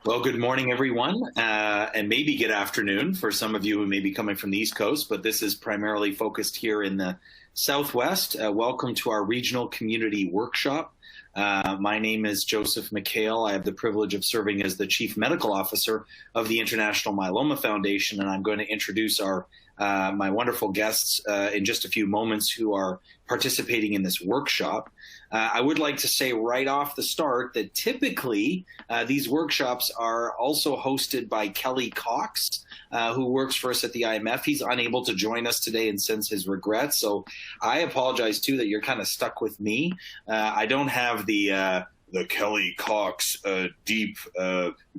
Well, good morning, everyone, and maybe good afternoon for some of you who may be coming from the East Coast, but this is primarily focused here in the Southwest. Welcome to our Regional Community Workshop. My name is Joseph Mikhael. I have the privilege of serving as the Chief Medical Officer of the International Myeloma Foundation, and I'm going to introduce my wonderful guests in just a few moments who are participating in this workshop. I would like to say right off the start that typically these workshops are also hosted by Kelly Cox, who works for us at the IMF. He's unable to join us today and sends his regrets. So I apologize too that you're kind of stuck with me. I don't have the Kelly Cox deep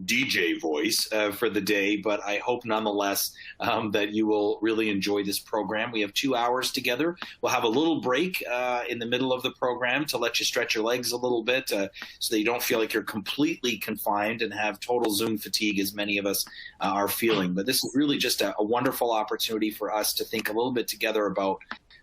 DJ voice for the day, but I hope nonetheless that you will really enjoy this program. We have 2 hours together. We'll have a little break in the middle of the program to let you stretch your legs a little bit so that you don't feel like you're completely confined and have total Zoom fatigue as many of us are feeling. But this is really just a wonderful opportunity for us to think a little bit together about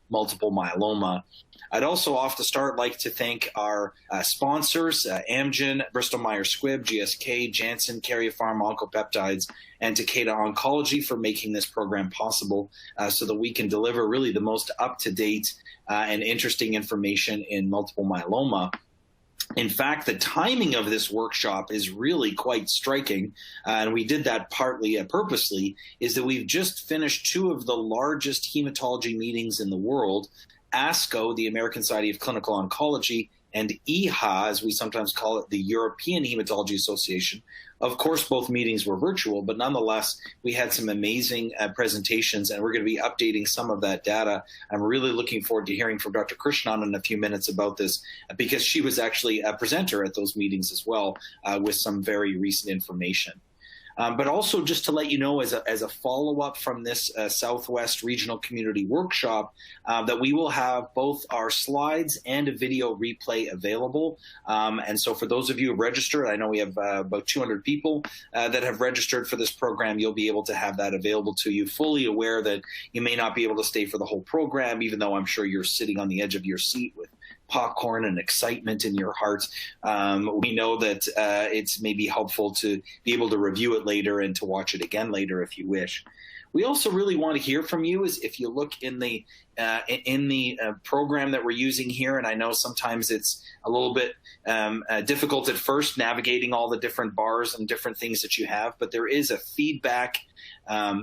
multiple myeloma. I'd also off the start like to thank our sponsors, Amgen, Bristol Myers Squibb, GSK, Janssen, Karyopharm, Oncopeptides, and Takeda Oncology for making this program possible so that we can deliver really the most up-to-date and interesting information in multiple myeloma. In fact, the timing of this workshop is really quite striking, and we did that partly purposely, is that we've just finished two of the largest hematology meetings in the world, ASCO, the American Society of Clinical Oncology, and EHA, as we sometimes call it, the European Hematology Association. Of course, both meetings were virtual, but nonetheless, we had some amazing presentations, and we're going to be updating some of that data. I'm really looking forward to hearing from Dr. Krishnan in a few minutes about this, because she was actually a presenter at those meetings as well with some very recent information. But also just to let you know, as a follow-up from this Southwest Regional Community Workshop, that we will have both our slides and a video replay available. And so for those of you who have registered, I know we have about 200 people that have registered for this program, you'll be able to have that available to you, fully aware that you may not be able to stay for the whole program, even though I'm sure you're sitting on the edge of your seat with popcorn and excitement in your heart. We know that it's maybe helpful to be able to review it later and to watch it again later if you wish. We also really want to hear from you. Is if you look in the program that we're using here, and I know sometimes it's a little bit difficult at first navigating all the different bars and different things that you have, but there is a feedback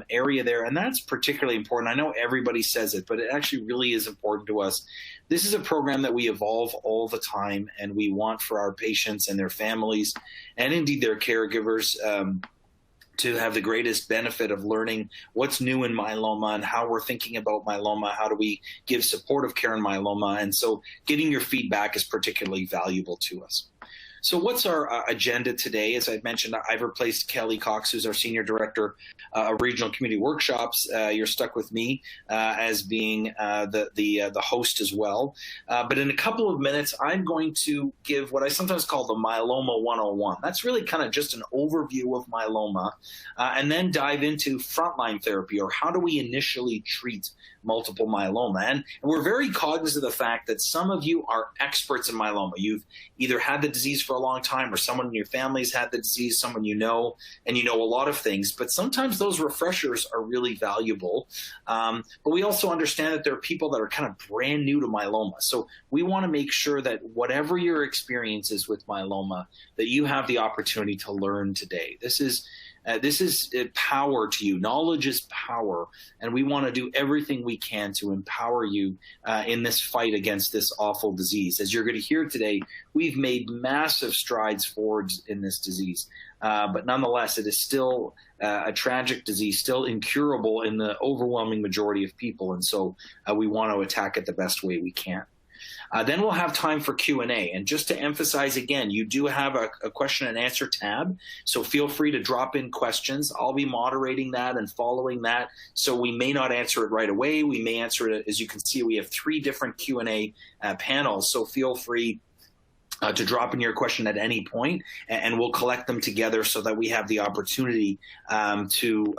area there, and that's particularly important. I know everybody says it, but it actually really is important to us. This is a program that we evolve all the time, and we want for our patients and their families, and indeed their caregivers, to have the greatest benefit of learning what's new in myeloma and how we're thinking about myeloma, how do we give supportive care in myeloma, and so getting your feedback is particularly valuable to us. So what's our agenda today? As I mentioned, I've replaced Kelly Cox, who's our Senior Director of Regional Community Workshops. You're stuck with me as being the host as well. But in a couple of minutes, I'm going to give what I sometimes call the Myeloma 101. That's really kind of just an overview of myeloma, and then dive into frontline therapy, or how do we initially treat multiple myeloma. And we're very cognizant of the fact that some of you are experts in myeloma. You've either had the disease for a long time, or someone in your family has had the disease, someone you know, and you know a lot of things. But sometimes those refreshers are really valuable. But we also understand that there are people that are kind of brand new to myeloma. So we want to make sure that whatever your experience is with myeloma, that you have the opportunity to learn today. This is power to you. Knowledge is power, and we want to do everything we can to empower you in this fight against this awful disease. As you're going to hear today, we've made massive strides forwards in this disease, but nonetheless, it is still a tragic disease, still incurable in the overwhelming majority of people, and so we want to attack it the best way we can. Then we'll have time for Q&A. And just to emphasize again, you do have a question and answer tab, so feel free to drop in questions. I'll be moderating that and following that, so we may not answer it right away. We may answer it, as you can see, we have 3 different Q&A panels, so feel free to drop in your question at any point, and we'll collect them together so that we have the opportunity to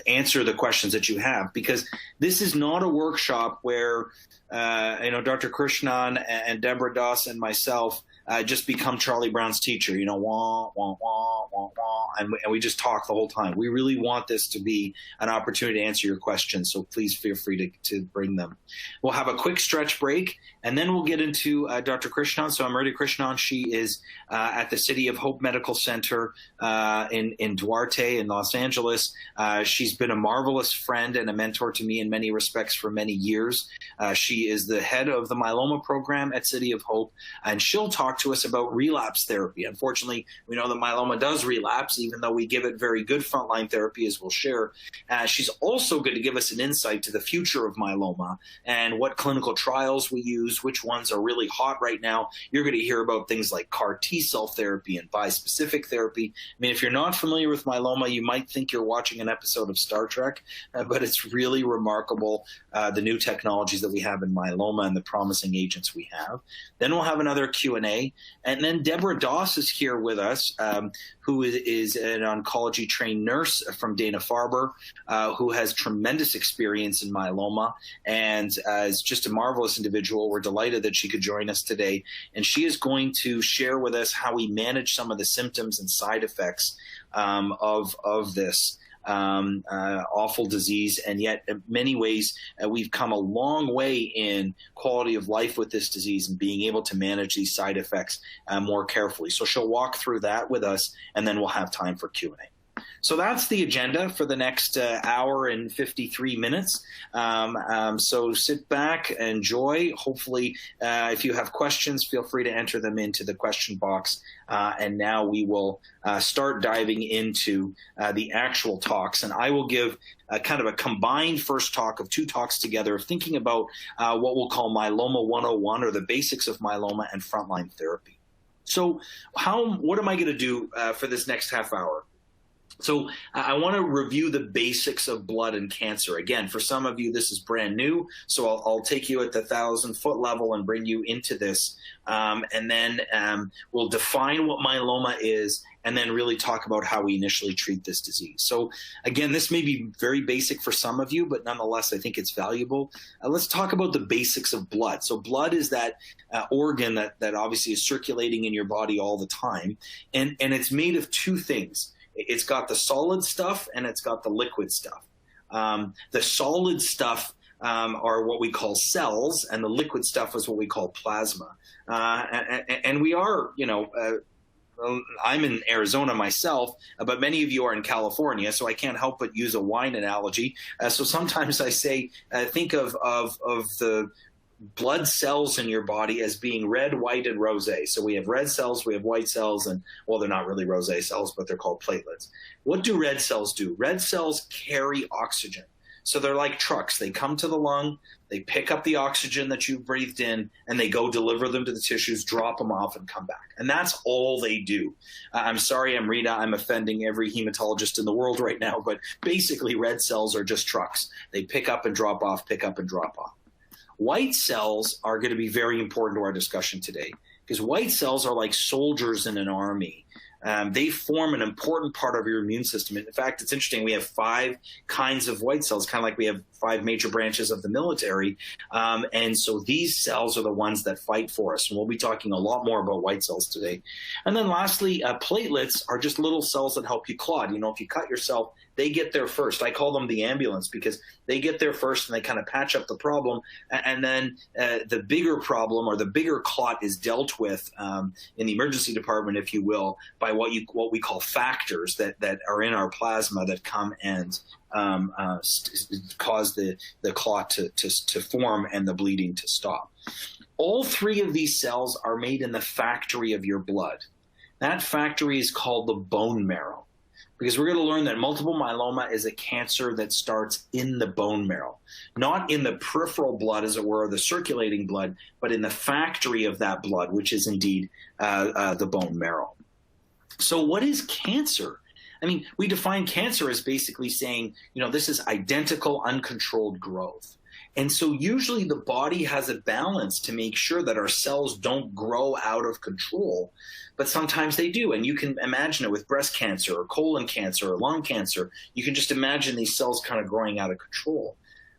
answer the questions that you have, because this is not a workshop where Dr. Krishnan and Deborah Das and myself just become Charlie Brown's teacher, you know, wah, wah, wah, wah, wah, and we just talk the whole time. We really want this to be an opportunity to answer your questions, so please feel free to bring them. We'll have a quick stretch break, and then we'll get into Dr. Krishnan. So Amrita Krishnan, she is at the City of Hope Medical Center in Duarte in Los Angeles. She's been a marvelous friend and a mentor to me in many respects for many years. She is the head of the myeloma program at City of Hope, and she'll talk to us about relapse therapy. Unfortunately, we know that myeloma does relapse, even though we give it very good frontline therapy, as we'll share. She's also going to give us an insight to the future of myeloma and what clinical trials we use, which ones are really hot right now. You're going to hear about things like CAR T-cell therapy and bispecific therapy. I mean, if you're not familiar with myeloma, you might think you're watching an episode of Star Trek, but it's really remarkable, the new technologies that we have in myeloma and the promising agents we have. Then we'll have another Q&A. And then Deborah Doss is here with us, who is an oncology-trained nurse from Dana-Farber, who has tremendous experience in myeloma and is just a marvelous individual. We're delighted that she could join us today. And she is going to share with us how we manage some of the symptoms and side effects of this awful disease, and yet in many ways we've come a long way in quality of life with this disease and being able to manage these side effects more carefully. So she'll walk through that with us, and then we'll have time for Q&A. So that's the agenda for the next hour and 53 minutes. So sit back, enjoy. Hopefully, if you have questions, feel free to enter them into the question box. And now we will start diving into the actual talks. And I will give kind of a combined first talk of two talks together, thinking about what we'll call Myeloma 101, or the basics of myeloma and frontline therapy. So what am I going to do for this next half hour? So I want to review the basics of blood and cancer. Again, for some of you, this is brand new, so I'll take you at the 1,000-foot level and bring you into this. And then we'll define what myeloma is, and then really talk about how we initially treat this disease. So again, this may be very basic for some of you, but nonetheless, I think it's valuable. Let's talk about the basics of blood. So blood is that organ that obviously is circulating in your body all the time, and it's made of two things. It's got the solid stuff and it's got the liquid stuff. The solid stuff are what we call cells, and the liquid stuff is what we call plasma. And we are, I'm in Arizona myself, but many of you are in California, so I can't help but use a wine analogy. So sometimes I say, think of the blood cells in your body as being red, white, and rosé. So we have red cells, we have white cells, and, well, they're not really rosé cells, but they're called platelets. What do red cells do? Red cells carry oxygen. So they're like trucks. They come to the lung, they pick up the oxygen that you breathed in, and they go deliver them to the tissues, drop them off, and come back. And that's all they do. I'm sorry, Amrita, I'm offending every hematologist in the world right now, but basically red cells are just trucks. They pick up and drop off, pick up and drop off. White cells are going to be very important to our discussion today, because white cells are like soldiers in an army. They form an important part of your immune system. In fact, it's interesting. We have 5 kinds of white cells, kind of like we have 5 major branches of the military. And so these cells are the ones that fight for us. And we'll be talking a lot more about white cells today. And then lastly, platelets are just little cells that help you clot. If you cut yourself, they get there first. I call them the ambulance, because they get there first and they kind of patch up the problem. And then the bigger problem, or the bigger clot, is dealt with in the emergency department, if you will, by what we call factors that are in our plasma that come and cause the clot to form and the bleeding to stop. All 3 of these cells are made in the factory of your blood. That factory is called the bone marrow, because we're going to learn that multiple myeloma is a cancer that starts in the bone marrow, not in the peripheral blood, as it were, the circulating blood, but in the factory of that blood, which is indeed the bone marrow. So what is cancer? I mean, we define cancer as basically saying, this is identical, uncontrolled growth. And so usually the body has a balance to make sure that our cells don't grow out of control, but sometimes they do. And you can imagine it with breast cancer or colon cancer or lung cancer. You can just imagine these cells kind of growing out of control.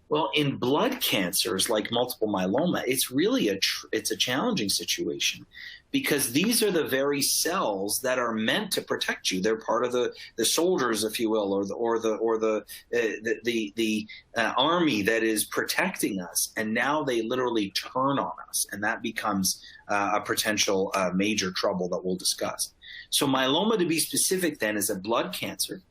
Well, in blood cancers like multiple myeloma, it's really it's a challenging situation because these are the very cells that are meant to protect you. They're part of the soldiers, if you will, or the army that is protecting us. And now they literally turn on us, and that becomes a potential major trouble that we'll discuss. So myeloma, to be specific, then, is a blood cancer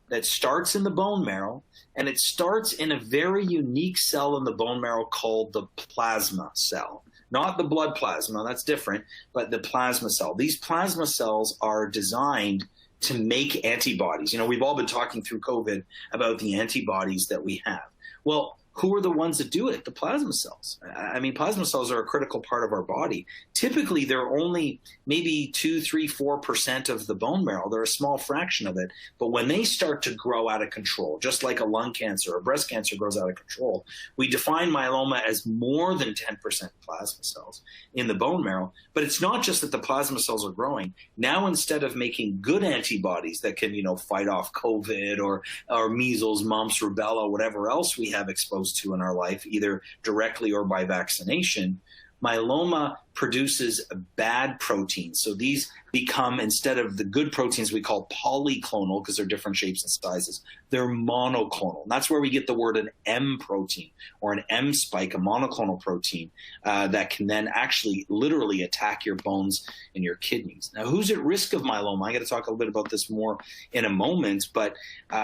that starts in the bone marrow, and it starts in a very unique cell in the bone marrow called the plasma cell. Not the blood plasma, that's different, but the plasma cell. These plasma cells are designed to make antibodies. You know, we've all been talking through COVID about the antibodies that we have. Well, who are the ones that do it? The plasma cells. I mean, plasma cells are a critical part of our body. Typically, they're only maybe 2, 3, 4% of the bone marrow. They're a small fraction of it. But when they start to grow out of control, just like a lung cancer or breast cancer grows out of control, we define myeloma as more than 10% plasma cells in the bone marrow. But it's not just that the plasma cells are growing. Now, instead of making good antibodies that can, fight off COVID or measles, mumps, rubella, whatever else we have exposed to in our life, either directly or by vaccination, myeloma produces bad proteins. So these become, instead of the good proteins we call polyclonal, because they're different shapes and sizes, they're monoclonal. And that's where we get the word an M protein or an M spike, a monoclonal protein that can then actually literally attack your bones and your kidneys. Now, who's at risk of myeloma? I got to talk a little bit about this more in a moment, but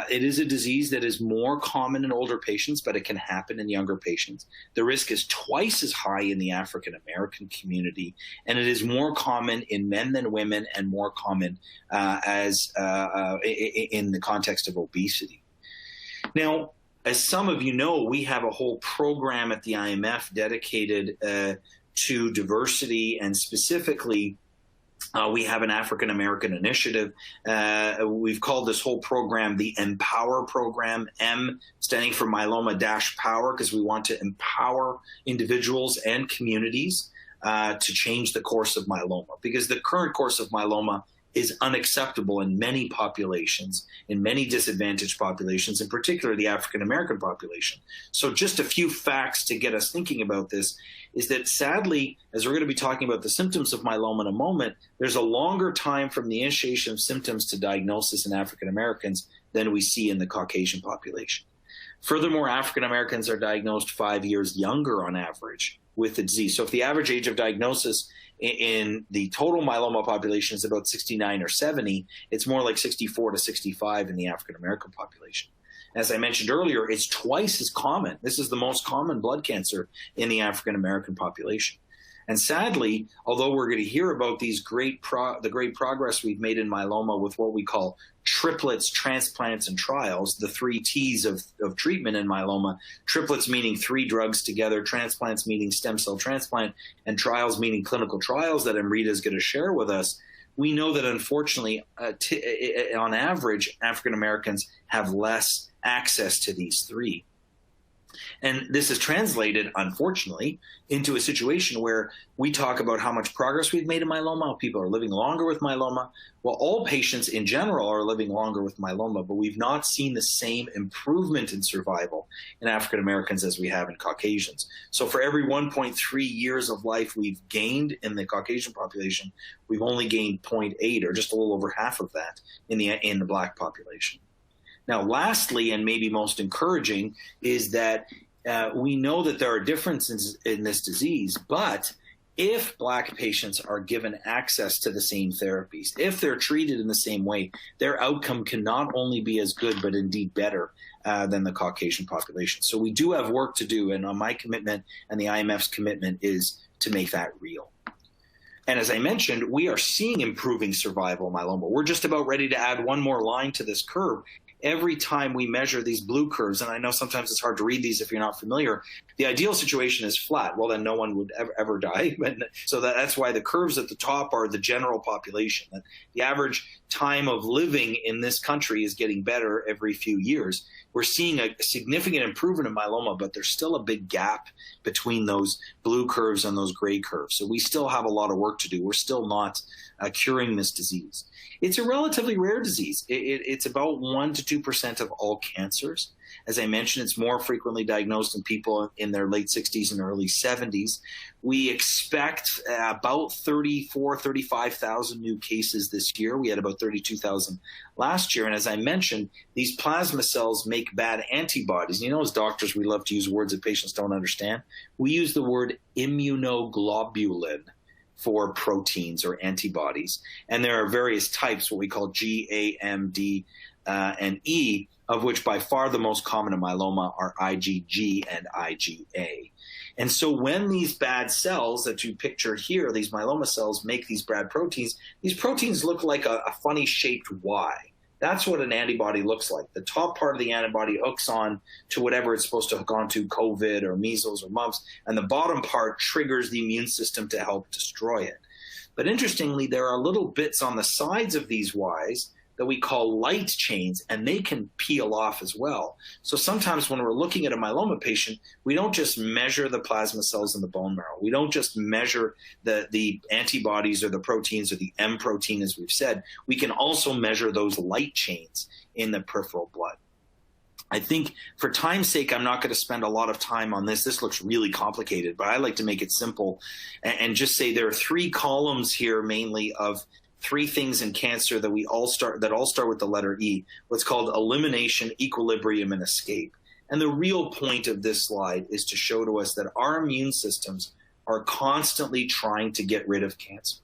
it is a disease that is more common in older patients, but it can happen in younger patients. The risk is twice as high in the African American community, and it is more common in men than women and more common in the context of obesity. Now, as some of you know, we have a whole program at the IMF dedicated to diversity, and specifically we have an African American initiative. We've called this whole program the Empower program, M standing for myeloma-power, because we want to empower individuals and communities to change the course of myeloma, because the current course of myeloma is unacceptable in many populations, in many disadvantaged populations, in particular the African American population. So just a few facts to get us thinking about this is that, sadly, as we're going to be talking about the symptoms of myeloma in a moment, there's a longer time from the initiation of symptoms to diagnosis in African Americans than we see in the Caucasian population. Furthermore, African Americans are diagnosed 5 years younger on average with the disease. So if the average age of diagnosis in the total myeloma population is about 69 or 70, it's more like 64 to 65 in the African American population. As I mentioned earlier, it's twice as common. This is the most common blood cancer in the African American population. And sadly, although we're going to hear about the great progress we've made in myeloma with what we call triplets, transplants, and trials, the 3 T's of treatment in myeloma, triplets meaning 3 drugs together, transplants meaning stem cell transplant, and trials meaning clinical trials that Amrita is going to share with us, we know that unfortunately, on average, African Americans have less access to these 3. And this is translated, unfortunately, into a situation where we talk about how much progress we've made in myeloma, how people are living longer with myeloma. Well, all patients in general are living longer with myeloma, but we've not seen the same improvement in survival in African Americans as we have in Caucasians. So for every 1.3 years of life we've gained in the Caucasian population, we've only gained 0.8, or just a little over half of that in the Black population. Now, lastly, and maybe most encouraging, is that we know that there are differences in this disease, but if Black patients are given access to the same therapies, if they're treated in the same way, their outcome can not only be as good, but indeed better than the Caucasian population. So we do have work to do, and my commitment and the IMF's commitment is to make that real. And as I mentioned, we are seeing improving survival in myeloma. We're just about ready to add one more line to this curve. Every time we measure these blue curves, and I know sometimes it's hard to read these if you're not familiar, the ideal situation is flat. Well, then no one would ever die. So that's why the curves at the top are the general population. The average time of living in this country is getting better every few years. We're seeing a significant improvement in myeloma, but there's still a big gap between those blue curves and those gray curves. So we still have a lot of work to do. We're still not curing this disease. It's a relatively rare disease. It's about 1 to 2% of all cancers. As I mentioned, it's more frequently diagnosed in people in their late 60s and early 70s. We expect about 35,000 new cases this year. We had about 32,000 last year. And as I mentioned, these plasma cells make bad antibodies. You know, as doctors, we love to use words that patients don't understand. We use the word immunoglobulin for proteins or antibodies. And there are various types, what we call G, A, M, D, and E, of which by far the most common in myeloma are IgG and IgA. And so when these bad cells that you picture here, these myeloma cells, make these bad proteins, these proteins look like a funny shaped Y. That's what an antibody looks like. The top part of the antibody hooks on to whatever it's supposed to hook onto, COVID or measles or mumps, and the bottom part triggers the immune system to help destroy it. But interestingly, there are little bits on the sides of these Ys that we call light chains, and they can peel off as well. So sometimes when we're looking at a myeloma patient, we don't just measure the plasma cells in the bone marrow. We don't just measure the antibodies or the proteins or the M protein, as we've said. We can also measure those light chains in the peripheral blood. I think for time's sake, I'm not going to spend a lot of time on this. This looks really complicated, but I like to make it simple and just say there are 3 columns here mainly of 3 things in cancer that all start with the letter E, what's called elimination, equilibrium, and escape. And the real point of this slide is to show to us that our immune systems are constantly trying to get rid of cancer.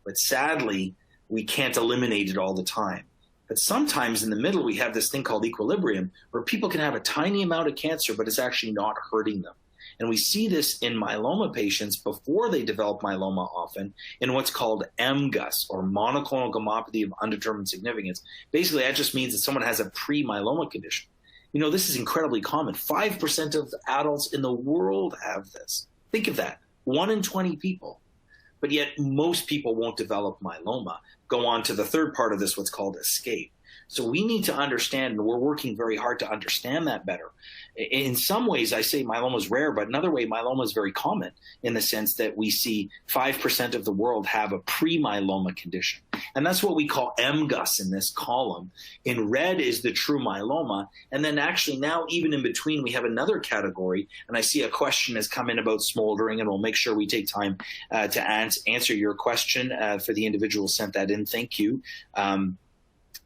But sadly, we can't eliminate it all the time. But sometimes in the middle, we have this thing called equilibrium, where people can have a tiny amount of cancer, but it's actually not hurting them. And we see this in myeloma patients before they develop myeloma often in what's called MGUS, or monoclonal gammopathy of undetermined significance. Basically, that just means that someone has a pre-myeloma condition. You know, this is incredibly common. 5% of adults in the world have this. Think of that, 1 in 20 people. But yet most people won't develop myeloma. Go on to the third part of this, what's called escape. So we need to understand, and we're working very hard to understand that better. In some ways, I say myeloma is rare, but another way, myeloma is very common in the sense that we see 5% of the world have a pre-myeloma condition. And that's what we call MGUS in this column. In red is the true myeloma. And then actually now, even in between, we have another category. And I see a question has come in about smoldering, and we'll make sure we take time to answer your question for the individual who sent that in. Thank you.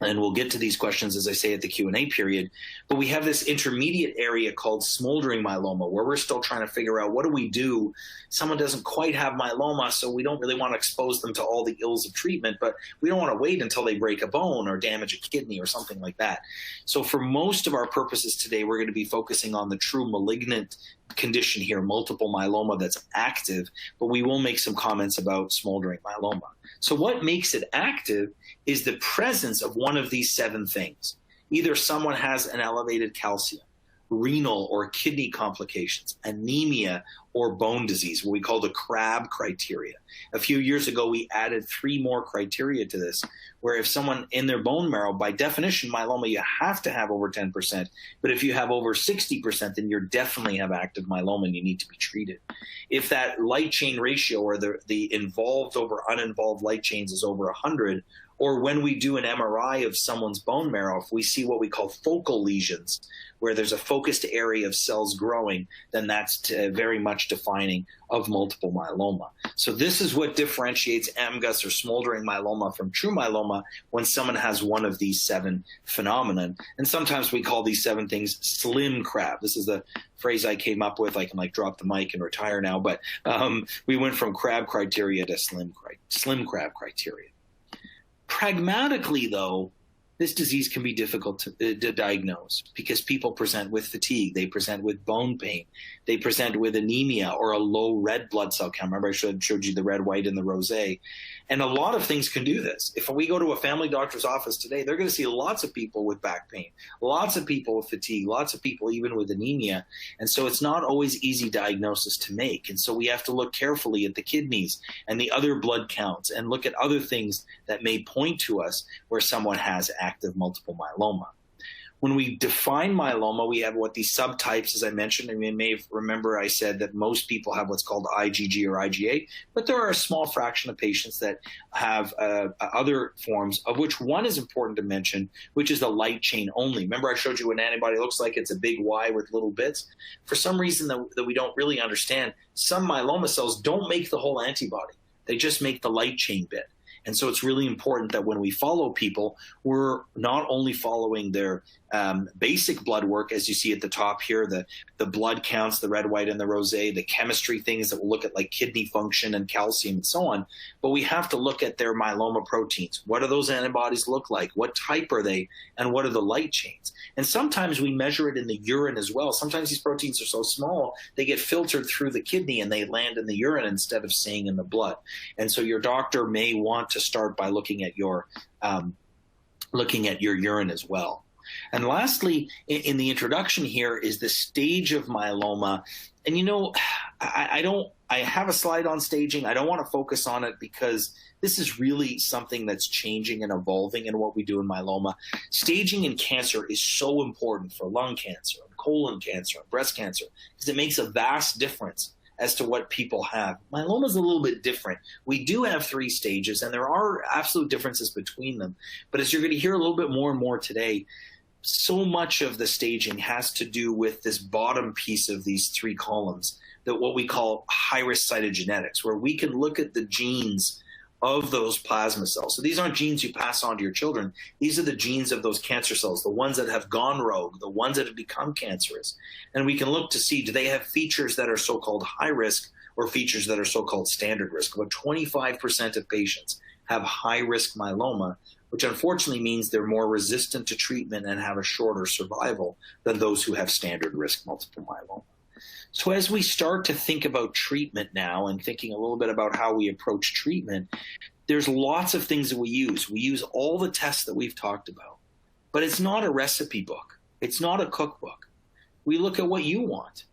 And we'll get to these questions, as I say, at the Q&A period. But we have this intermediate area called smoldering myeloma, where we're still trying to figure out what do we do. Someone doesn't quite have myeloma, so we don't really want to expose them to all the ills of treatment, but we don't want to wait until they break a bone or damage a kidney or something like that. So for most of our purposes today, we're going to be focusing on the true malignant condition here, multiple myeloma that's active, but we will make some comments about smoldering myeloma. So what makes it active is the presence of one of these 7 things. Either someone has an elevated calcium, renal or kidney complications, anemia, or bone disease, what we call the CRAB criteria. A few years ago, we added 3 more criteria to this, where if someone in their bone marrow, by definition, myeloma, you have to have over 10%. But if you have over 60%, then you definitely have active myeloma and you need to be treated. If that light chain ratio, or the involved over uninvolved light chains, is over 100, or when we do an MRI of someone's bone marrow, if we see what we call focal lesions, where there's a focused area of cells growing, then that's very much defining of multiple myeloma. So this is what differentiates MGUS or smoldering myeloma from true myeloma, when someone has one of these 7 phenomenon. And sometimes we call these 7 things slim CRAB. This is the phrase I came up with. I can drop the mic and retire now, but we went from CRAB criteria to slim CRAB criteria. Pragmatically, though, this disease can be difficult to diagnose because people present with fatigue, they present with bone pain, they present with anemia or a low red blood cell count. Remember I showed you the red, white, and the rosé. And a lot of things can do this. If we go to a family doctor's office today, they're going to see lots of people with back pain, lots of people with fatigue, lots of people even with anemia. And so it's not always easy diagnosis to make. And so we have to look carefully at the kidneys and the other blood counts and look at other things that may point to us where someone has active multiple myeloma. When we define myeloma, we have what these subtypes, as I mentioned, and you may remember I said that most people have what's called IgG or IgA, but there are a small fraction of patients that have other forms, of which one is important to mention, which is the light chain only. Remember I showed you what an antibody looks like? It's a big Y with little bits. For some reason that we don't really understand, some myeloma cells don't make the whole antibody. They just make the light chain bit. And so it's really important that when we follow people, we're not only following their basic blood work, as you see at the top here, the blood counts, the red, white, and the rosé, the chemistry things that we'll look at like kidney function and calcium and so on, but we have to look at their myeloma proteins. What do those antibodies look like? What type are they? And what are the light chains? And sometimes we measure it in the urine as well. Sometimes these proteins are so small, they get filtered through the kidney and they land in the urine instead of staying in the blood. And so your doctor may want to start by looking at your urine as well. And lastly, in the introduction here is the stage of myeloma. And I have a slide on staging. I don't want to focus on it because this is really something that's changing and evolving in what we do in myeloma. Staging in cancer is so important for lung cancer, and colon cancer, and breast cancer, because it makes a vast difference as to what people have. Myeloma is a little bit different. We do have 3 stages, and there are absolute differences between them. But as you're going to hear a little bit more and more today, so much of the staging has to do with this bottom piece of these 3 columns, that what we call high-risk cytogenetics, where we can look at the genes of those plasma cells. So these aren't genes you pass on to your children. These are the genes of those cancer cells, the ones that have gone rogue, the ones that have become cancerous. And we can look to see, do they have features that are so-called high risk or features that are so-called standard risk? About 25% of patients have high-risk myeloma, which unfortunately means they're more resistant to treatment and have a shorter survival than those who have standard risk multiple myeloma. So as we start to think about treatment now and thinking a little bit about how we approach treatment, there's lots of things that we use. We use all the tests that we've talked about, but it's not a recipe book. It's not a cookbook. We look at what you want.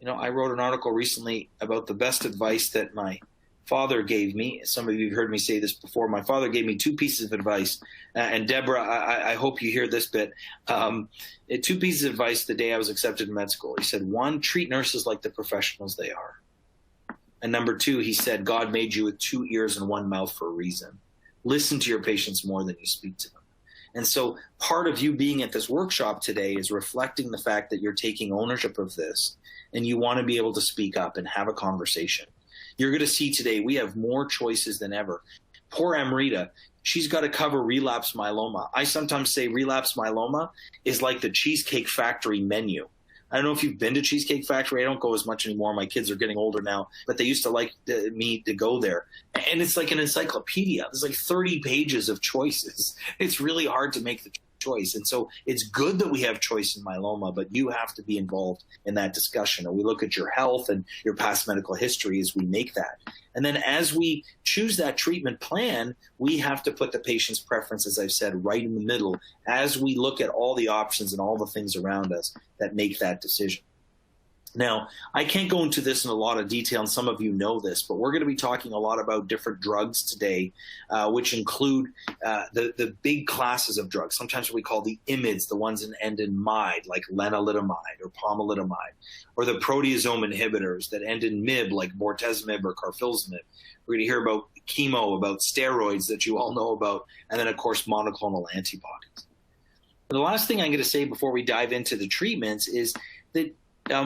I wrote an article recently about the best advice that my father gave me. Some of you have heard me say this before. My father gave me 2 pieces of advice. And Deborah, I hope you hear this bit. 2 pieces of advice the day I was accepted in med school. He said, 1, treat nurses like the professionals they are. And number 2, he said, God made you with 2 ears and 1 mouth for a reason. Listen to your patients more than you speak to them. And so part of you being at this workshop today is reflecting the fact that you're taking ownership of this and you want to be able to speak up and have a conversation. You're going to see today we have more choices than ever. Poor Amrita, she's got to cover relapse myeloma. I sometimes say relapse myeloma is like the Cheesecake Factory menu. I don't know if you've been to Cheesecake Factory. I don't go as much anymore. My kids are getting older now, but they used to like me to go there. And it's like an encyclopedia. There's like 30 pages of choices. It's really hard to make the choice. And so it's good that we have choice in myeloma, but you have to be involved in that discussion. And we look at your health and your past medical history as we make that. And then as we choose that treatment plan, we have to put the patient's preference, as I've said, right in the middle as we look at all the options and all the things around us that make that decision. Now, I can't go into this in a lot of detail, and some of you know this, but we're going to be talking a lot about different drugs today, which include the big classes of drugs. Sometimes we call the IMiDs, the ones that end in mide, like lenalidomide or pomalidomide, or the proteasome inhibitors that end in mib, like bortezomib or carfilzomib. We're going to hear about chemo, about steroids that you all know about, and then, of course, monoclonal antibodies. The last thing I'm going to say before we dive into the treatments is that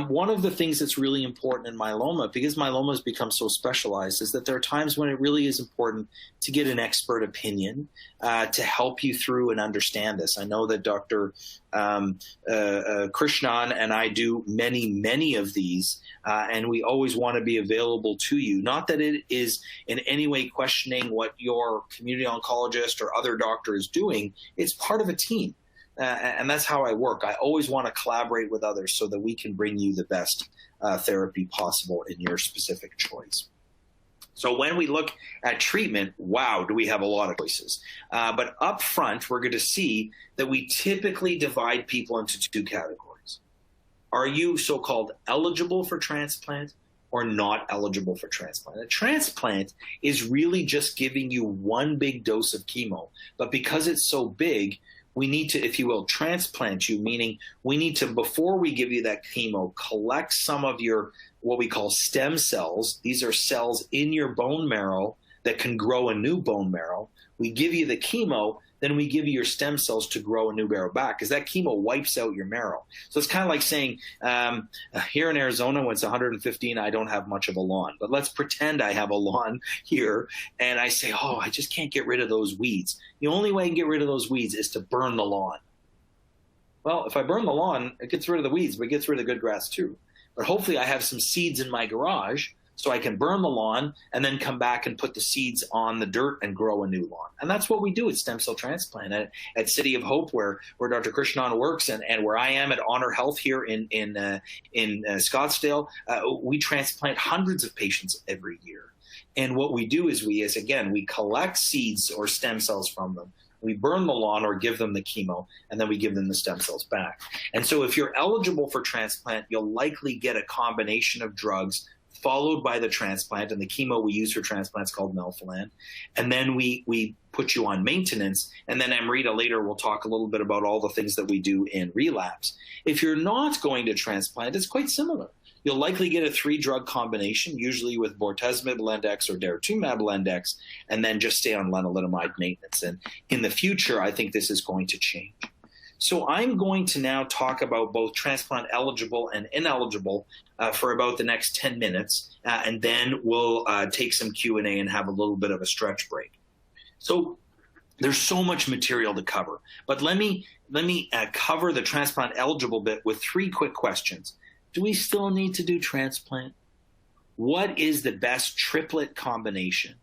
one of the things that's really important in myeloma, because myeloma has become so specialized, is that there are times when it really is important to get an expert opinion to help you through and understand this. I know that Dr. Krishnan and I do many of these, and we always want to be available to you. Not that it is in any way questioning what your community oncologist or other doctor is doing. It's part of a team. And that's how I work. I always want to collaborate with others so that we can bring you the best therapy possible in your specific choice. So when we look at treatment, wow, do we have a lot of choices. But up front, we're going to see that we typically divide people into 2 categories. Are you so-called eligible for transplant or not eligible for transplant? A transplant is really just giving you 1 big dose of chemo. But because it's so big, we need to, if you will, transplant you, meaning we need to, before we give you that chemo, collect some of your, what we call stem cells. These are cells in your bone marrow that can grow a new bone marrow. We give you the chemo, then we give you your stem cells to grow a new marrow back, because that chemo wipes out your marrow. So it's kind of like saying, here in Arizona, when it's 115, I don't have much of a lawn. But let's pretend I have a lawn here, and I say, oh, I just can't get rid of those weeds. The only way I can get rid of those weeds is to burn the lawn. Well, if I burn the lawn, it gets rid of the weeds, but it gets rid of the good grass too. But hopefully I have some seeds in my garage, so I can burn the lawn and then come back and put the seeds on the dirt and grow a new lawn. And that's what we do at stem cell transplant at City of Hope, where Dr. Krishnan works, and where I am at Honor Health here in Scottsdale. We transplant hundreds of patients every year. And what we do is we collect seeds or stem cells from them. We burn the lawn or give them the chemo, and then we give them the stem cells back. And so if you're eligible for transplant, you'll likely get a combination of drugs followed by the transplant, and the chemo we use for transplants called melphalan. And then we put you on maintenance, and then Amrita later will talk a little bit about all the things that we do in relapse. If you're not going to transplant, it's quite similar. You'll likely get a 3-drug combination, usually with bortezomib, Lendex, or daratumumab, Lendex, and then just stay on lenalidomide maintenance. And in the future, I think this is going to change. So I'm going to now talk about both transplant eligible and ineligible for about the next 10 minutes, and then we'll take some Q&A and have a little bit of a stretch break. So there's so much material to cover, but let me cover the transplant eligible bit with 3 quick questions. Do we still need to do transplant? What is the best triplet combination?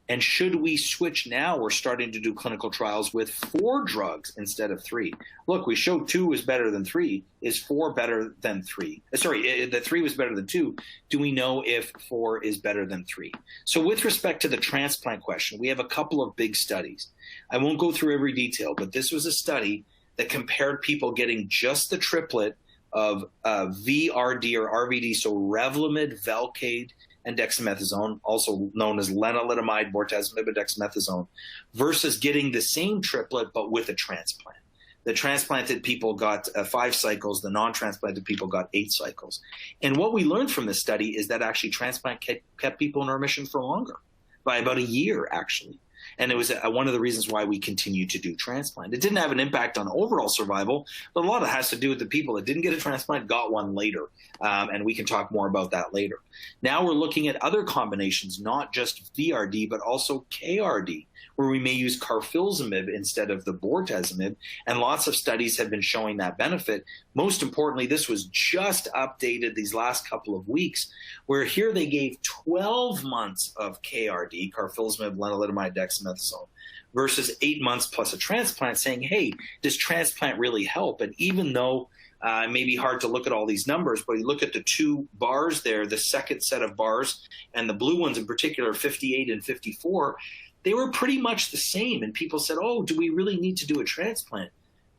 And should we switch now? We're starting to do clinical trials with 4 drugs instead of 3. Look, we showed 2 is better than 3. Is 4 better than 3? Sorry, the 3 was better than 2. Do we know if 4 is better than 3? So with respect to the transplant question, we have a couple of big studies. I won't go through every detail, but this was a study that compared people getting just the triplet of VRD or RVD, so Revlimid, Velcade, and dexamethasone, also known as lenalidomide, bortezomib, and dexamethasone, versus getting the same triplet but with a transplant. The transplanted people got 5 cycles, the non-transplanted people got 8 cycles. And what we learned from this study is that actually transplant kept people in remission for longer, by about a year actually. And it was one of the reasons why we continue to do transplant. It didn't have an impact on overall survival, but a lot of it has to do with the people that didn't get a transplant, got one later. And we can talk more about that later. Now we're looking at other combinations, not just VRD, but also KRD, where we may use carfilzomib instead of the bortezomib. And lots of studies have been showing that benefit. Most importantly, this was just updated these last couple of weeks, where here they gave 12 months of KRD, carfilzomib, lenalidomide, dexamethasone, versus 8 months plus a transplant, saying, hey, does transplant really help? And even though it may be hard to look at all these numbers, but you look at the 2 bars there, the second set of bars, and the blue ones in particular, 58 and 54, they were pretty much the same. And people said, oh, do we really need to do a transplant?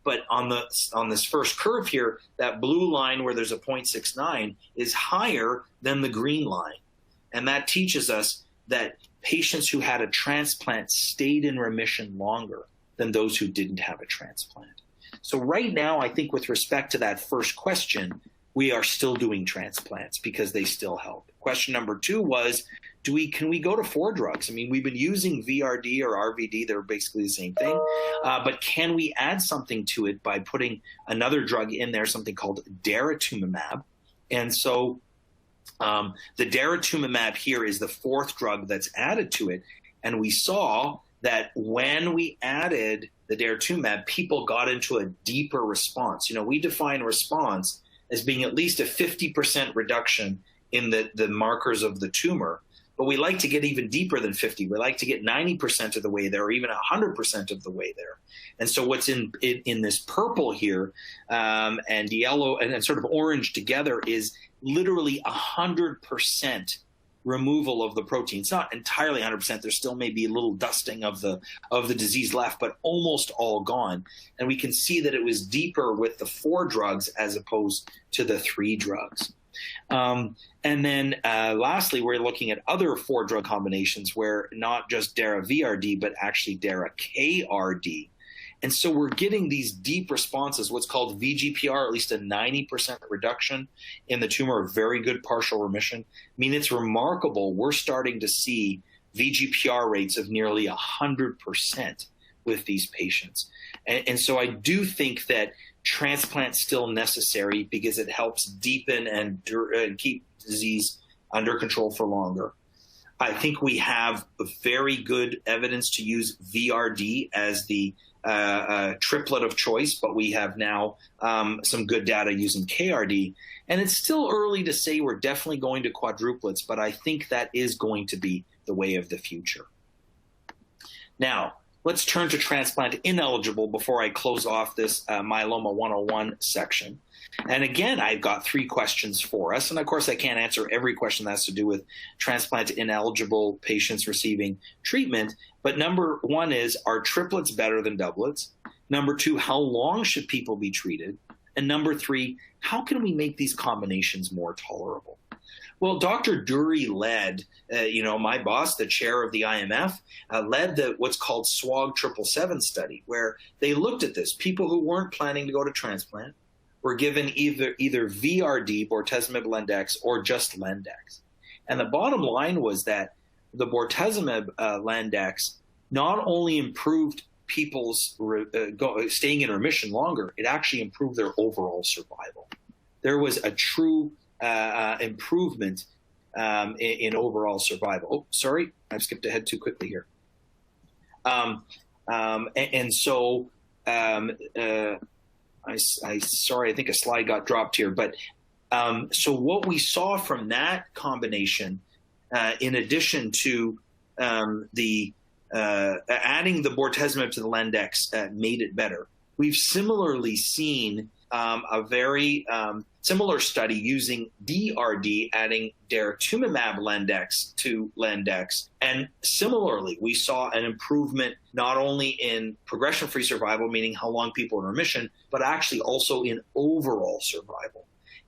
But on this first curve here, that blue line where there's a 0.69 is higher than the green line. And that teaches us that patients who had a transplant stayed in remission longer than those who didn't have a transplant. So right now, I think with respect to that first question, we are still doing transplants because they still help. Question number 2 was, can we go to 4 drugs? I mean, we've been using VRD or RVD. They're basically the same thing. But can we add something to it by putting another drug in there, something called daratumumab? And so the daratumumab here is the 4th drug that's added to it. And we saw that when we added the daratumumab, people got into a deeper response. You know, we define response as being at least a 50% reduction in the markers of the tumor. But we like to get even deeper than 50. We like to get 90% of the way there, or even 100% of the way there. And so what's in this purple here and yellow and sort of orange together is literally 100% removal of the protein. It's not entirely 100%. There still may be a little dusting of the disease left, but almost all gone. And we can see that it was deeper with the 4 drugs as opposed to the 3 drugs. And then lastly, we're looking at other 4-drug combinations where not just Dara-VRD, but actually Dara-KRD. And so we're getting these deep responses, what's called VGPR, at least a 90% reduction in the tumor, a very good partial remission. I mean, it's remarkable. We're starting to see VGPR rates of nearly 100% with these patients. And so I do think that transplant's still necessary because it helps deepen and keep disease under control for longer. I think we have very good evidence to use VRD as the triplet of choice, but we have now some good data using KRD. And it's still early to say we're definitely going to quadruplets, but I think that is going to be the way of the future. Now, let's turn to transplant ineligible before I close off this Myeloma 101 section. And again, I've got 3 questions for us. And of course, I can't answer every question that has to do with transplant ineligible patients receiving treatment. But number 1 is, are triplets better than doublets? Number 2, how long should people be treated? And number 3, how can we make these combinations more tolerable? Well, Dr. Dury led, my boss, the chair of the IMF, led what's called SWOG 777 study, where they looked at this. People who weren't planning to go to transplant were given either VRD, bortezomib Lendex, or just Lendex. And the bottom line was that the bortezomib Lendex not only improved people's staying in remission longer, it actually improved their overall survival. There was a true improvement in overall survival. Oh, sorry, I've skipped ahead too quickly here. Sorry, I think a slide got dropped here. But so what we saw from that combination, in addition to adding the bortezomib to the Lendex, made it better. We've similarly seen a very similar study using DRD, adding daratumumab Lendex to Lendex. And similarly, we saw an improvement not only in progression-free survival, meaning how long people are in remission, but actually also in overall survival.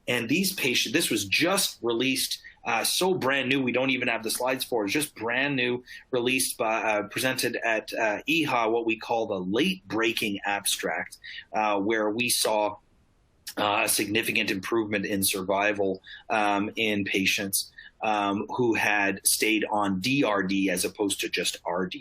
And these patients, this was just released, so brand new, we don't even have the slides for it. It's just brand new, released by, presented at EHA, what we call the late-breaking abstract, where we saw a significant improvement in survival in patients who had stayed on DRD as opposed to just RD.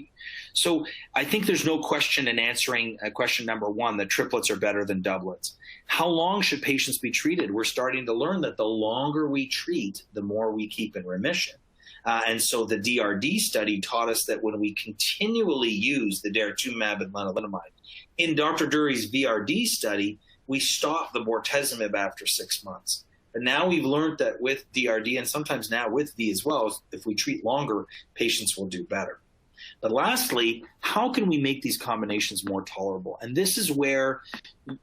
So I think there's no question in answering question number 1 that triplets are better than doublets. How long should patients be treated? We're starting to learn that the longer we treat, the more we keep in remission. And so the DRD study taught us that when we continually use the daratumumab and lenalidomide, in Dr. Dury's VRD study, we stopped the bortezomib after 6 months. But now we've learned that with DRD, and sometimes now with V as well, if we treat longer, patients will do better. But lastly, how can we make these combinations more tolerable? And this is where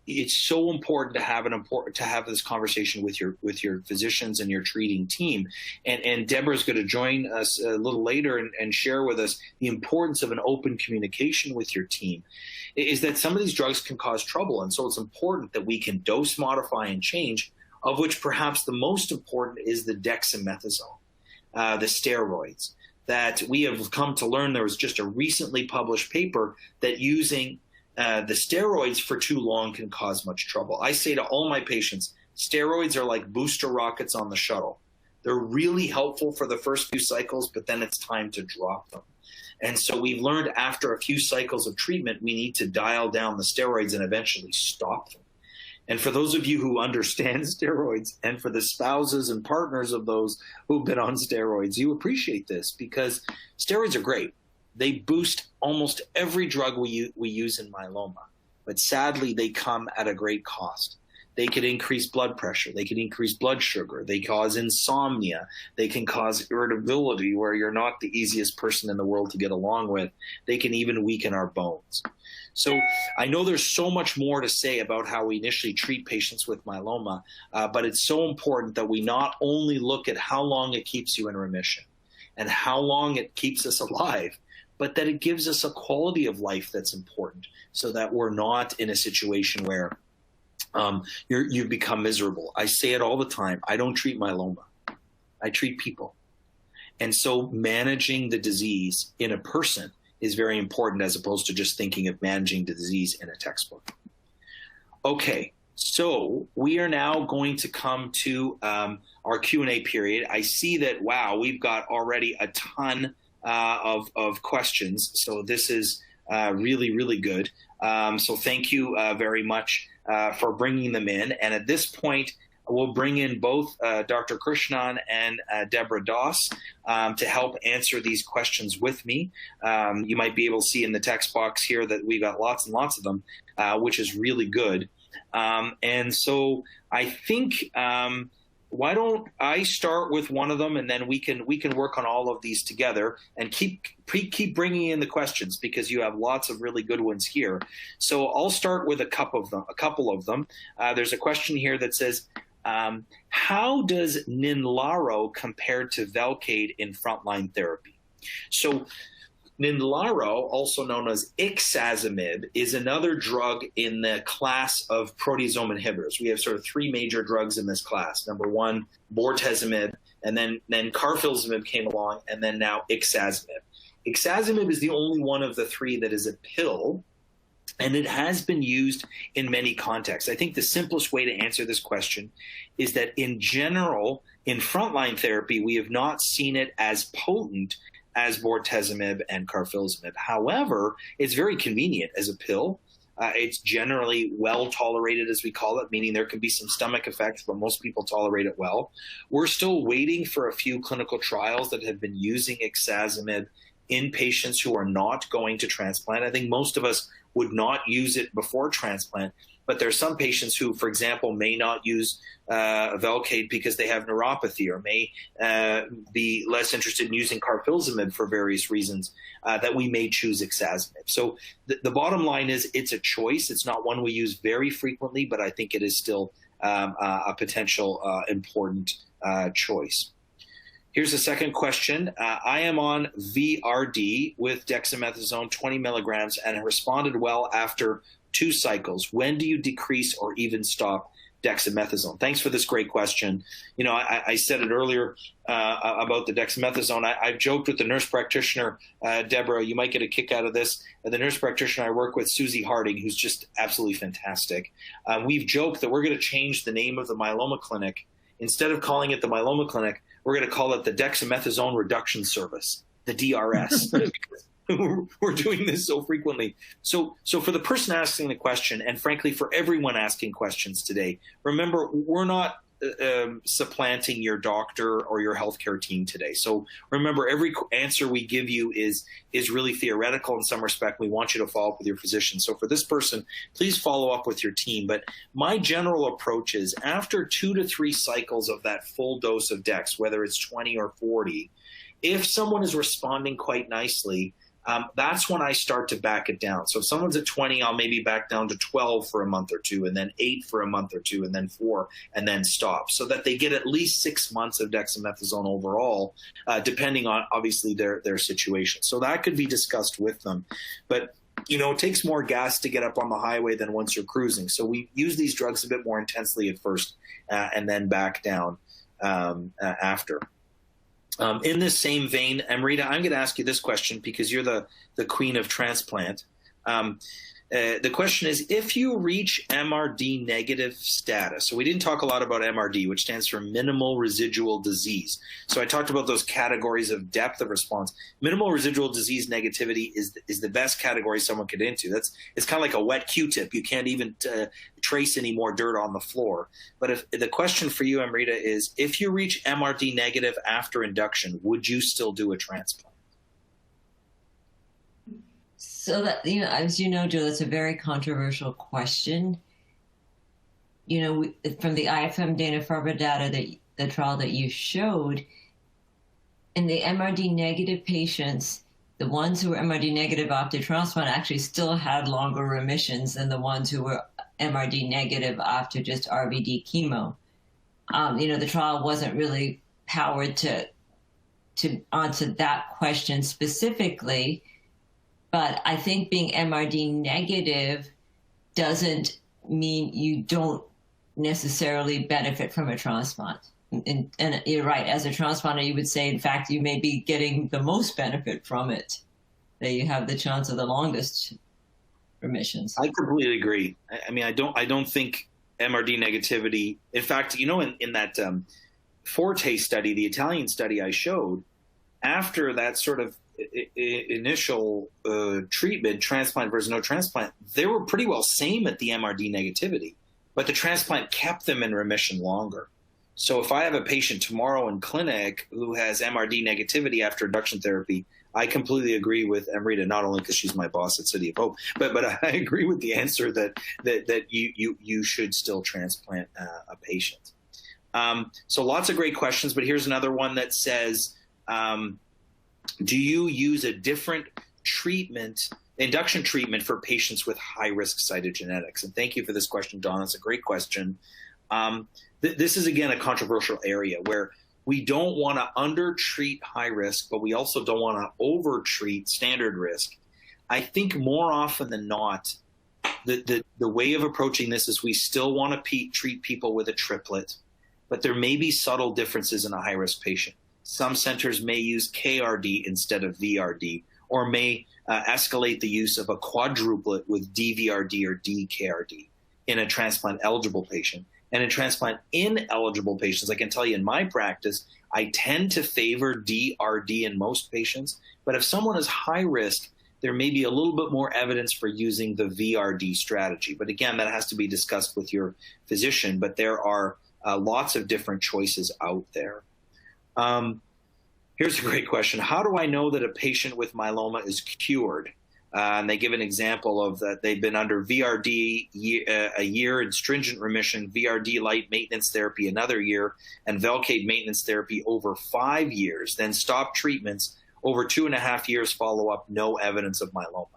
it's so important to have this conversation with your physicians and your treating team. And Deborah's going to join us a little later and share with us the importance of an open communication with your team. Is that some of these drugs can cause trouble, and so it's important that we can dose modify and change, of which perhaps the most important is the dexamethasone, the steroids, that we have come to learn. There was just a recently published paper that using the steroids for too long can cause much trouble. I say to all my patients, steroids are like booster rockets on the shuttle. They're really helpful for the first few cycles, but then it's time to drop them. And so we've learned after a few cycles of treatment, we need to dial down the steroids and eventually stop them. And for those of you who understand steroids, and for the spouses and partners of those who've been on steroids, you appreciate this because steroids are great. They boost almost every drug we use in myeloma, but sadly, they come at a great cost. They can increase blood pressure. They can increase blood sugar. They cause insomnia. They can cause irritability where you're not the easiest person in the world to get along with. They can even weaken our bones. So I know there's so much more to say about how we initially treat patients with myeloma, but it's so important that we not only look at how long it keeps you in remission and how long it keeps us alive, but that it gives us a quality of life that's important so that we're not in a situation where you become miserable. I say it all the time. I don't treat myeloma. I treat people. And so managing the disease in a person is very important as opposed to just thinking of managing the disease in a textbook. Okay, so we are now going to come to our Q&A period. I see that, wow, we've got already a ton of questions. So this is really, really good. So thank you very much for bringing them in. And at this point, we'll bring in both Dr. Krishnan and Deborah Doss to help answer these questions with me. You might be able to see in the text box here that we got lots and lots of them, which is really good. And so I think, why don't I start with one of them, and then we can work on all of these together and keep bringing in the questions, because you have lots of really good ones here. So I'll start with a couple of them. There's a question here that says, how does Ninlaro compare to Velcade in frontline therapy? So Ninlaro, also known as ixazomib, is another drug in the class of proteasome inhibitors. We have sort of three major drugs in this class. Number one, bortezomib, and then carfilzomib came along, and then now ixazomib. Ixazomib is the only one of the three that is a pill, and it has been used in many contexts. I think the simplest way to answer this question is that in general, in frontline therapy, we have not seen it as potent as bortezomib and carfilzomib. However, it's very convenient as a pill. It's generally well tolerated, as we call it, meaning there can be some stomach effects, but most people tolerate it well. We're still waiting for a few clinical trials that have been using ixazomib in patients who are not going to transplant. I think most of us would not use it before transplant, but there are some patients who, for example, may not use Velcade because they have neuropathy, or may be less interested in using carfilzomib for various reasons, that we may choose ixazomib. So the bottom line is it's a choice. It's not one we use very frequently, but I think it is still a potential important choice. Here's a second question. I am on VRD with dexamethasone 20 milligrams and have responded well after 2 cycles. When do you decrease or even stop dexamethasone? Thanks for this great question. You know, I said it earlier about the dexamethasone. I've joked with the nurse practitioner, Deborah, you might get a kick out of this. The nurse practitioner I work with, Susie Harding, who's just absolutely fantastic. We've joked that we're going to change the name of the myeloma clinic. Instead of calling it the myeloma clinic, we're going to call it the dexamethasone reduction service, the DRS. We're doing this so frequently. So for the person asking the question, and frankly for everyone asking questions today, remember, we're not supplanting your doctor or your healthcare team today. So remember, every answer we give you is really theoretical in some respect. We want you to follow up with your physician. So for this person, please follow up with your team. But my general approach is, after 2 to 3 cycles of that full dose of Dex, whether it's 20 or 40, if someone is responding quite nicely, that's when I start to back it down. So if someone's at 20, I'll maybe back down to 12 for a month or 2, and then 8 for a month or 2, and then 4, and then stop, so that they get at least 6 months of dexamethasone overall, depending on, obviously, their situation. So that could be discussed with them. But, you know, it takes more gas to get up on the highway than once you're cruising. So we use these drugs a bit more intensely at first, and then back down after. In this same vein, Amrita, I'm going to ask you this question because you're the queen of transplant. The question is, if you reach MRD negative status, so we didn't talk a lot about MRD, which stands for minimal residual disease. So I talked about those categories of depth of response. Minimal residual disease negativity is the best category someone could into. It's kind of like a wet Q-tip. You can't even trace any more dirt on the floor. But if the question for you, Amrita, is, if you reach MRD negative after induction, would you still do a transplant? So that, you know, as you know, Joe, that's a very controversial question. You know, from the IFM Dana-Farber data, the trial that you showed, in the MRD negative patients, the ones who were MRD negative after transplant actually still had longer remissions than the ones who were MRD negative after just RVD chemo. You know, the trial wasn't really powered to answer that question specifically. But I think being MRD negative doesn't mean you don't necessarily benefit from a transplant. And you're right, as a transplanter, you would say, in fact, you may be getting the most benefit from it. that you have the chance of the longest remissions. I completely agree. I mean, I don't think MRD negativity. In fact, in that Forte study, the Italian study I showed, after that sort of initial treatment, transplant versus no transplant, they were pretty well same at the MRD negativity, but the transplant kept them in remission longer. So if I have a patient tomorrow in clinic who has MRD negativity after induction therapy, I completely agree with Amrita, not only because she's my boss at City of Hope, but I agree with the answer that you should still transplant a patient. So lots of great questions, but here's another one that says, do you use a different induction treatment for patients with high-risk cytogenetics? And thank you for this question, Dawn. It's a great question. This is, again, a controversial area where we don't want to undertreat high risk, but we also don't want to overtreat standard risk. I think more often than not, the way of approaching this is we still want to treat people with a triplet, but there may be subtle differences in a high-risk patient. Some centers may use KRD instead of VRD, or may escalate the use of a quadruplet with DVRD or DKRD in a transplant-eligible patient. And in transplant-ineligible patients, I can tell you in my practice, I tend to favor DRD in most patients. But if someone is high risk, there may be a little bit more evidence for using the VRD strategy. But again, that has to be discussed with your physician. But there are lots of different choices out there. Here's a great question. How do I know that a patient with myeloma is cured? And they give an example of that they've been under VRD a year in stringent remission, VRD light maintenance therapy another year, and Velcade maintenance therapy over 5 years, then stop treatments over 2.5 years follow-up, no evidence of myeloma.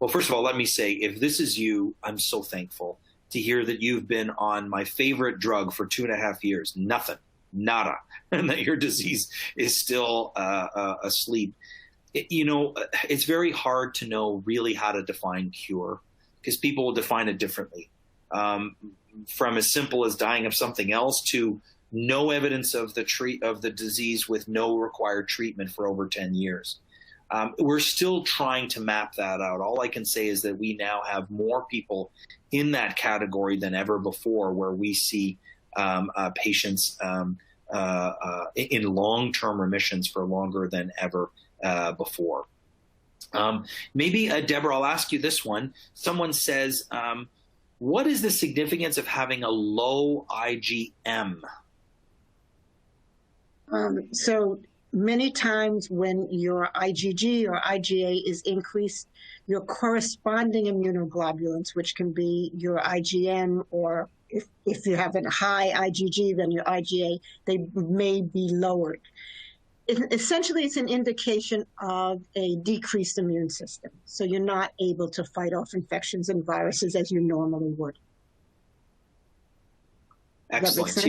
Well, first of all, let me say, if this is you, I'm so thankful to hear that you've been on my favorite drug for 2.5 years, nothing, nada, and that your disease is still asleep. It's very hard to know really how to define cure because people will define it differently. From as simple as dying of something else to no evidence of the disease with no required treatment for over 10 years. We're still trying to map that out. All I can say is that we now have more people in that category than ever before, where we see patients in long-term remissions for longer than ever before. Maybe, Deborah, I'll ask you this one. Someone says, what is the significance of having a low IgM? So many times when your IgG or IgA is increased, your corresponding immunoglobulins, which can be your IgM, or if you have a high IgG, then your IgA, they may be lowered. Essentially, it's an indication of a decreased immune system. So you're not able to fight off infections and viruses as you normally would. Excellent.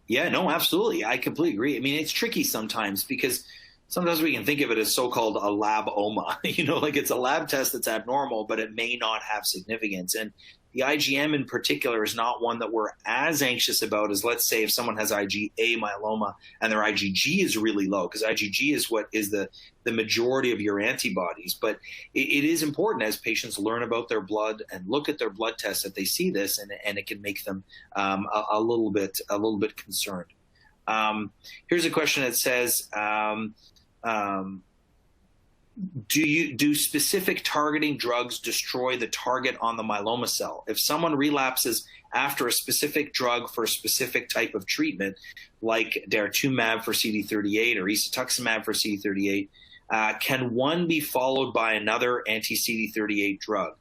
Yeah, no, absolutely. I completely agree. I mean, it's tricky sometimes because sometimes we can think of it as so-called a lab-oma, like it's a lab test that's abnormal, but it may not have significance. And the IgM in particular is not one that we're as anxious about as, let's say, if someone has IgA myeloma and their IgG is really low, because IgG is what is the majority of your antibodies. But it is important as patients learn about their blood and look at their blood tests that they see this, and it can make them a little bit concerned. Here's a question that says, do specific targeting drugs destroy the target on the myeloma cell? If someone relapses after a specific drug for a specific type of treatment, like daratumumab for CD38 or isatuximab for CD38, can one be followed by another anti-CD38 drug?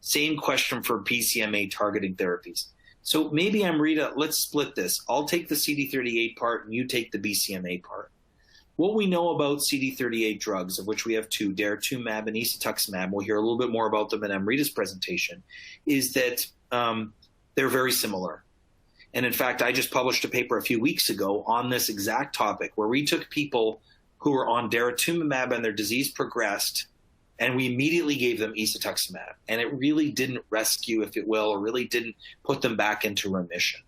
Same question for BCMA targeting therapies. So maybe, Amrita, let's split this. I'll take the CD38 part and you take the BCMA part. What we know about CD38 drugs, of which we have two, daratumumab and isatuximab, we'll hear a little bit more about them in Amrita's presentation, is that they're very similar. And in fact, I just published a paper a few weeks ago on this exact topic, where we took people who were on daratumumab and their disease progressed, and we immediately gave them isatuximab. And it really didn't rescue, if it will, or really didn't put them back into remission.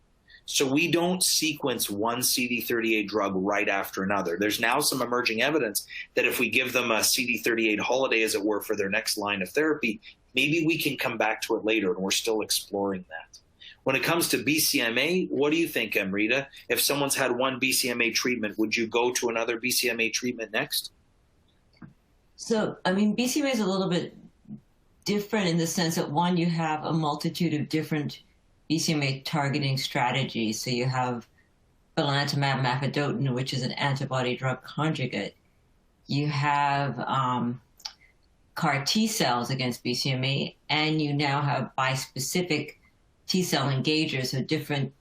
So we don't sequence one CD38 drug right after another. There's now some emerging evidence that if we give them a CD38 holiday, as it were, for their next line of therapy, maybe we can come back to it later, and we're still exploring that. When it comes to BCMA, what do you think, Amrita? If someone's had one BCMA treatment, would you go to another BCMA treatment next? So, I mean, BCMA is a little bit different in the sense that, one, you have a multitude of different BCMA targeting strategies. So you have belantamab mafodotin, which is an antibody drug conjugate. You have CAR T cells against BCMA, and you now have bispecific T cell engagers, so different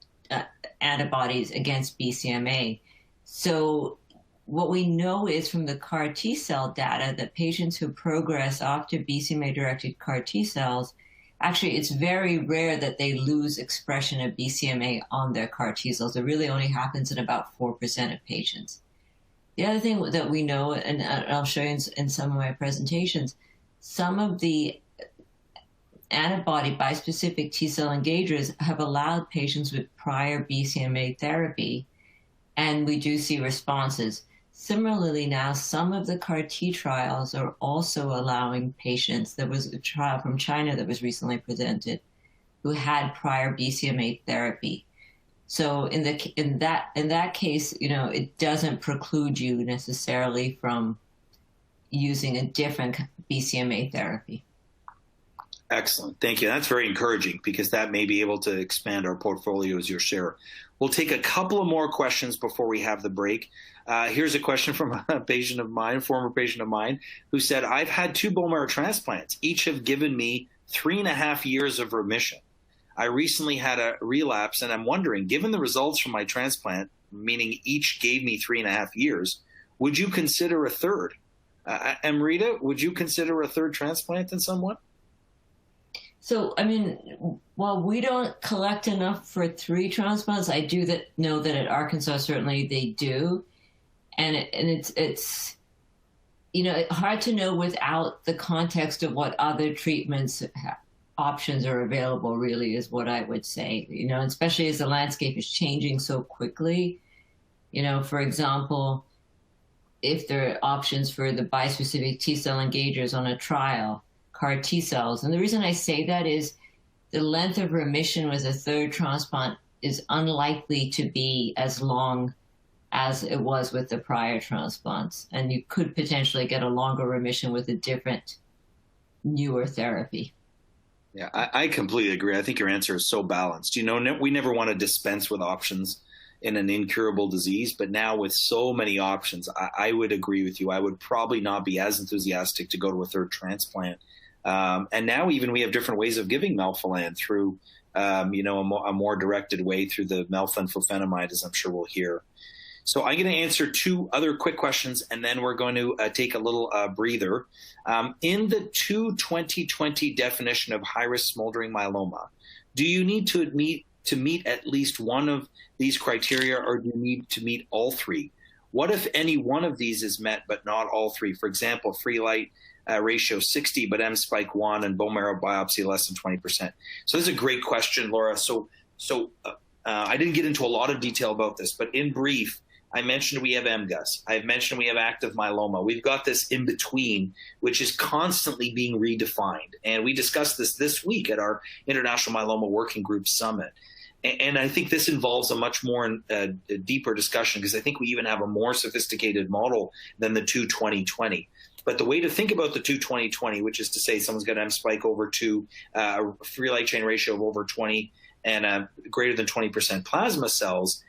antibodies against BCMA. So what we know is from the CAR T cell data that patients who progress after BCMA-directed CAR T cells, actually it's very rare that they lose expression of BCMA on their CAR T cells. It really only happens in about 4% of patients. The other thing that we know, and I'll show you in some of my presentations, some of the antibody bispecific T-cell engagers have allowed patients with prior BCMA therapy, and we do see responses. Similarly now, some of the CAR T trials are also allowing patients. There was a trial from China that was recently presented who had prior BCMA therapy. So in that case, you know, it doesn't preclude you necessarily from using a different BCMA therapy. Excellent. Thank you. That's very encouraging because that may be able to expand our portfolio as your share. We'll take a couple of more questions before we have the break. Here's a question from a patient of mine, a former patient of mine, who said, I've had 2 bone marrow transplants. Each have given me 3.5 years of remission. I recently had a relapse, and I'm wondering, given the results from my transplant, meaning each gave me 3.5 years, would you consider a third? Amrita, would you consider a third transplant in someone? So, I mean, while we don't collect enough for 3 transplants, I do know that at Arkansas, certainly they do. And it's you know, hard to know without the context of what other treatments options are available, really, is what I would say. You know, especially as the landscape is changing so quickly. You know, for example, if there are options for the bispecific T-cell engagers on a trial, CAR T cells. And the reason I say that is the length of remission with a third transplant is unlikely to be as long as it was with the prior transplants. And you could potentially get a longer remission with a different, newer therapy. Yeah, I completely agree. I think your answer is so balanced. You know, we never want to dispense with options in an incurable disease, but now with so many options, I would agree with you. I would probably not be as enthusiastic to go to a third transplant. And now even we have different ways of giving melphalan through, you know, a more directed way through the melphalan-flufenamide, as I'm sure we'll hear. So I'm going to answer 2 other quick questions, and then we're going to take a little breather. In the 2020 definition of high-risk smoldering myeloma, do you need to meet at least one of these criteria, or do you need to meet all 3? What if any one of these is met but not all 3? For example, free light ratio 60, but M spike 1 and bone marrow biopsy less than 20%. So this is a great question, Laura. So I didn't get into a lot of detail about this, but in brief, I mentioned we have MGUS. I've mentioned we have active myeloma. We've got this in between, which is constantly being redefined. And we discussed this week at our International Myeloma Working Group Summit. And I think this involves a much more deeper discussion, because I think we even have a more sophisticated model than the 2-20-20. But the way to think about the 2-20-20, which is to say someone's got an M spike over 2, a free light chain ratio of over 20, and a greater than 20% plasma cells,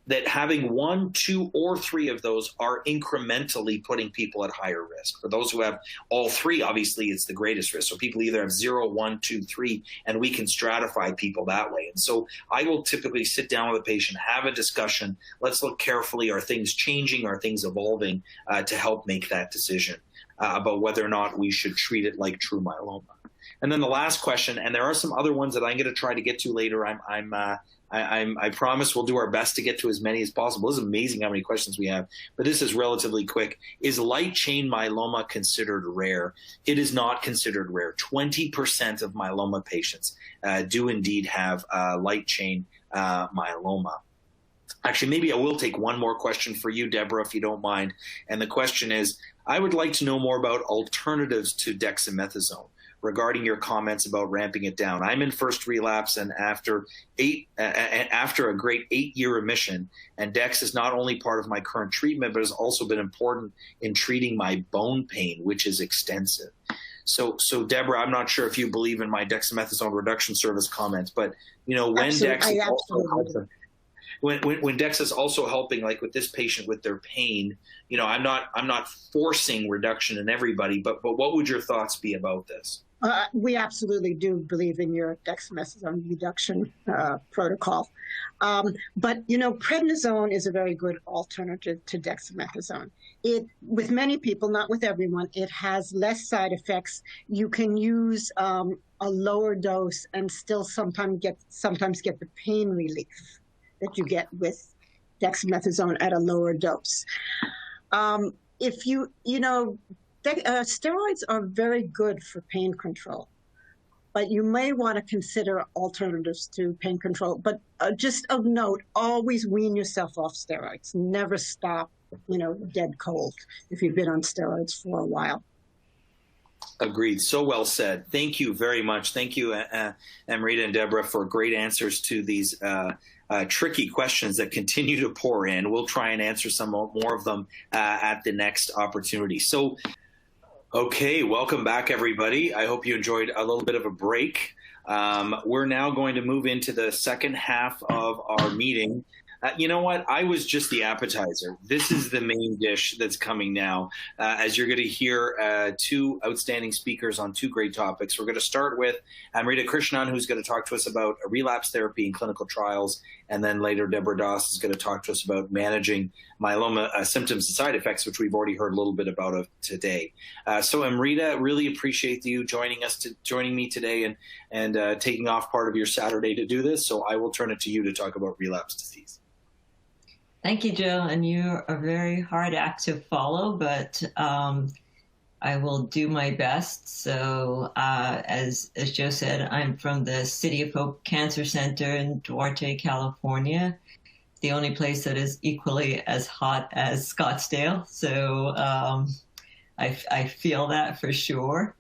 that having 1, 2, or 3 of those are incrementally putting people at higher risk. For those who have all 3, obviously it's the greatest risk. So people either have 0, 1, 2, 3, and we can stratify people that way. And so I will typically sit down with a patient, have a discussion. Let's look carefully. Are things changing? Are things evolving to help make that decision about whether or not we should treat it like true myeloma? And then the last question, and there are some other ones that I'm going to try to get to later. I promise we'll do our best to get to as many as possible. This is amazing how many questions we have, but this is relatively quick. Is light chain myeloma considered rare? It is not considered rare. 20% of myeloma patients do indeed have light chain myeloma. Actually, maybe I will take one more question for you, Deborah, if you don't mind. And the question is, I would like to know more about alternatives to dexamethasone regarding your comments about ramping it down. I'm in first relapse, and after a great 8-year remission, and Dex is not only part of my current treatment, but has also been important in treating my bone pain, which is extensive. So Deborah, I'm not sure if you believe in my dexamethasone reduction service comments, but when Dex is also helping, when Dex is also helping, like with this patient with their pain, I'm not forcing reduction in everybody, but what would your thoughts be about this? We absolutely do believe in your dexamethasone reduction protocol. But, prednisone is a very good alternative to dexamethasone. With many people, not with everyone, it has less side effects. You can use a lower dose and still sometimes get the pain relief that you get with dexamethasone at a lower dose. Steroids are very good for pain control, but you may want to consider alternatives to pain control. But just of note, always wean yourself off steroids. Never stop, dead cold if you've been on steroids for a while. Agreed. So well said. Thank you very much. Thank you, Amrita and Deborah, for great answers to these tricky questions that continue to pour in. We'll try and answer some more of them at the next opportunity. So, okay, welcome back, everybody. I hope you enjoyed a little bit of a break. We're now going to move into the second half of our meeting. You know what? I was just the appetizer. This is the main dish that's coming now, as you're going to hear two outstanding speakers on two great topics. We're going to start with Amrita Krishnan, who's going to talk to us about relapse therapy and clinical trials, and then later Deborah Doss is going to talk to us about managing myeloma symptoms and side effects, which we've already heard a little bit about today. So Amrita, really appreciate you joining me today and taking off part of your Saturday to do this. So I will turn it to you to talk about relapse disease. Thank you, Joe. And you're a very hard act to follow, but I will do my best. So as Joe said, I'm from the City of Hope Cancer Center in Duarte, California, the only place that is equally as hot as Scottsdale. So I feel that for sure.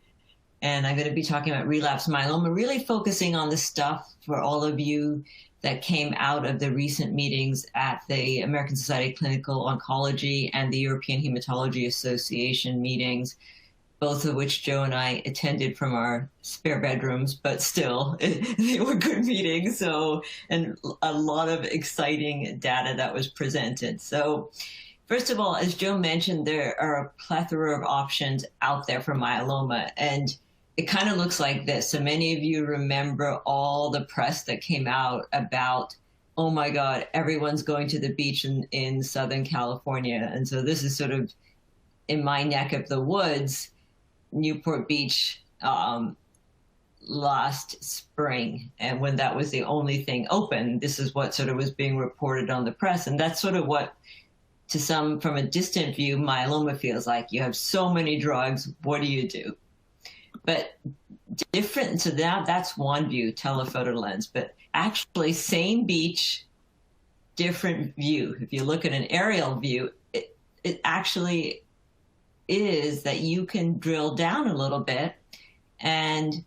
And I'm going to be talking about relapsed myeloma, really focusing on the stuff for all of you that came out of the recent meetings at the American Society of Clinical Oncology and the European Hematology Association meetings, both of which Joe and I attended from our spare bedrooms, but still, they were good meetings. So, and a lot of exciting data that was presented. So, first of all, as Joe mentioned, there are a plethora of options out there for myeloma, and it kind of looks like this. So many of you remember all the press that came out about, oh my God, everyone's going to the beach in Southern California. And so this is sort of in my neck of the woods, Newport Beach last spring. And when that was the only thing open, this is what sort of was being reported on the press. And that's sort of what, to some from a distant view, myeloma feels like. You have so many drugs, what do you do? But different to that, that's one view, telephoto lens. But actually, same beach, different view. If you look at an aerial view, it actually is that you can drill down a little bit and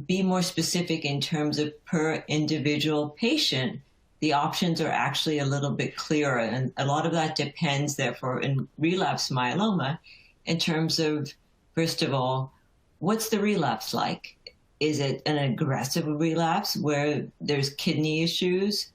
be more specific in terms of per individual patient. The options are actually a little bit clearer. And a lot of that depends, therefore, in relapsed myeloma in terms of, first of all, what's the relapse like? Is it an aggressive relapse where there's kidney issues,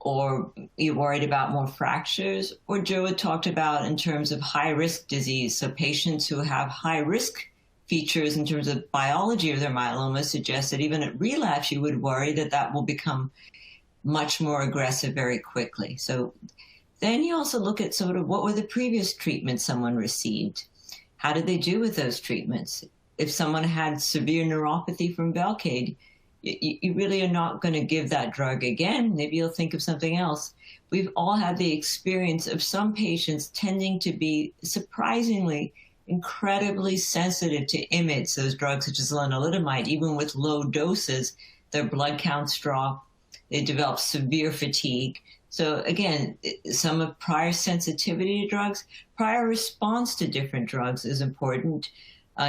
or you're worried about more fractures? Or Joe had talked about in terms of high-risk disease, so patients who have high-risk features in terms of biology of their myeloma suggest that even at relapse, you would worry that that will become much more aggressive very quickly. So then you also look at sort of what were the previous treatments someone received? How did they do with those treatments? If someone had severe neuropathy from Velcade, you really are not going to give that drug again. Maybe you'll think of something else. We've all had the experience of some patients tending to be surprisingly incredibly sensitive to IMiDs, those drugs such as lenalidomide. Even with low doses, their blood counts drop, They develop severe fatigue. So again, some of prior sensitivity to drugs, prior response to different drugs is important.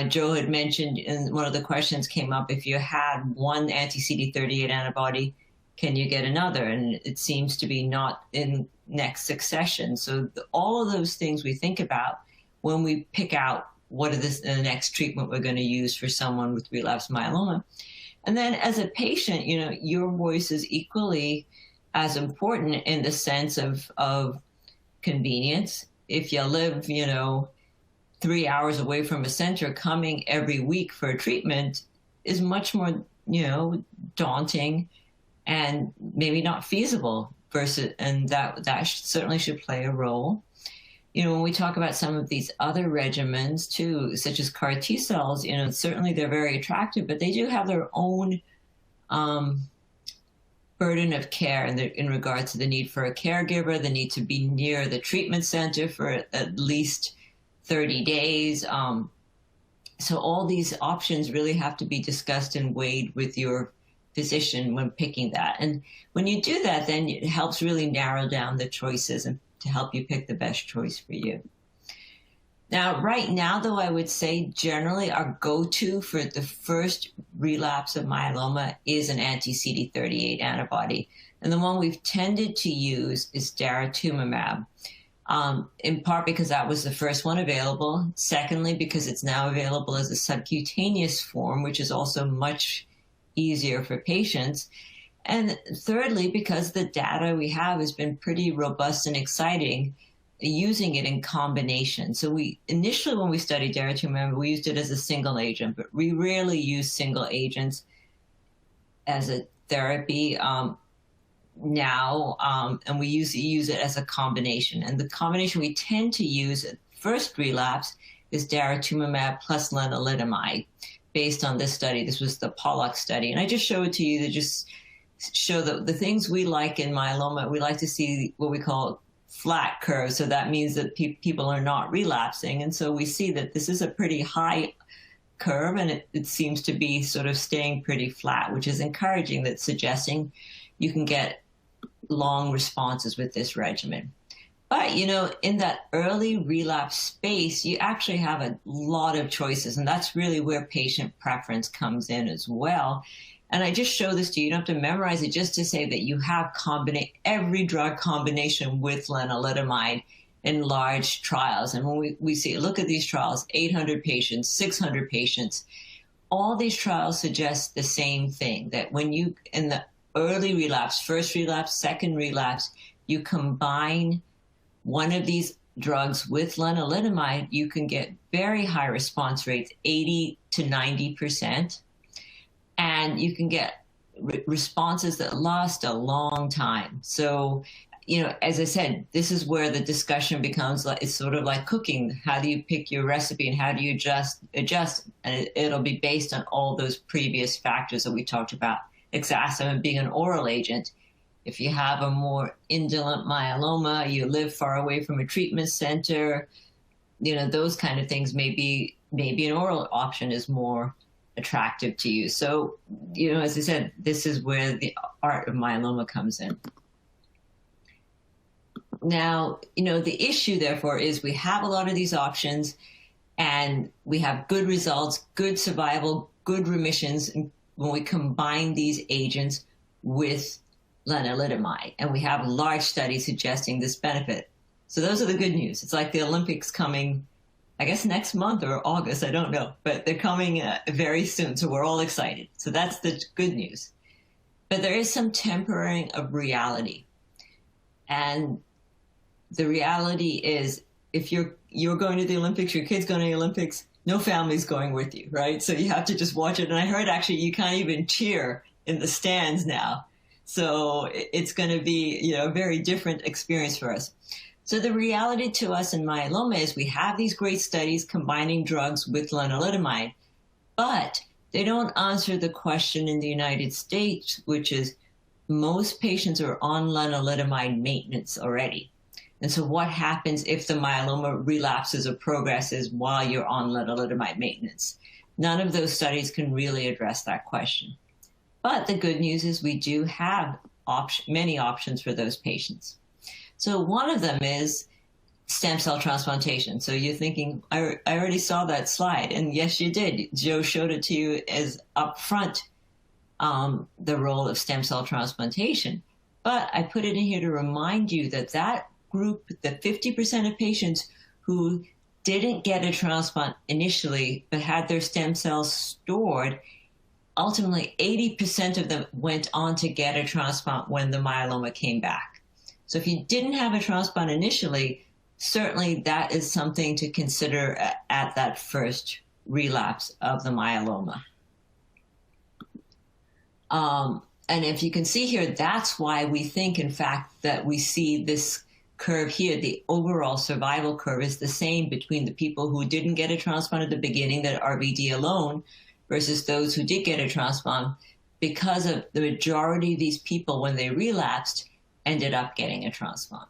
Joe had mentioned in one of the questions came up, if you had one anti-CD38 antibody, can you get another? And it seems to be not in next succession. So all of those things we think about when we pick out what is the next treatment we're going to use for someone with relapsed myeloma. And then as a patient, you know, your voice is equally as important in the sense of convenience. If you live, you know, 3 hours away from a center, coming every week for a treatment is much more, you know, daunting and maybe not feasible versus, and that certainly should play a role. You know, when we talk about some of these other regimens too, such as CAR T cells, you know, certainly they're very attractive, but they do have their own burden of care in regard to the need for a caregiver, the need to be near the treatment center for at least 30 days. So all these options really have to be discussed and weighed with your physician when picking that. And when you do that, then it helps really narrow down the choices and to help you pick the best choice for you. Now, right now, though, I would say generally our go-to for the first relapse of myeloma is an anti-CD38 antibody. And the one we've tended to use is daratumumab. In part because that was the first one available. Secondly, because it's now available as a subcutaneous form, which is also much easier for patients. And thirdly, because the data we have has been pretty robust and exciting, using it in combination. So we initially, when we studied daratumumab, we used it as a single agent, but we rarely use single agents as a therapy now, and we use it as a combination. And the combination we tend to use at first relapse is daratumumab plus lenalidomide, based on this study. This was the Pollock study. And I just show it to you to just show the things we like in myeloma. We like to see what we call flat curves. So that means that people are not relapsing. And so we see that this is a pretty high curve, and it seems to be sort of staying pretty flat, which is encouraging. That's suggesting you can get long responses with this regimen. But, you know, in that early relapse space, you actually have a lot of choices, and that's really where patient preference comes in as well. And I just show this to you. You don't have to memorize it, just to say that you have every drug combination with lenalidomide in large trials. And when we see, look at these trials, 800 patients, 600 patients, all these trials suggest the same thing, that when you, in the early relapse, first relapse, second relapse, you combine one of these drugs with lenalidomide, you can get very high response rates, 80 to 90%. And you can get responses that last a long time. So, you know, as I said, this is where the discussion becomes like, it's sort of like cooking. How do you pick your recipe and how do you adjust? And it'll be based on all those previous factors that we talked about. Exacerbate being an oral agent. If you have a more indolent myeloma, you live far away from a treatment center, you know, those kind of things, maybe an oral option is more attractive to you. So, you know, as I said, this is where the art of myeloma comes in. Now, you know, the issue, therefore, is we have a lot of these options and we have good results, good survival, good remissions when we combine these agents with lenalidomide. And we have large studies suggesting this benefit. So those are the good news. It's like the Olympics coming, I guess next month or August, I don't know, but they're coming very soon. So we're all excited. So that's the good news. But there is some tempering of reality. And the reality is, if you're going to the Olympics, your kid's going to the Olympics, no family's going with you, right? So you have to just watch it. And I heard actually you can't even cheer in the stands now. So it's going to be, you know, a very different experience for us. So the reality to us in myeloma is we have these great studies combining drugs with lenalidomide, but they don't answer the question in the United States, which is most patients are on lenalidomide maintenance already. And so what happens if the myeloma relapses or progresses while you're on lenalidomide maintenance? None of those studies can really address that question. But the good news is we do have many options for those patients. So one of them is stem cell transplantation. So you're thinking, I already saw that slide. And yes, you did. Joe showed it to you as upfront, the role of stem cell transplantation. But I put it in here to remind you that that group, the 50% of patients who didn't get a transplant initially, but had their stem cells stored, ultimately 80% of them went on to get a transplant when the myeloma came back. So if you didn't have a transplant initially, certainly that is something to consider at that first relapse of the myeloma. And if you can see here, that's why we think, in fact, that we see this curve here. The overall survival curve is the same between the people who didn't get a transplant at the beginning, that RVD alone, versus those who did get a transplant, because of the majority of these people, when they relapsed, ended up getting a transplant.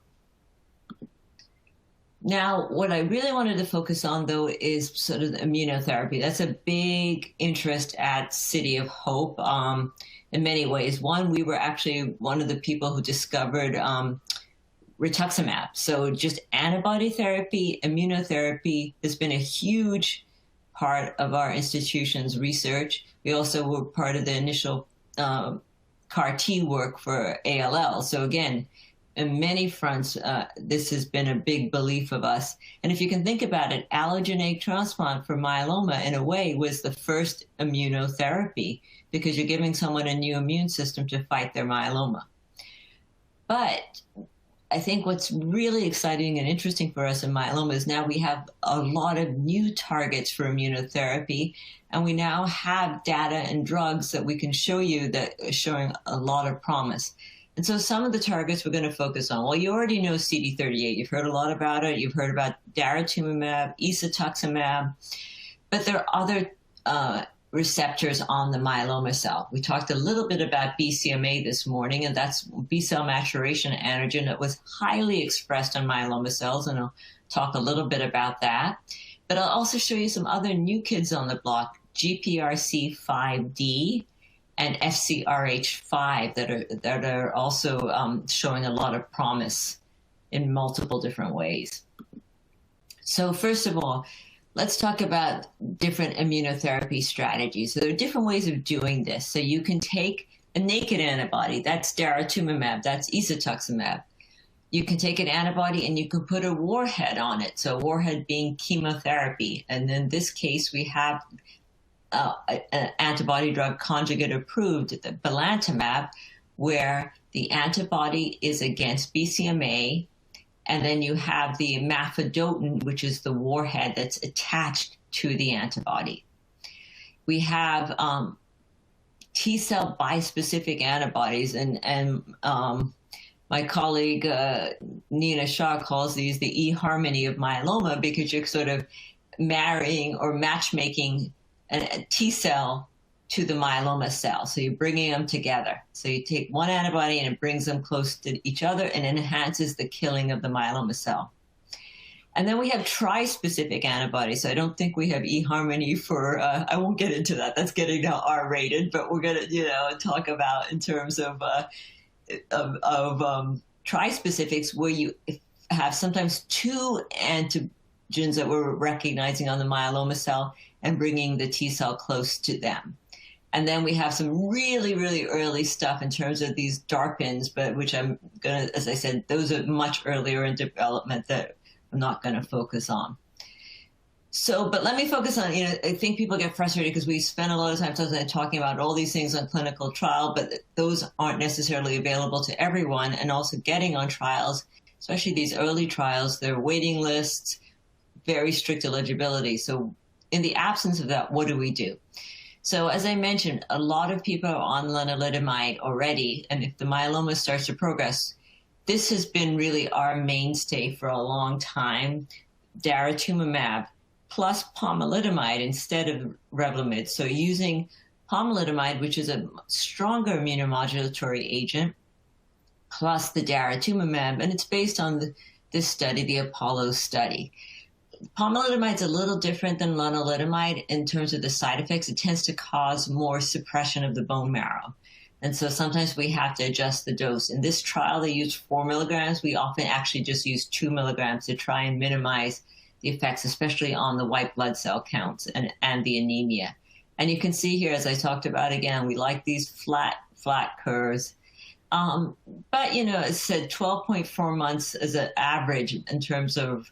Now, what I really wanted to focus on, though, is sort of the immunotherapy. That's a big interest at City of Hope in many ways. One, we were actually one of the people who discovered rituximab. So just antibody therapy, immunotherapy has been a huge part of our institution's research. We also were part of the initial CAR T work for ALL. So again, in many fronts, this has been a big belief of us. And if you can think about it, allogeneic transplant for myeloma, in a way, was the first immunotherapy, because you're giving someone a new immune system to fight their myeloma. But I think what's really exciting and interesting for us in myeloma is now we have a lot of new targets for immunotherapy, and we now have data and drugs that we can show you that are showing a lot of promise. And so some of the targets we're going to focus on, well, you already know CD38. You've heard a lot about it. You've heard about daratumumab, isatuximab, but there are other receptors on the myeloma cell. We talked a little bit about BCMA this morning, and that's B-cell maturation antigen that was highly expressed on myeloma cells, and I'll talk a little bit about that. But I'll also show you some other new kids on the block, GPRC5D and FCRH5, that are also showing a lot of promise in multiple different ways. So first of all, let's talk about different immunotherapy strategies. So there are different ways of doing this. So you can take a naked antibody, that's daratumumab, that's isatuximab. You can take an antibody and you can put a warhead on it. So warhead being chemotherapy. And in this case, we have an antibody drug conjugate approved, the belantamab, where the antibody is against BCMA, and then you have the mafodotin, which is the warhead that's attached to the antibody. We have T-cell bispecific antibodies, and my colleague Nina Shah calls these the eHarmony of myeloma, because you're sort of marrying or matchmaking a T-cell to the myeloma cell. So you're bringing them together. So you take one antibody and it brings them close to each other and enhances the killing of the myeloma cell. And then we have tri-specific antibodies. So I don't think we have eHarmony for, I won't get into that. That's getting now R-rated, but we're going to, talk about in terms of tri-specifics, where you have sometimes two antigens that we're recognizing on the myeloma cell and bringing the T cell close to them. And then we have some really, really early stuff in terms of these DARPins, but which I'm going to, as I said, those are much earlier in development that I'm not going to focus on. So, but let me focus on, I think people get frustrated because we spend a lot of time talking about all these things on clinical trial, but those aren't necessarily available to everyone. And also getting on trials, especially these early trials, there are waiting lists, very strict eligibility. So in the absence of that, what do we do? So as I mentioned, a lot of people are on lenalidomide already, and if the myeloma starts to progress, this has been really our mainstay for a long time, daratumumab plus pomalidomide instead of Revlimid. So using pomalidomide, which is a stronger immunomodulatory agent, plus the daratumumab, and it's based on this study, the Apollo study. Pomalidomide is a little different than lenalidomide in terms of the side effects. It tends to cause more suppression of the bone marrow. And so sometimes we have to adjust the dose. In this trial, they used 4 milligrams. We often actually just use 2 milligrams to try and minimize the effects, especially on the white blood cell counts and the anemia. And you can see here, as I talked about again, we like these flat curves. But, it said 12.4 months as an average in terms of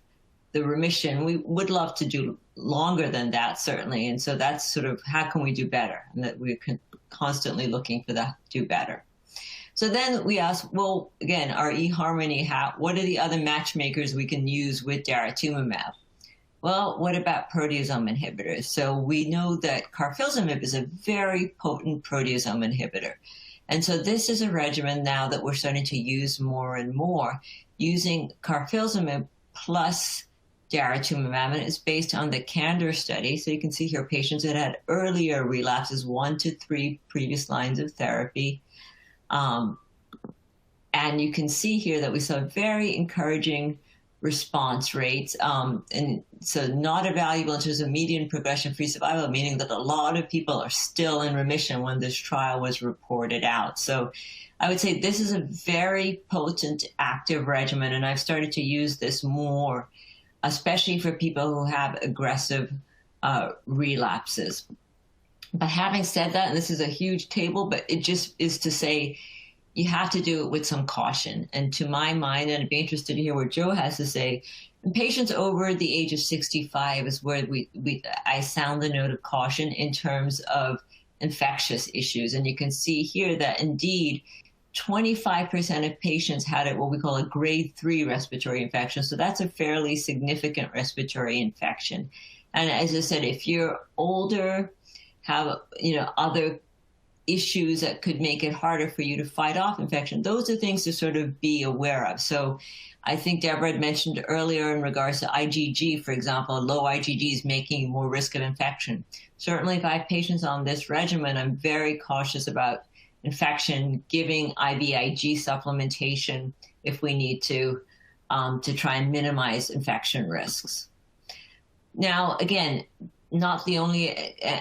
the remission. We would love to do longer than that, certainly. And so that's sort of how can we do better? And that we're constantly looking for that do better. So then we asked, well, again, our eHarmony, what are the other matchmakers we can use with daratumumab? Well, what about proteasome inhibitors? So we know that carfilzomib is a very potent proteasome inhibitor. And so this is a regimen now that we're starting to use more and more, using carfilzomib plus daratumumab, and it's based on the CANDOR study. So you can see here patients that had earlier relapses, 1 to 3 previous lines of therapy. And you can see here that we saw very encouraging response rates. And so not evaluable in terms of median progression-free survival, meaning that a lot of people are still in remission when this trial was reported out. So I would say this is a very potent active regimen, and I've started to use this more, especially for people who have aggressive relapses. But having said that, and this is a huge table, but it just is to say you have to do it with some caution. And to my mind, and I'd be interested to hear what Joe has to say, in patients over the age of 65 is where I sound the note of caution in terms of infectious issues. And you can see here that indeed 25% of patients had what we call a grade 3 respiratory infection. So that's a fairly significant respiratory infection. And as I said, if you're older, have other issues that could make it harder for you to fight off infection, those are things to sort of be aware of. So I think Deborah had mentioned earlier in regards to IgG, for example, low IgG is making more risk of infection. Certainly if I have patients on this regimen, I'm very cautious about infection, giving IVIG supplementation if we need to try and minimize infection risks. Now, again, not the only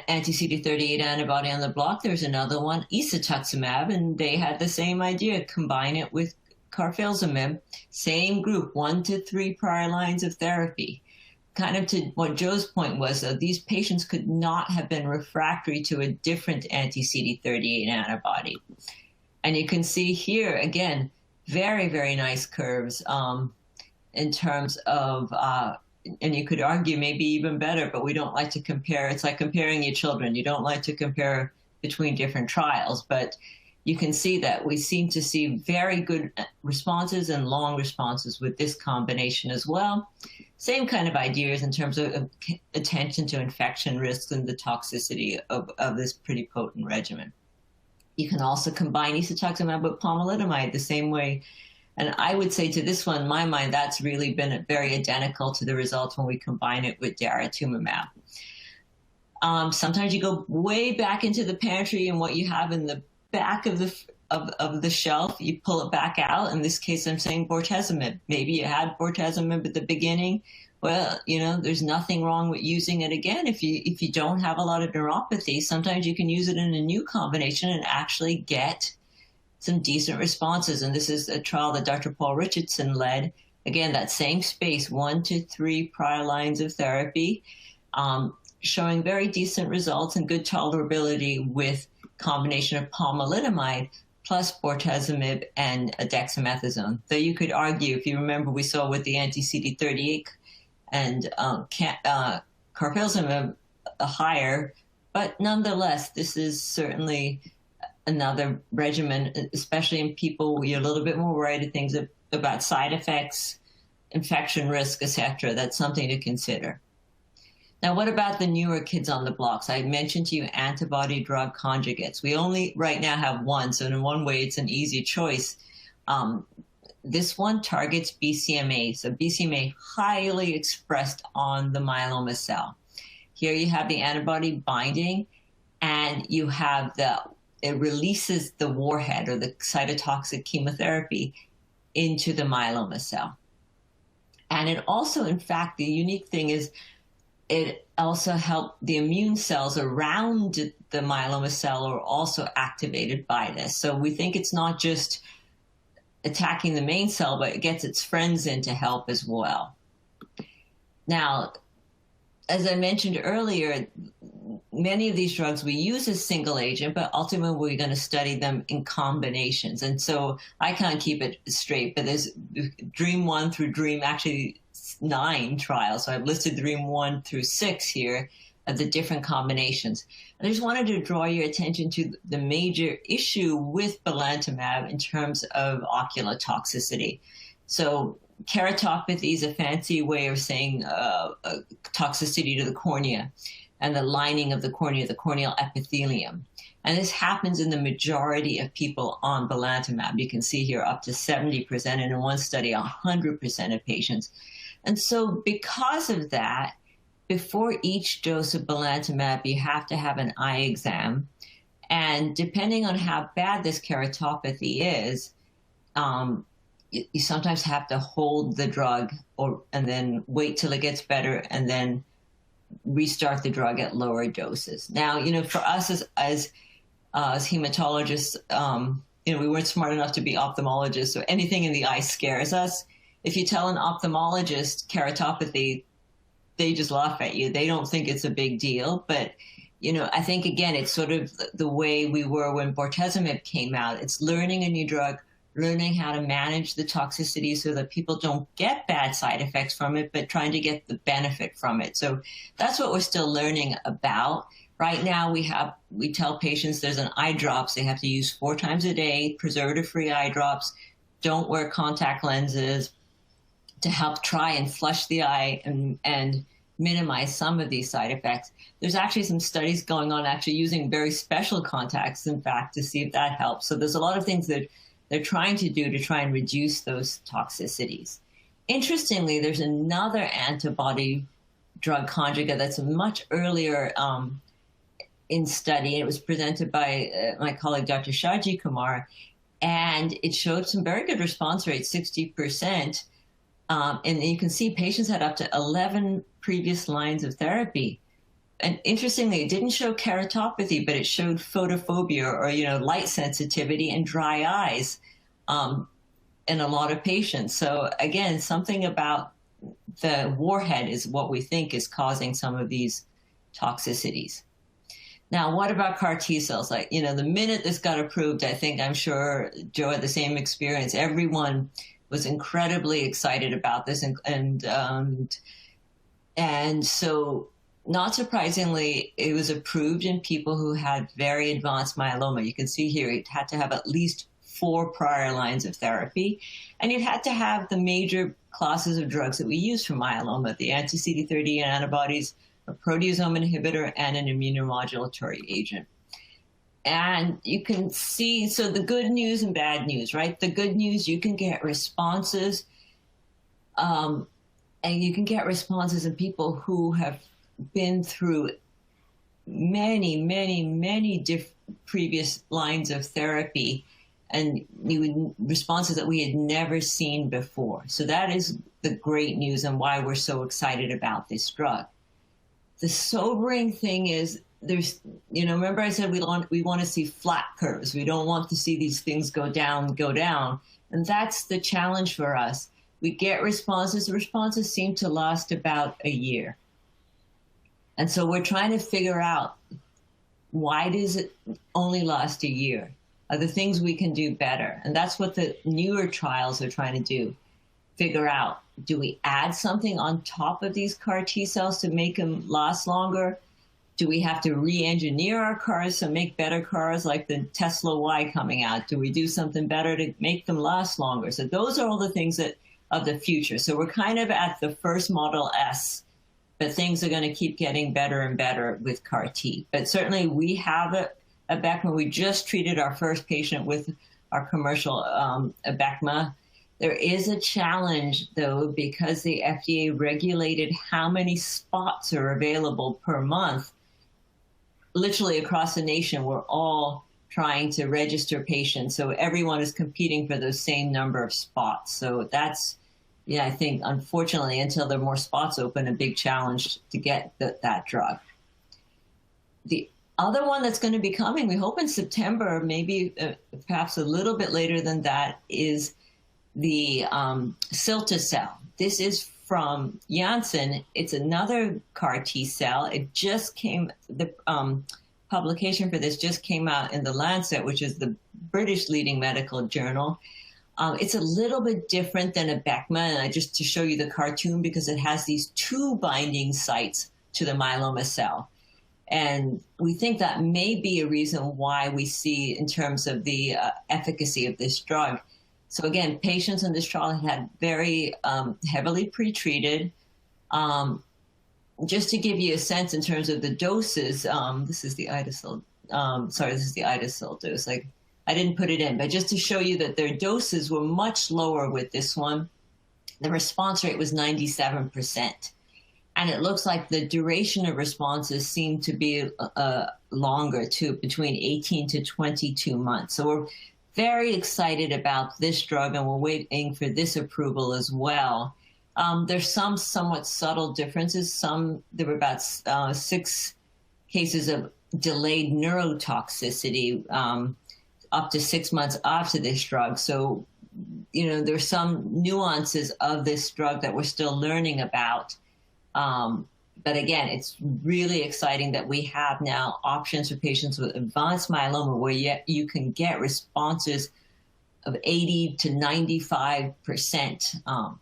anti-CD38 antibody on the block. There's another one, isatuximab, and they had the same idea, combine it with carfilzomib, same group, 1 to 3 prior lines of therapy. Kind of to what Joe's point was, these patients could not have been refractory to a different anti-CD38 antibody. And you can see here, again, very, very nice curves in terms of, and you could argue maybe even better, but we don't like to compare. It's like comparing your children. You don't like to compare between different trials, but you can see that we seem to see very good responses and long responses with this combination as well. Same kind of ideas in terms of attention to infection risks and the toxicity of this pretty potent regimen. You can also combine isatuximab with pomalidomide the same way. And I would say to this one, in my mind, that's really been very identical to the results when we combine it with daratumumab. Sometimes you go way back into the pantry and what you have in the back of the shelf, you pull it back out. In this case, I'm saying bortezomib. Maybe you had bortezomib at the beginning. Well, there's nothing wrong with using it again. If you don't have a lot of neuropathy, sometimes you can use it in a new combination and actually get some decent responses. And this is a trial that Dr. Paul Richardson led. Again, that same space, 1 to 3 prior lines of therapy, showing very decent results and good tolerability with combination of pomalidomide plus bortezomib and dexamethasone. Though you could argue, if you remember, we saw with the anti-CD38 and carfilzomib higher, but nonetheless, this is certainly another regimen, especially in people where you're a little bit more worried of things about side effects, infection risk, etc. That's something to consider. Now, what about the newer kids on the blocks? I mentioned to you antibody drug conjugates. We only right now have one, so in one way it's an easy choice. This one targets BCMA, so BCMA highly expressed on the myeloma cell. Here you have the antibody binding, and you have it releases the warhead or the cytotoxic chemotherapy into the myeloma cell. And it also, in fact, the unique thing is it also helped the immune cells around the myeloma cell are also activated by this. So we think it's not just attacking the main cell, but it gets its friends in to help as well. Now, as I mentioned earlier, many of these drugs we use as single agent, but ultimately we're going to study them in combinations. And so I can't keep it straight, but there's DREAM 1 through DREAM, actually 9 trials. So I've listed DREAM 1 through 6 here of the different combinations. I just wanted to draw your attention to the major issue with belantamab in terms of ocular toxicity. So keratopathy is a fancy way of saying toxicity to the cornea and the lining of the cornea, the corneal epithelium. And this happens in the majority of people on belantamab. You can see here up to 70%, and in one study, 100% of patients. And so because of that, before each dose of belantamab, you have to have an eye exam. And depending on how bad this keratopathy is, you sometimes have to hold the drug and then wait till it gets better and then restart the drug at lower doses. Now, for us as hematologists, we weren't smart enough to be ophthalmologists, so anything in the eye scares us. If you tell an ophthalmologist keratopathy, they just laugh at you. They don't think it's a big deal. But, I think, again, it's sort of the way we were when bortezomib came out. It's learning a new drug, learning how to manage the toxicity so that people don't get bad side effects from it, but trying to get the benefit from it. So that's what we're still learning about. Right now, we tell patients there's an eye drops they have to use 4 times a day, preservative-free eye drops. Don't wear contact lenses to help try and flush the eye and minimize some of these side effects. There's actually some studies going on actually using very special contacts, in fact, to see if that helps. So there's a lot of things that they're trying to do to try and reduce those toxicities. Interestingly, there's another antibody drug conjugate that's much earlier in study. It was presented by my colleague, Dr. Shaji Kumar, and it showed some very good response rates, 60%. And you can see patients had up to 11 previous lines of therapy. And interestingly, it didn't show keratopathy, but it showed photophobia or, light sensitivity and dry eyes in a lot of patients. So again, something about the warhead is what we think is causing some of these toxicities. Now, what about CAR T cells? Like, the minute this got approved, I'm sure Joe had the same experience. Everyone was incredibly excited about this. And so not surprisingly, it was approved in people who had very advanced myeloma. You can see here, it had to have at least 4 prior lines of therapy. And it had to have the major classes of drugs that we use for myeloma, the anti-CD30 antibodies, a proteasome inhibitor, and an immunomodulatory agent. And you can see, so the good news and bad news, right? The good news, you can get responses, and you can get responses in people who have been through many previous lines of therapy, and responses that we had never seen before. So that is the great news and why we're so excited about this drug. The sobering thing is, remember I said we want to see flat curves. We don't want to see these things go down. And that's the challenge for us. We get responses. The responses seem to last about a year. And so we're trying to figure out, why does it only last a year? Are there things we can do better? And that's what the newer trials are trying to do. Figure out, do we add something on top of these CAR T cells to make them last longer? Do we have to re-engineer our cars to make better cars like the Tesla Y coming out? Do we do something better to make them last longer? So those are all the things of the future. So we're kind of at the first Model S, but things are going to keep getting better and better with CAR T. But certainly we have a Abecma. We just treated our first patient with our commercial Abecma. There is a challenge, though, because the FDA regulated how many spots are available per month. Literally across the nation, we're all trying to register patients. So everyone is competing for those same number of spots. So that's yeah, I think unfortunately, until there are more spots open, a big challenge to get that drug. The other one that's going to be coming, we hope in September, maybe perhaps a little bit later than that, is the cilta-cel. This is from Janssen. It's another CAR T cell. It just came, the publication for this just came out in The Lancet, which is the British leading medical journal. It's a little bit different than a Abecma, and just to show you the cartoon, because it has these two binding sites to the myeloma cell. And we think that may be a reason why we see in terms of the efficacy of this drug. So again, patients in this trial had very heavily pretreated. Just to give you a sense in terms of the doses, this is the ide-cel, this is the ide-cel dose. Like, I didn't put it in, but just to show you that their doses were much lower with this one. The response rate was 97%. And it looks like the duration of responses seem to be longer too, between 18 to 22 months. So we're very excited about this drug, and we're waiting for this approval as well. There's some somewhat subtle differences. There were about 6 cases of delayed neurotoxicity up to 6 months after this drug. So, there's some nuances of this drug that we're still learning about. But again, it's really exciting that we have now options for patients with advanced myeloma where you can get responses of 80 to 95%.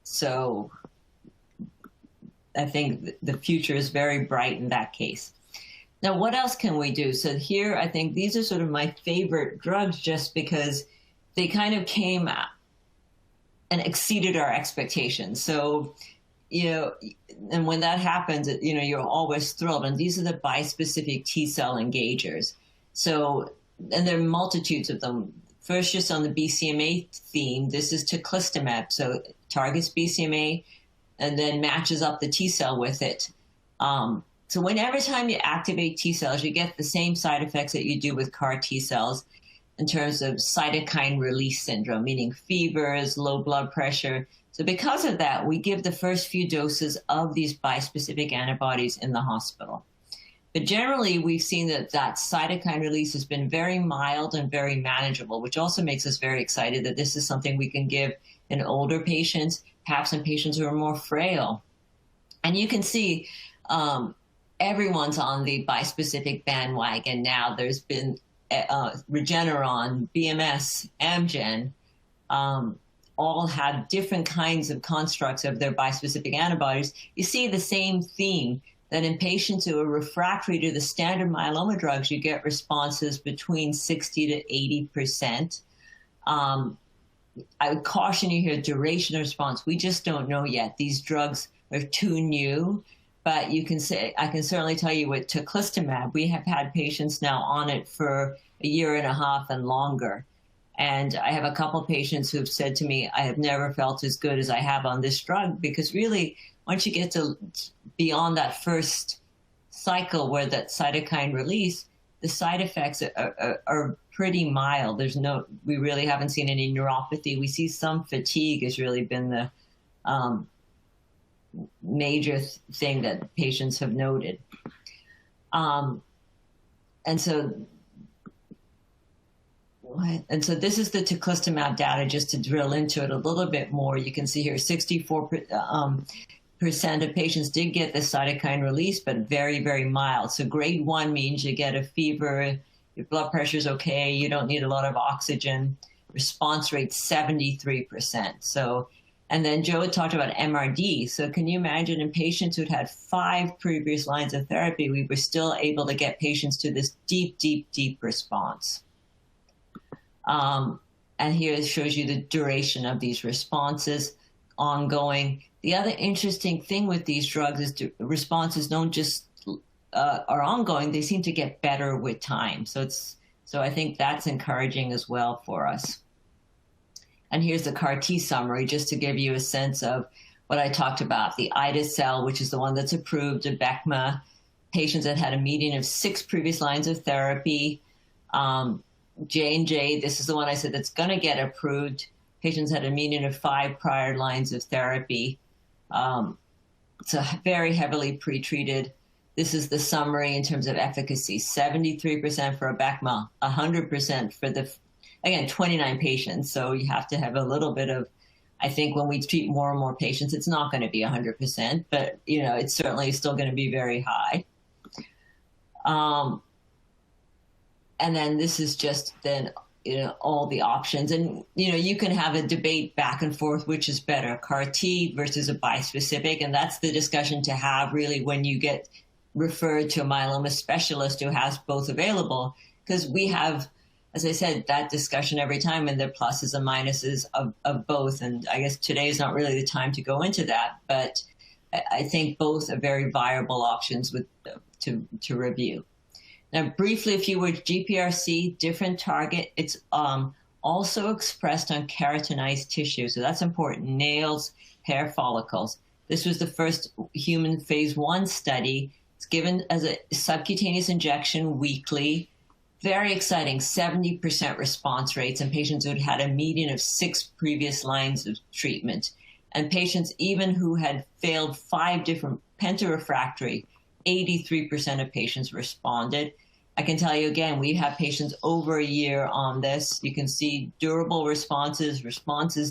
So I think the future is very bright in that case. Now, what else can we do? So here, I think these are sort of my favorite drugs just because they kind of came out and exceeded our expectations. So, and when that happens, you're always thrilled. And these are the bispecific T-cell engagers. So, and there are multitudes of them. First, just on the BCMA theme, this is teclistamab. So it targets BCMA and then matches up the T-cell with it. So every time you activate T-cells, you get the same side effects that you do with CAR T-cells in terms of cytokine release syndrome, meaning fevers, low blood pressure. So because of that, we give the first few doses of these bispecific antibodies in the hospital. But generally, we've seen that cytokine release has been very mild and very manageable, which also makes us very excited that this is something we can give in older patients, perhaps in patients who are more frail. And you can see everyone's on the bispecific bandwagon now. There's been Regeneron, BMS, Amgen, all have different kinds of constructs of their bispecific antibodies. You see the same theme, that in patients who are refractory to the standard myeloma drugs, you get responses between 60 to 80%. I would caution you here, duration of response, we just don't know yet. These drugs are too new, but I can certainly tell you with teclistamab, we have had patients now on it for a year and a half and longer. And I have a couple of patients who have said to me, I have never felt as good as I have on this drug, because really, once you get to beyond that first cycle where that cytokine release, the side effects are pretty mild. We really haven't seen any neuropathy. We see some fatigue has really been the major thing that patients have noted. And so this is the teclistamab data, just to drill into it a little bit more. You can see here 64% of patients did get the cytokine release, but very, very mild. So grade 1 means you get a fever, your blood pressure is okay, you don't need a lot of oxygen. Response rate 73%. So, and then Joe had talked about MRD. So can you imagine in patients who'd had 5 previous lines of therapy, we were still able to get patients to this deep, deep, deep response. And here it shows you the duration of these responses ongoing. The other interesting thing with these drugs is responses don't just are ongoing, they seem to get better with time. So I think that's encouraging as well for us. And here's the CAR T summary, just to give you a sense of what I talked about. The ide-cel, which is the one that's approved, Abecma, patients that had a median of 6 previous lines of therapy. J&J, this is the one I said that's going to get approved. Patients had a median of 5 prior lines of therapy. So very heavily pretreated. This is the summary in terms of efficacy: 73% for Abecma, 100% for again, 29 patients. So you have to have a little bit of, I think when we treat more and more patients, it's not going to be 100%, but it's certainly still going to be very high. And then this is just then, all the options. And, you can have a debate back and forth, which is better, CAR T versus a bispecific. And that's the discussion to have really when you get referred to a myeloma specialist who has both available, because we have, as I said, that discussion every time, and the pluses and minuses of both. And I guess today is not really the time to go into that, but I think both are very viable options to review. Now, briefly, a few words: GPRC, different target. It's also expressed on keratinized tissue, so that's important. Nails, hair follicles. This was the first human phase 1 study. It's given as a subcutaneous injection weekly. Very exciting, 70% response rates in patients who had had a median of 6 previous lines of treatment. And patients even who had failed 5 different pentarefractory, 83% of patients responded. I can tell you again, we have patients over a year on this. You can see durable responses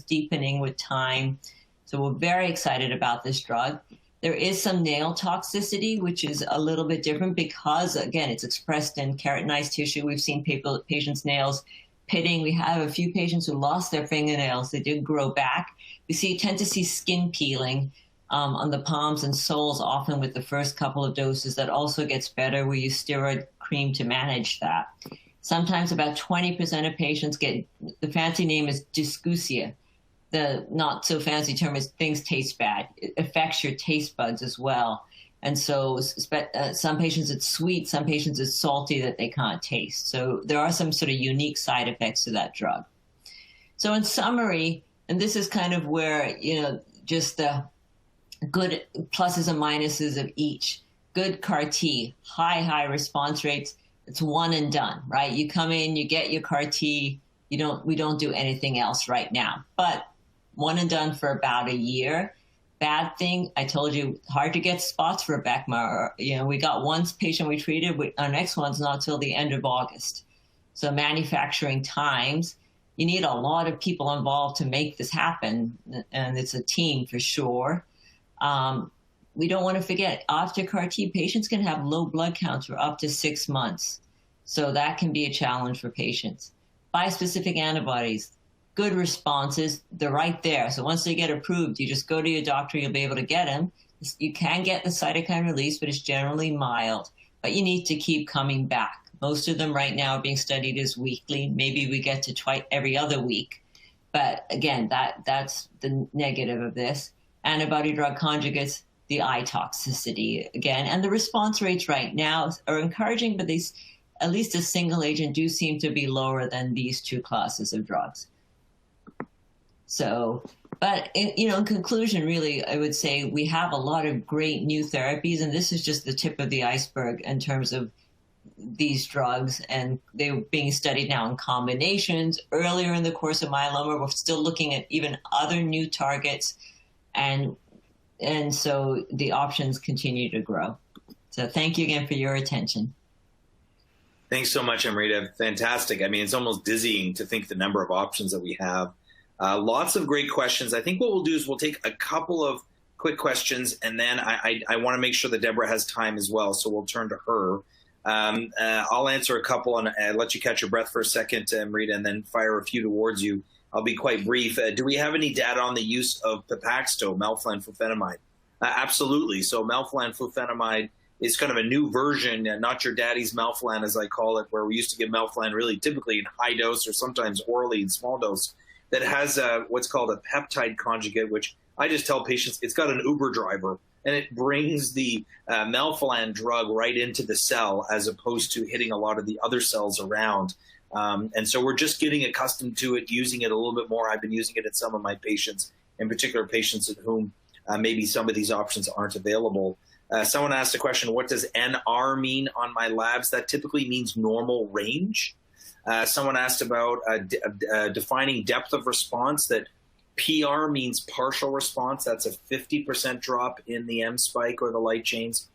deepening with time. So we're very excited about this drug. There is some nail toxicity, which is a little bit different because, again, it's expressed in keratinized tissue. We've seen patients' nails pitting. We have a few patients who lost their fingernails. They did grow back. We tend to see skin peeling on the palms and soles, often with the first couple of doses. That also gets better. We use steroid cream to manage that. Sometimes about 20% of patients get, the fancy name is dysgeusia. The not so fancy term is things taste bad. It affects your taste buds as well. And so some patients it's sweet, some patients it's salty that they can't taste. So there are some sort of unique side effects to that drug. So in summary, and this is kind of where, just the good pluses and minuses of each. Good CAR T, high response rates. It's one and done, right? You come in, you get your CAR T. We don't do anything else right now. But one and done for about a year. Bad thing, I told you, hard to get spots for Abecma. We got one patient we treated. Our next one's not till the end of August. So manufacturing times, you need a lot of people involved to make this happen, and it's a team for sure. We don't want to forget, after CAR T, patients can have low blood counts for up to 6 months. So that can be a challenge for patients. Bispecific antibodies, good responses, they're right there. So once they get approved, you just go to your doctor, you'll be able to get them. You can get the cytokine release, but it's generally mild. But you need to keep coming back. Most of them right now are being studied as weekly. Maybe we get to every other week. But again, that's the negative of this. Antibody drug conjugates, the eye toxicity again. And the response rates right now are encouraging, but these, at least a single agent, do seem to be lower than these two classes of drugs. So, but in conclusion, really, I would say we have a lot of great new therapies, and this is just the tip of the iceberg in terms of these drugs, and they're being studied now in combinations. Earlier in the course of myeloma, we're still looking at even other new targets, and so the options continue to grow. So thank you again for your attention. Thanks so much, Amrita. Fantastic. I mean, it's almost dizzying to think the number of options that we have. Lots of great questions. I think what we'll do is we'll take a couple of quick questions, and then I want to make sure that Deborah has time as well, so we'll turn to her. I'll answer a couple and let you catch your breath for a second, Amrita, and then fire a few towards you. I'll be quite brief. Do we have any data on the use of Pepaxto, melphalan-flufenamide? Absolutely. So melphalan-flufenamide is kind of a new version, not your daddy's melphalan, as I call it, where we used to give melphalan really typically in high dose or sometimes orally in small dose, that has what's called a peptide conjugate, which I just tell patients it's got an Uber driver, and it brings the melphalan drug right into the cell as opposed to hitting a lot of the other cells around. And so we're just getting accustomed to it, using it a little bit more. I've been using it in some of my patients, in particular patients at whom maybe some of these options aren't available. Someone asked a question, what does NR mean on my labs? That typically means normal range. Someone asked about defining depth of response, that PR means partial response. That's a 50% drop in the M spike or the light chains.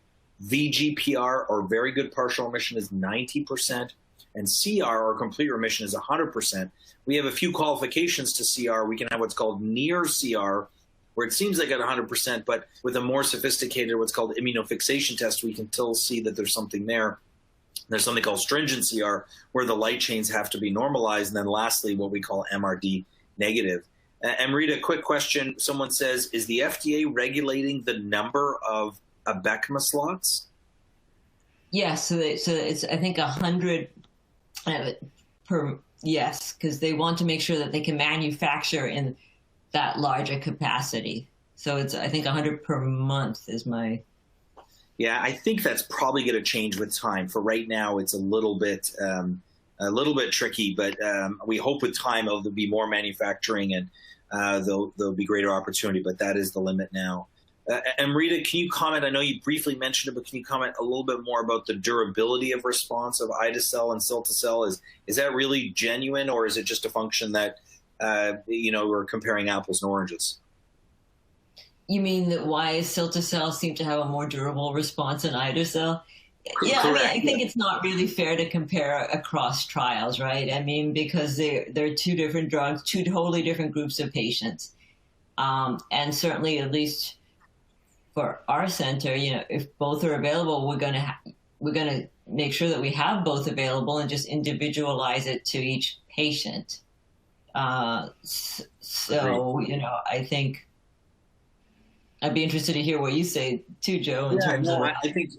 VGPR, or very good partial remission, is 90%. And CR, or complete remission, is 100%. We have a few qualifications to CR. We can have what's called near CR, where it seems like at 100%, but with a more sophisticated, what's called immunofixation test, we can still see that there's something there. There's something called stringent CR, where the light chains have to be normalized. And then lastly, what we call MRD negative. Amrita, quick question. Someone says, is the FDA regulating the number of Abecma slots? Yes, so it's, I think, 100 per, yes, because they want to make sure that they can manufacture in that larger capacity. So it's, I think, 100 per month is my... Yeah, I think that's probably going to change with time. For right now, it's a little bit tricky, but we hope with time there'll be more manufacturing and there'll be greater opportunity. But that is the limit now. Amrita, can you comment? I know you briefly mentioned it, but can you comment a little bit more about the durability of response of ide-cel and cilta-cel? Is that really genuine, or is it just a function that we're comparing apples and oranges? You mean that why cilta-cel seem to have a more durable response than ide-cel? Yeah, correct. I think it's not really fair to compare across trials, right? I mean, because they're two different drugs, two totally different groups of patients. And certainly, at least for our center, if both are available, we're going to make sure that we have both available and just individualize it to each patient. I think I'd be interested to hear what you say too, Joe, in terms of... I think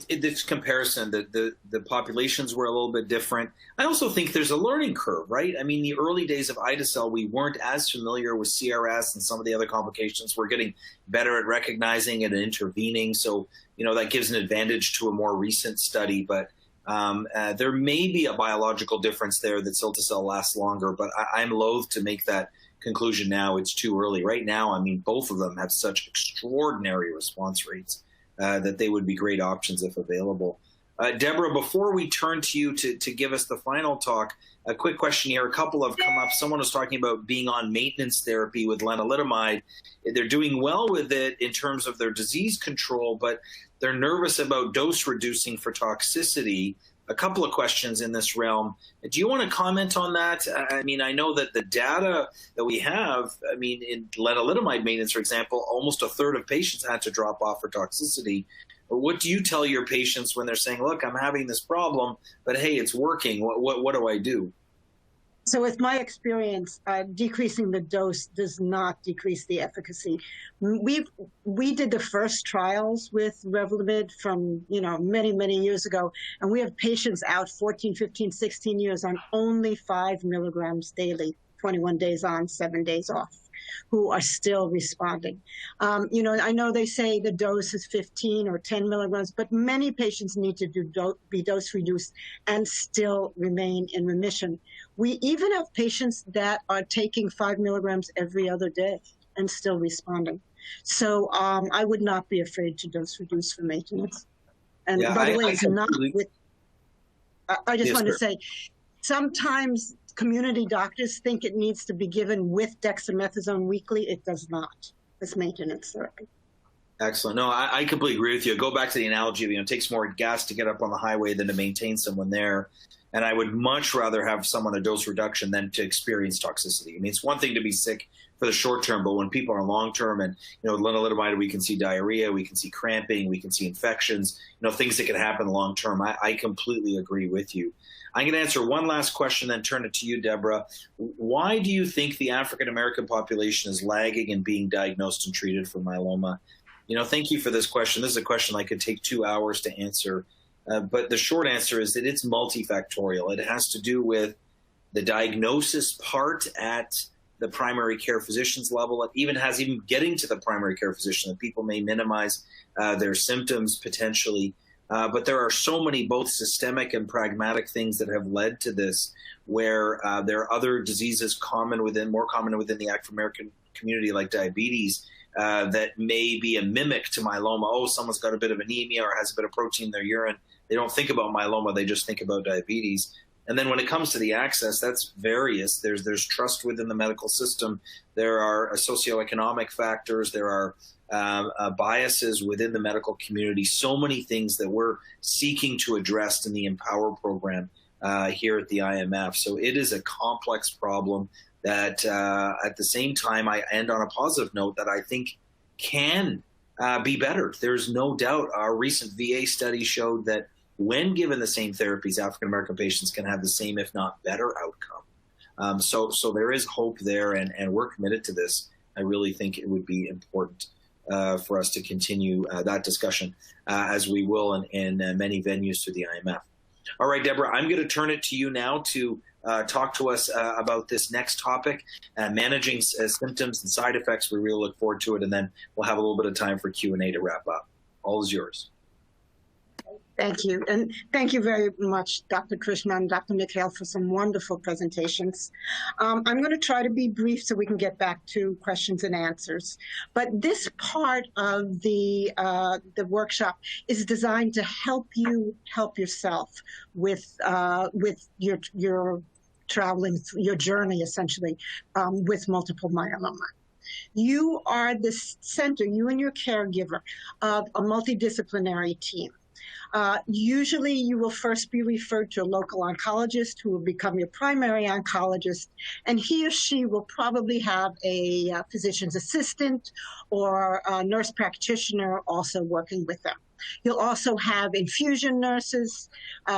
this comparison, the populations were a little bit different. I also think there's a learning curve, right? I mean, the early days of ide-cel, we weren't as familiar with CRS and some of the other complications. We're getting better at recognizing it and intervening. So, that gives an advantage to a more recent study. But there may be a biological difference there that cilta-cel lasts longer. But I'm loath to make that conclusion now. It's too early. Right now, I mean, both of them have such extraordinary response rates that they would be great options if available. Deborah, before we turn to you to give us the final talk, a quick question here. A couple have come up. Someone was talking about being on maintenance therapy with lenalidomide. They're doing well with it in terms of their disease control, but they're nervous about dose reducing for toxicity. A couple of questions in this realm. Do you want to comment on that? I mean, I know that the data that we have, I mean, in lenalidomide maintenance, for example, almost a third of patients had to drop off for toxicity. What do you tell your patients when they're saying, look, I'm having this problem, but hey, it's working. What do I do? So with my experience, decreasing the dose does not decrease the efficacy. We did the first trials with Revlimid from, many, many years ago, and we have patients out 14, 15, 16 years on only 5 milligrams daily, 21 days on, 7 days off, who are still responding. I know they say the dose is 15 or 10 milligrams, but many patients need to be dose reduced and still remain in remission. We even have patients that are taking 5 milligrams every other day and still responding. So I would not be afraid to dose reduce for maintenance. And by the way, it's not with, I just want to say, sometimes community doctors think it needs to be given with dexamethasone weekly. It does not. It's maintenance therapy. Excellent. No, I completely agree with you. Go back to the analogy of, it takes more gas to get up on the highway than to maintain someone there. And I would much rather have someone a dose reduction than to experience toxicity. I mean, it's one thing to be sick for the short term, but when people are long term and, with lenalidomide, we can see diarrhea, we can see cramping, we can see infections, things that can happen long term. I completely agree with you. I'm going to answer one last question, then turn it to you, Deborah. Why do you think the African-American population is lagging in being diagnosed and treated for myeloma? Thank you for this question. This is a question I could take 2 hours to answer. But the short answer is that it's multifactorial. It has to do with the diagnosis part at the primary care physician's level. It even getting to the primary care physician, that people may minimize their symptoms potentially. But there are so many both systemic and pragmatic things that have led to this, where there are other diseases more common within the African American community, like diabetes, that may be a mimic to myeloma. Oh, someone's got a bit of anemia or has a bit of protein in their urine. They don't think about myeloma, they just think about diabetes. And then when it comes to the access, that's various. There's trust within the medical system. There are socioeconomic factors. There are biases within the medical community. So many things that we're seeking to address in the Empower program here at the IMF. So it is a complex problem that at the same time, I end on a positive note that I think can be better. There's no doubt our recent VA study showed that when given the same therapies, African-American patients can have the same, if not better, outcome. So there is hope there, and we're committed to this. I really think it would be important for us to continue that discussion as we will in many venues through the IMF. All right, Deborah, I'm going to turn it to you now to talk to us about this next topic, managing symptoms and side effects. We really look forward to it, and then we'll have a little bit of time for Q&A to wrap up. All is yours. Thank you. And thank you very much, Dr. Krishna and Dr. Mikhael, for some wonderful presentations. I'm going to try to be brief so we can get back to questions and answers. But this part of the workshop is designed to help you help yourself with your traveling, your journey, essentially, with multiple myeloma. You are the center, you and your caregiver, of a multidisciplinary team. Usually you will first be referred to a local oncologist who will become your primary oncologist, and he or she will probably have a physician's assistant or a nurse practitioner also working with them. You'll also have infusion nurses,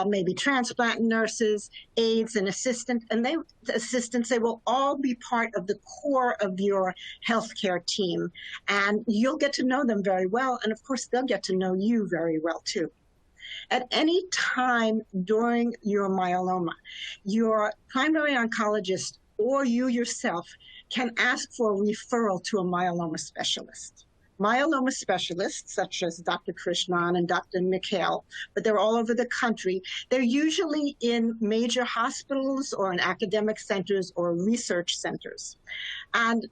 maybe transplant nurses, aides, and assistants, they will all be part of the core of your healthcare team, and you'll get to know them very well, and of course they'll get to know you very well too. At any time during your myeloma, your primary oncologist or you yourself can ask for a referral to a myeloma specialist. Myeloma specialists, such as Dr. Krishnan and Dr. Mikhael, but they're all over the country. They're usually in major hospitals or in academic centers or research centers. And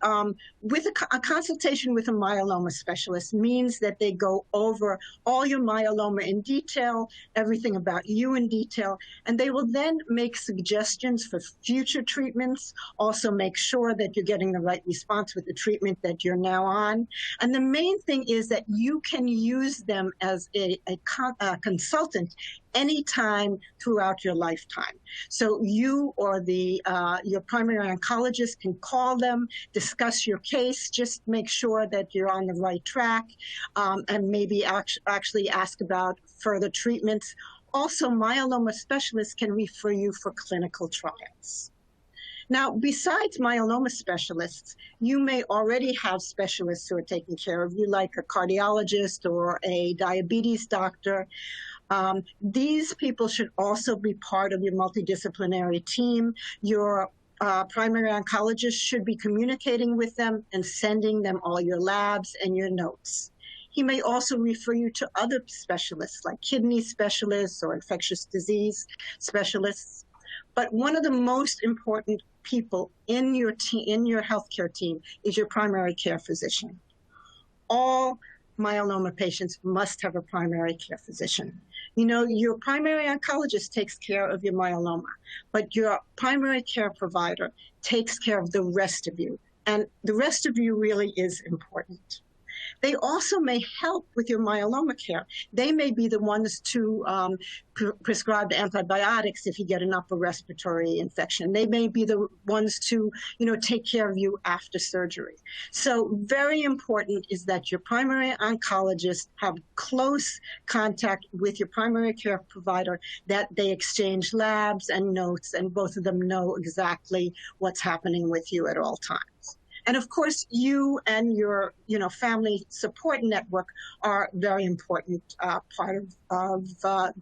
with a consultation with a myeloma specialist means that they go over all your myeloma in detail, everything about you in detail, and they will then make suggestions for future treatments, also make sure that you're getting the right response with the treatment that you're now on. And the main thing is that you can use them as a consultant anytime throughout your lifetime. So you or your primary oncologist can call them, discuss your case, just make sure that you're on the right track, and maybe actually ask about further treatments. Also, myeloma specialists can refer you for clinical trials. Now, besides myeloma specialists, you may already have specialists who are taking care of you, like a cardiologist or a diabetes doctor. These people should also be part of your multidisciplinary team. Your primary oncologist should be communicating with them and sending them all your labs and your notes. He may also refer you to other specialists, like kidney specialists or infectious disease specialists. But one of the most important people in your healthcare team is your primary care physician. All myeloma patients must have a primary care physician. You know, your primary oncologist takes care of your myeloma, but your primary care provider takes care of the rest of you. And the rest of you really is important. They also may help with your myeloma care. They may be the ones to prescribe antibiotics if you get an upper respiratory infection. They may be the ones to, take care of you after surgery. So very important is that your primary oncologist have close contact with your primary care provider, that they exchange labs and notes, and both of them know exactly what's happening with you at all times. And of course, you and your, family support network are very important part of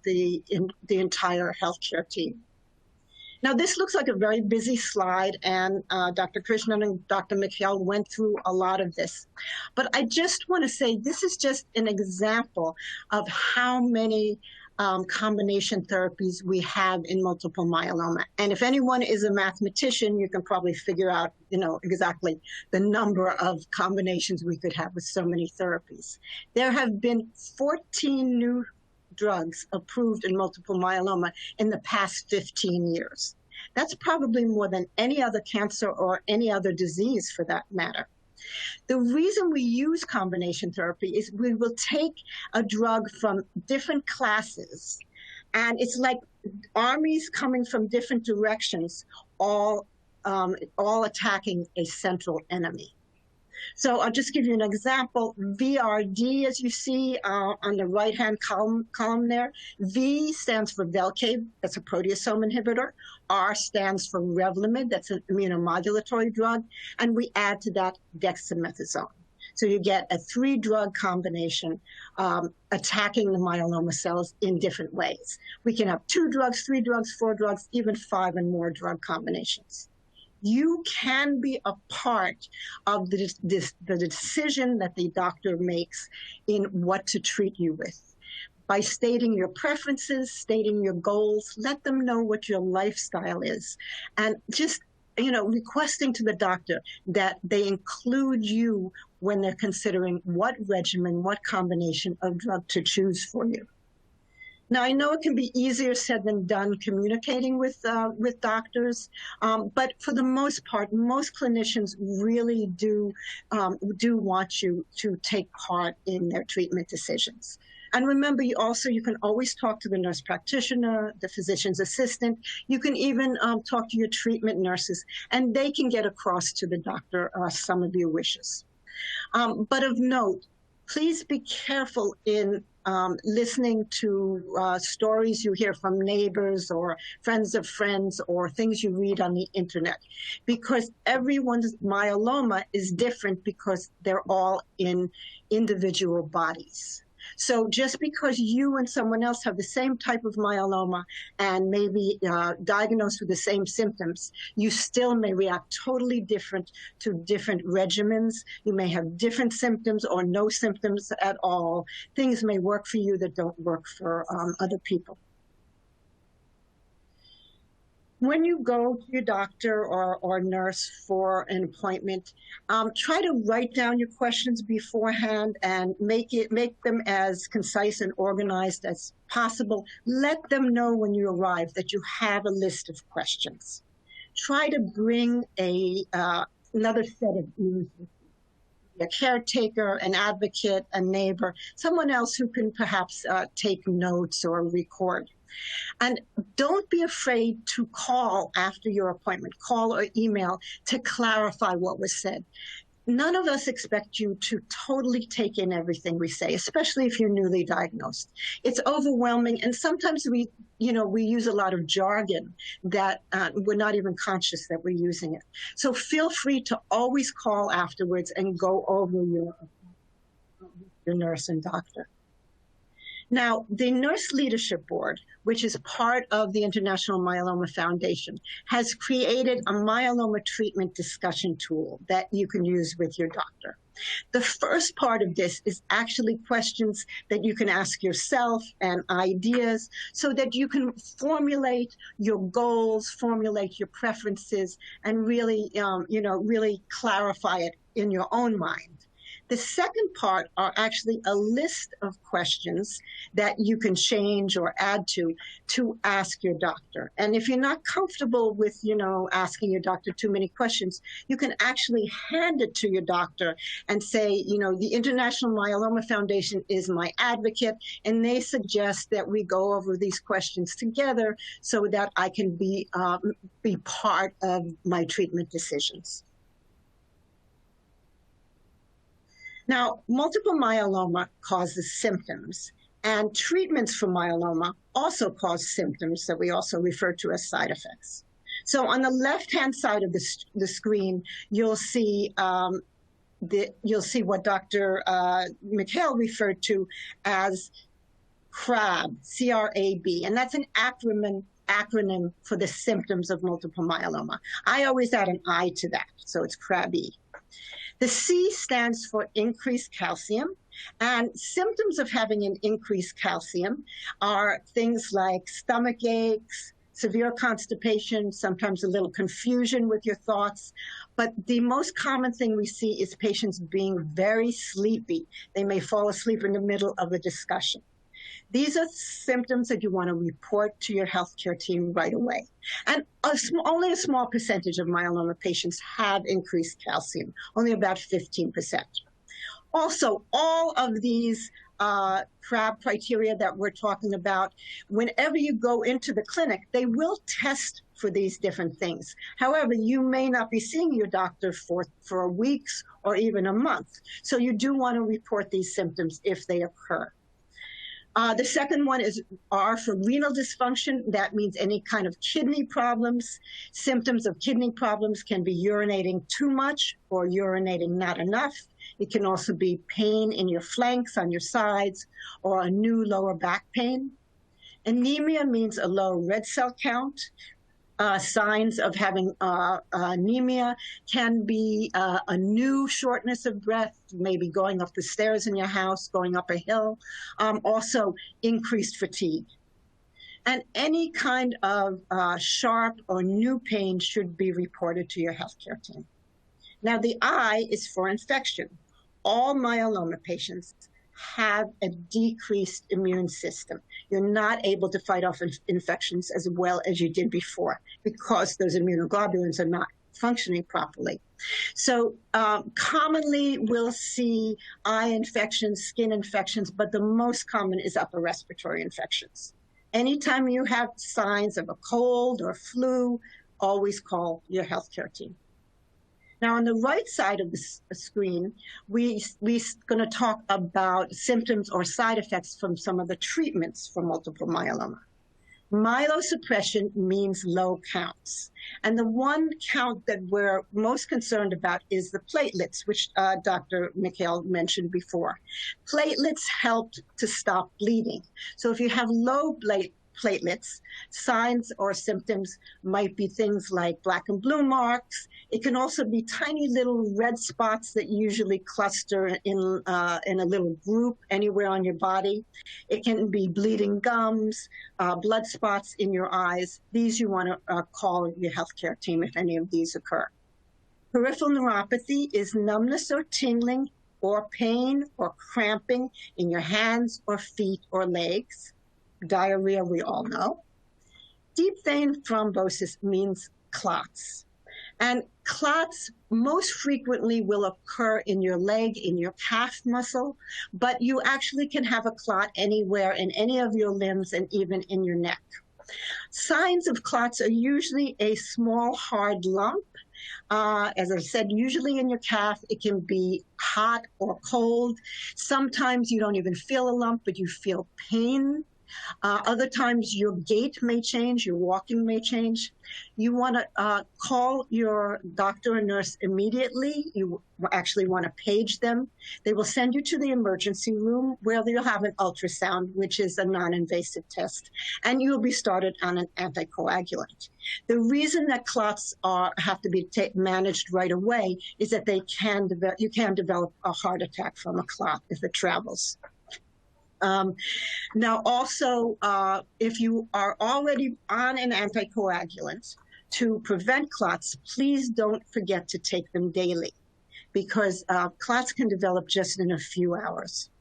the entire healthcare team. Now, this looks like a very busy slide, and Dr. Krishnan and Dr. Mikhael went through a lot of this. But I just want to say this is just an example of how many combination therapies we have in multiple myeloma. And if anyone is a mathematician, you can probably figure out, exactly the number of combinations we could have with so many therapies. There have been 14 new drugs approved in multiple myeloma in the past 15 years. That's probably more than any other cancer or any other disease for that matter. The reason we use combination therapy is we will take a drug from different classes, and it's like armies coming from different directions, all attacking a central enemy. So I'll just give you an example. VRD, as you see on the right-hand column there, V stands for Velcade, that's a proteasome inhibitor. R stands for Revlimid, that's an immunomodulatory drug. And we add to that dexamethasone. So you get a 3-drug combination attacking the myeloma cells in different ways. We can have 2 drugs, 3 drugs, 4 drugs, even 5 and more drug combinations. You can be a part of the decision that the doctor makes in what to treat you with. By stating your preferences, stating your goals, let them know what your lifestyle is. And just, requesting to the doctor that they include you when they're considering what regimen, what combination of drug to choose for you. Now, I know it can be easier said than done communicating with doctors, but for the most part, most clinicians really do want you to take part in their treatment decisions. And remember, you can always talk to the nurse practitioner, the physician's assistant. You can even talk to your treatment nurses, and they can get across to the doctor some of your wishes. But of note, please be careful in listening to stories you hear from neighbors or friends of friends or things you read on the internet, because everyone's myeloma is different because they're all in individual bodies. So just because you and someone else have the same type of myeloma and maybe diagnosed with the same symptoms, you still may react totally different to different regimens. You may have different symptoms or no symptoms at all. Things may work for you that don't work for other people. When you go to your doctor or nurse for an appointment, try to write down your questions beforehand and make them as concise and organized as possible. Let them know when you arrive that you have a list of questions. Try to bring another set of ears with you. A caretaker, an advocate, a neighbor, someone else who can perhaps take notes or record. And don't be afraid to call after your appointment, call or email to clarify what was said. None of us expect you to totally take in everything we say, especially if you're newly diagnosed. It's overwhelming, and sometimes we use a lot of jargon that we're not even conscious that we're using it. So feel free to always call afterwards and go over your nurse and doctor. Now, the Nurse Leadership Board, which is part of the International Myeloma Foundation, has created a myeloma treatment discussion tool that you can use with your doctor. The first part of this is actually questions that you can ask yourself and ideas so that you can formulate your goals, formulate your preferences, and really, really clarify it in your own mind. The second part are actually a list of questions that you can change or add to ask your doctor. And if you're not comfortable with, asking your doctor too many questions, you can actually hand it to your doctor and say, the International Myeloma Foundation is my advocate, and they suggest that we go over these questions together so that I can be part of my treatment decisions. Now, multiple myeloma causes symptoms, and treatments for myeloma also cause symptoms that we also refer to as side effects. So on the left-hand side of the screen, you'll see what Dr. Mikhael referred to as CRAB, C-R-A-B, and that's an acronym for the symptoms of multiple myeloma. I always add an I to that, so it's CRAB-E. The C stands for increased calcium, and symptoms of having an increased calcium are things like stomach aches, severe constipation, sometimes a little confusion with your thoughts. But the most common thing we see is patients being very sleepy. They may fall asleep in the middle of a discussion. These are symptoms that you want to report to your healthcare team right away. And only a small percentage of myeloma patients have increased calcium, only about 15%. Also, all of these CRAB criteria that we're talking about, whenever you go into the clinic, they will test for these different things. However, you may not be seeing your doctor for weeks or even a month. So you do want to report these symptoms if they occur. The second one is R for renal dysfunction. That means any kind of kidney problems. Symptoms of kidney problems can be urinating too much or urinating not enough. It can also be pain in your flanks, on your sides, or a new lower back pain. Anemia means a low red cell count. Signs of having anemia can be a new shortness of breath, maybe going up the stairs in your house, going up a hill, also increased fatigue. And any kind of sharp or new pain should be reported to your healthcare team. Now, the I is for infection. All myeloma patients have a decreased immune system. You're not able to fight off infections as well as you did before because those immunoglobulins are not functioning properly. So commonly we'll see eye infections, skin infections, but the most common is upper respiratory infections. Anytime you have signs of a cold or flu, always call your healthcare team. Now, on the right side of the screen, we're going to talk about symptoms or side effects from some of the treatments for multiple myeloma. Myelosuppression means low counts. And the one count that we're most concerned about is the platelets, which Dr. Mikhael mentioned before. Platelets help to stop bleeding. So if you have low platelets, signs or symptoms might be things like black and blue marks. It can also be tiny little red spots that usually cluster in a little group anywhere on your body. It can be bleeding gums, blood spots in your eyes. These you want to call your healthcare team if any of these occur. Peripheral neuropathy is numbness or tingling or pain or cramping in your hands or feet or legs. Diarrhea, we all know. Deep vein thrombosis means clots. And clots most frequently will occur in your leg, in your calf muscle, but you actually can have a clot anywhere in any of your limbs and even in your neck. Signs of clots are usually a small, hard lump. As I said, usually in your calf, it can be hot or cold. Sometimes you don't even feel a lump, but you feel pain. Other times your gait may change, your walking may change. You want to call your doctor or nurse immediately. You actually want to page them. They will send you to the emergency room where you'll have an ultrasound, which is a non-invasive test, and you'll be started on an anticoagulant. The reason that clots have to be managed right away is that you can develop a heart attack from a clot if it travels. Now, also, if you are already on an anticoagulant to prevent clots, please don't forget to take them daily because clots can develop just in a few hours.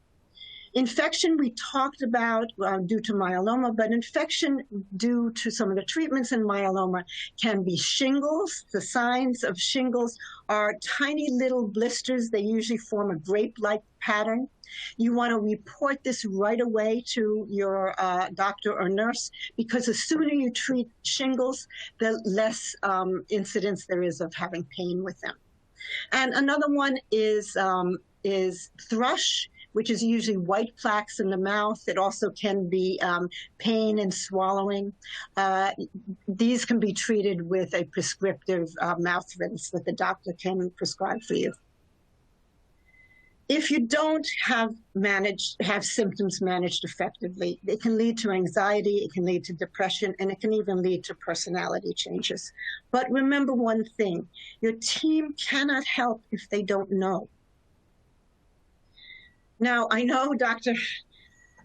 Infection we talked about due to myeloma, but infection due to some of the treatments in myeloma can be shingles. The signs of shingles are tiny little blisters. They usually form a grape-like pattern. You want to report this right away to your doctor or nurse because the sooner you treat shingles, the less incidence there is of having pain with them. And another one is thrush, which is usually white plaques in the mouth. It also can be pain and swallowing. These can be treated with a prescriptive mouth rinse that the doctor can prescribe for you. If you don't have symptoms managed effectively, it can lead to anxiety, it can lead to depression, and it can even lead to personality changes. But remember one thing, your team cannot help if they don't know. Now, I know Dr.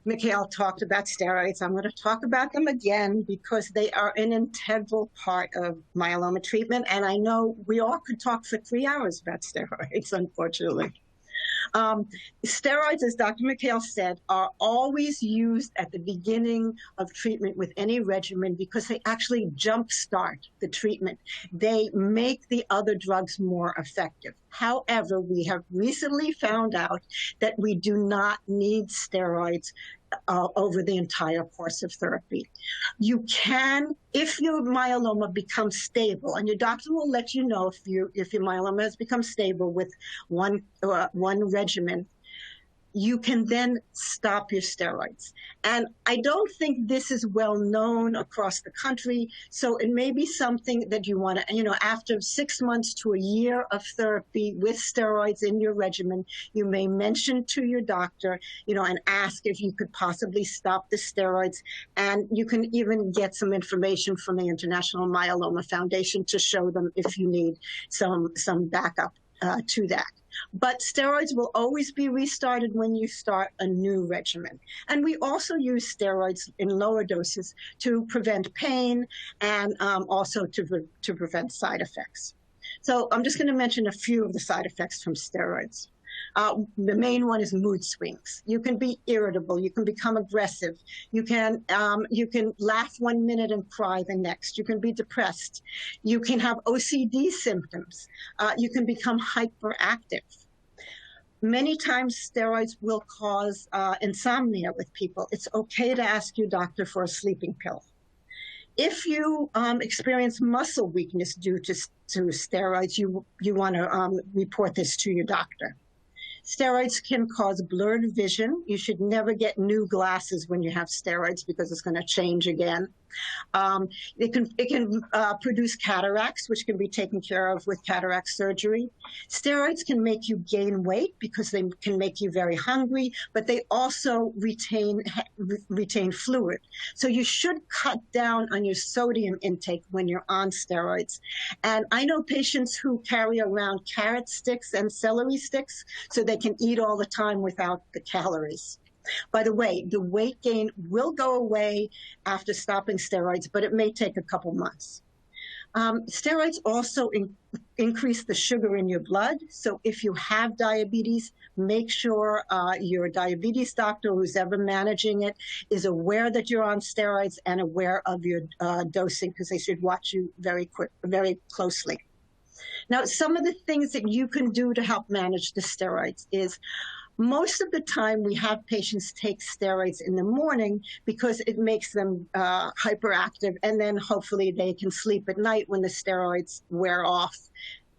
Mikhael talked about steroids. I'm going to talk about them again because they are an integral part of myeloma treatment. And I know we all could talk for 3 hours about steroids, unfortunately. Steroids, as Dr. Mikhael said, are always used at the beginning of treatment with any regimen because they actually jumpstart the treatment. They make the other drugs more effective. However, we have recently found out that we do not need steroids over the entire course of therapy. You can, if your myeloma becomes stable, and your doctor will let you know if your myeloma has become stable with one regimen, you can then stop your steroids. And I don't think this is well known across the country, so it may be something that you want to, after 6 months to a year of therapy with steroids in your regimen, you may mention to your doctor, and ask if you could possibly stop the steroids. And you can even get some information from the International Myeloma Foundation to show them if you need some backup to that. But steroids will always be restarted when you start a new regimen. And we also use steroids in lower doses to prevent pain and also to prevent side effects. So I'm just going to mention a few of the side effects from steroids. The main one is mood swings. You can be irritable. You can become aggressive. You can laugh 1 minute and cry the next. You can be depressed. You can have OCD symptoms. You can become hyperactive. Many times steroids will cause insomnia with people. It's okay to ask your doctor for a sleeping pill. If you experience muscle weakness due to steroids, you want to report this to your doctor. Steroids can cause blurred vision. You should never get new glasses when you have steroids because it's going to change again. It can produce cataracts, which can be taken care of with cataract surgery. Steroids can make you gain weight because they can make you very hungry, but they also retain fluid. So you should cut down on your sodium intake when you're on steroids. And I know patients who carry around carrot sticks and celery sticks so they can eat all the time without the calories. By the way, the weight gain will go away after stopping steroids, but it may take a couple months. Steroids also increase the sugar in your blood. So if you have diabetes, make sure your diabetes doctor, who's ever managing it, is aware that you're on steroids and aware of your dosing, because they should watch you very closely. Now, some of the things that you can do to help manage the steroids is most of the time we have patients take steroids in the morning because it makes them hyperactive, and then hopefully they can sleep at night when the steroids wear off.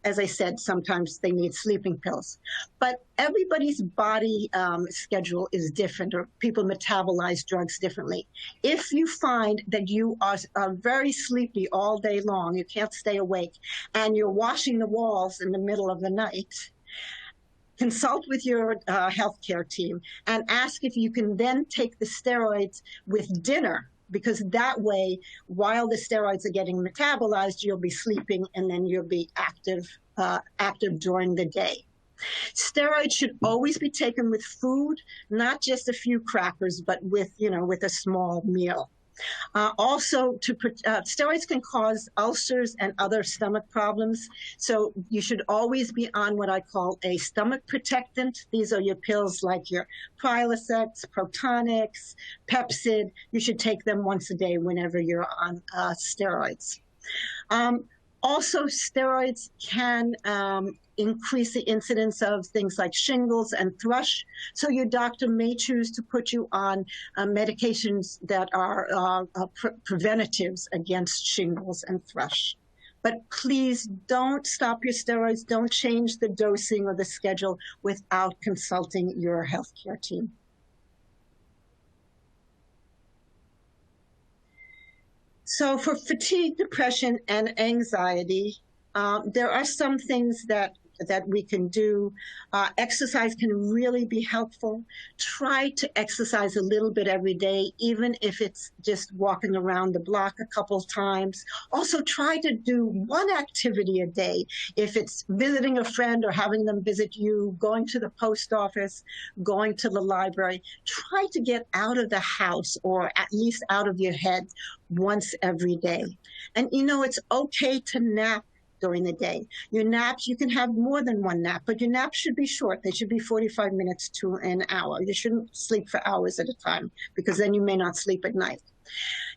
As I said, sometimes they need sleeping pills. But everybody's body schedule is different, or people metabolize drugs differently. If you find that you are very sleepy all day long, you can't stay awake, and you're washing the walls in the middle of the night, consult with your healthcare team and ask if you can then take the steroids with dinner, because that way, while the steroids are getting metabolized, you'll be sleeping and then you'll be active during the day. Steroids should always be taken with food, not just a few crackers, but with a small meal. Steroids can cause ulcers and other stomach problems. So you should always be on what I call a stomach protectant. These are your pills like your Prilosec, Protonix, Pepcid. You should take them once a day whenever you're on steroids. Also, steroids can increase the incidence of things like shingles and thrush. So your doctor may choose to put you on medications that are preventatives against shingles and thrush. But please don't stop your steroids. Don't change the dosing or the schedule without consulting your healthcare team. So for fatigue, depression, and anxiety, there are some things that we can do. Exercise can really be helpful. Try to exercise a little bit every day, even if it's just walking around the block a couple times. Also, try to do one activity a day. If it's visiting a friend or having them visit you, going to the post office, going to the library, try to get out of the house, or at least out of your head, once every day. And it's okay to nap during the day. Your naps, you can have more than one nap, but your naps should be short. They should be 45 minutes to an hour. You shouldn't sleep for hours at a time because then you may not sleep at night.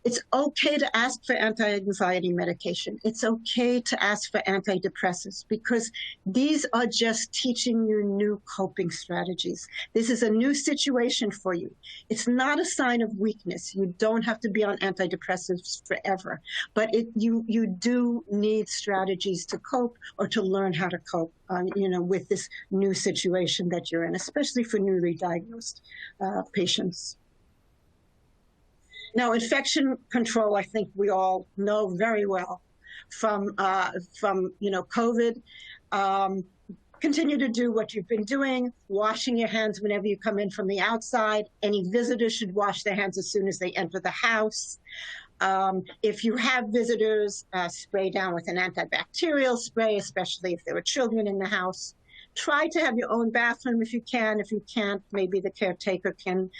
It's okay to ask for anti-anxiety medication. It's okay to ask for antidepressants because these are just teaching you new coping strategies. This is a new situation for you. It's not a sign of weakness. You don't have to be on antidepressants forever, but you do need strategies to cope or to learn how to cope, with this new situation that you're in, especially for newly diagnosed patients. Now, infection control, I think we all know very well from COVID. Continue to do what you've been doing, washing your hands whenever you come in from the outside. Any visitors should wash their hands as soon as they enter the house. If you have visitors, spray down with an antibacterial spray, especially if there are children in the house. Try to have your own bathroom if you can. If you can't, maybe the caretaker can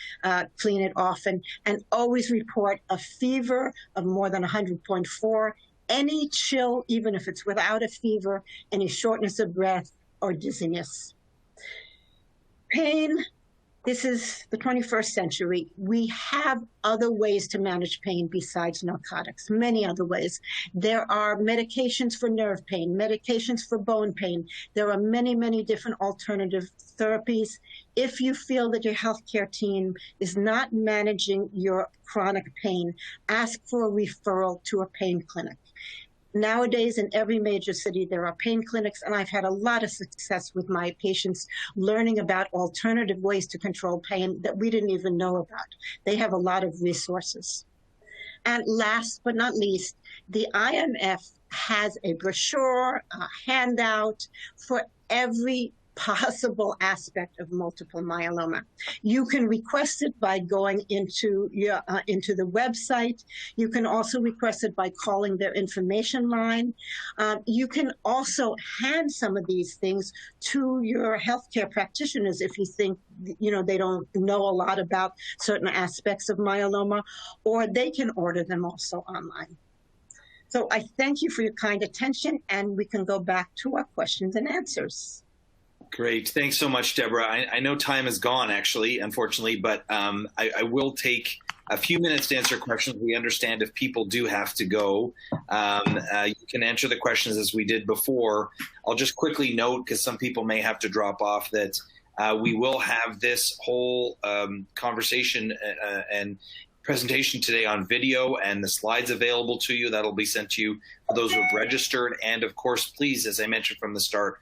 clean it often. And always report a fever of more than 100.4, any chill, even if it's without a fever, any shortness of breath or dizziness. Pain. This is the 21st century. We have other ways to manage pain besides narcotics, many other ways. There are medications for nerve pain, medications for bone pain. There are many, many different alternative therapies. If you feel that your healthcare team is not managing your chronic pain, ask for a referral to a pain clinic. Nowadays, in every major city, there are pain clinics, and I've had a lot of success with my patients learning about alternative ways to control pain that we didn't even know about. They have a lot of resources. And last but not least, the IMF has a brochure, a handout for every possible aspect of multiple myeloma. You can request it by going into the website. You can also request it by calling their information line. You can also hand some of these things to your healthcare practitioners if you think they don't know a lot about certain aspects of myeloma, or they can order them also online. So I thank you for your kind attention, and we can go back to our questions and answers. Great. Thanks so much, Deborah. I know time is gone, actually, unfortunately, but I will take a few minutes to answer questions. We understand if people do have to go, you can answer the questions as we did before. I'll just quickly note, because some people may have to drop off, that we will have this whole conversation and presentation today on video, and the slides available to you. That'll be sent to you for those who have registered. And of course, please, as I mentioned from the start,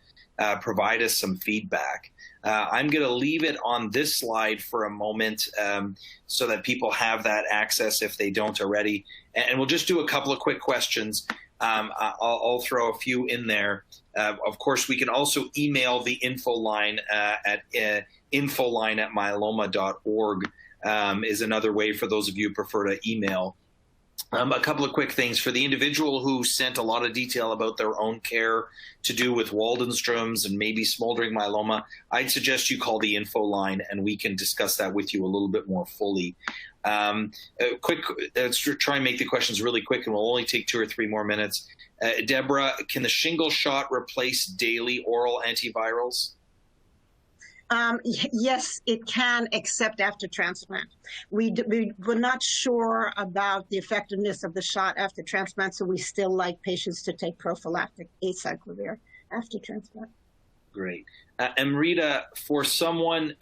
provide us some feedback. I'm going to leave it on this slide for a moment so that people have that access if they don't already. And we'll just do a couple of quick questions. I'll throw a few in there. Of course, we can also email the info line at infoline@myeloma.org is another way for those of you who prefer to email. A couple of quick things. For the individual who sent a lot of detail about their own care to do with Waldenstrom's and maybe smoldering myeloma, I'd suggest you call the info line and we can discuss that with you a little bit more fully. Let's try and make the questions really quick, and we'll only take 2 or 3 more minutes. Deborah, can the shingle shot replace daily oral antivirals? Yes, it can, except after transplant. We're not sure about the effectiveness of the shot after transplant, so we still like patients to take prophylactic acyclovir after transplant. Great. Amrita, for someone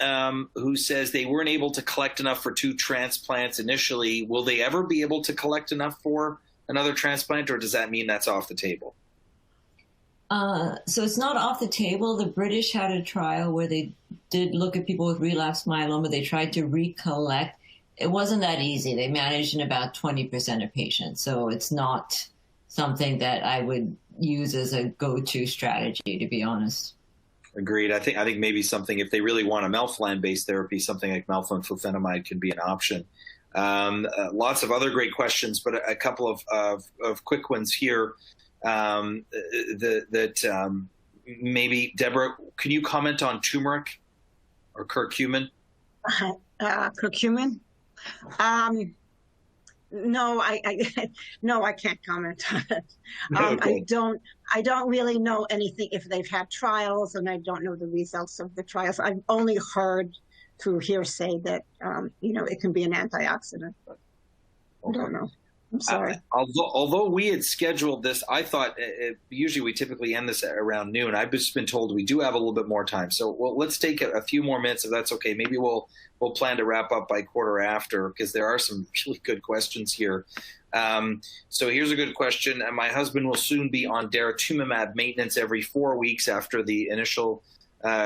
who says they weren't able to collect enough for 2 transplants initially, will they ever be able to collect enough for another transplant, or does that mean that's off the table? So it's not off the table. The British had a trial where they did look at people with relapsed myeloma. They tried to recollect. It wasn't that easy. They managed in about 20% of patients. So it's not something that I would use as a go-to strategy, to be honest. Agreed. I think maybe something, if they really want a melphalan-based therapy, something like melphalan flufenamide can be an option. Lots of other great questions, but a couple of quick ones here. Maybe, Deborah, can you comment on turmeric or curcumin? Curcumin. No, no, I can't comment on it. Okay. I don't really know anything if they've had trials, and I don't know the results of the trials. I've only heard through hearsay that, it can be an antioxidant, but I don't know. I'm sorry. Although we had scheduled this, I thought usually we typically end this around noon. I've just been told we do have a little bit more time. So let's take a few more minutes if that's okay. Maybe we'll plan to wrap up by quarter after, because there are some really good questions here. So here's a good question. My husband will soon be on daratumumab maintenance every 4 weeks after the initial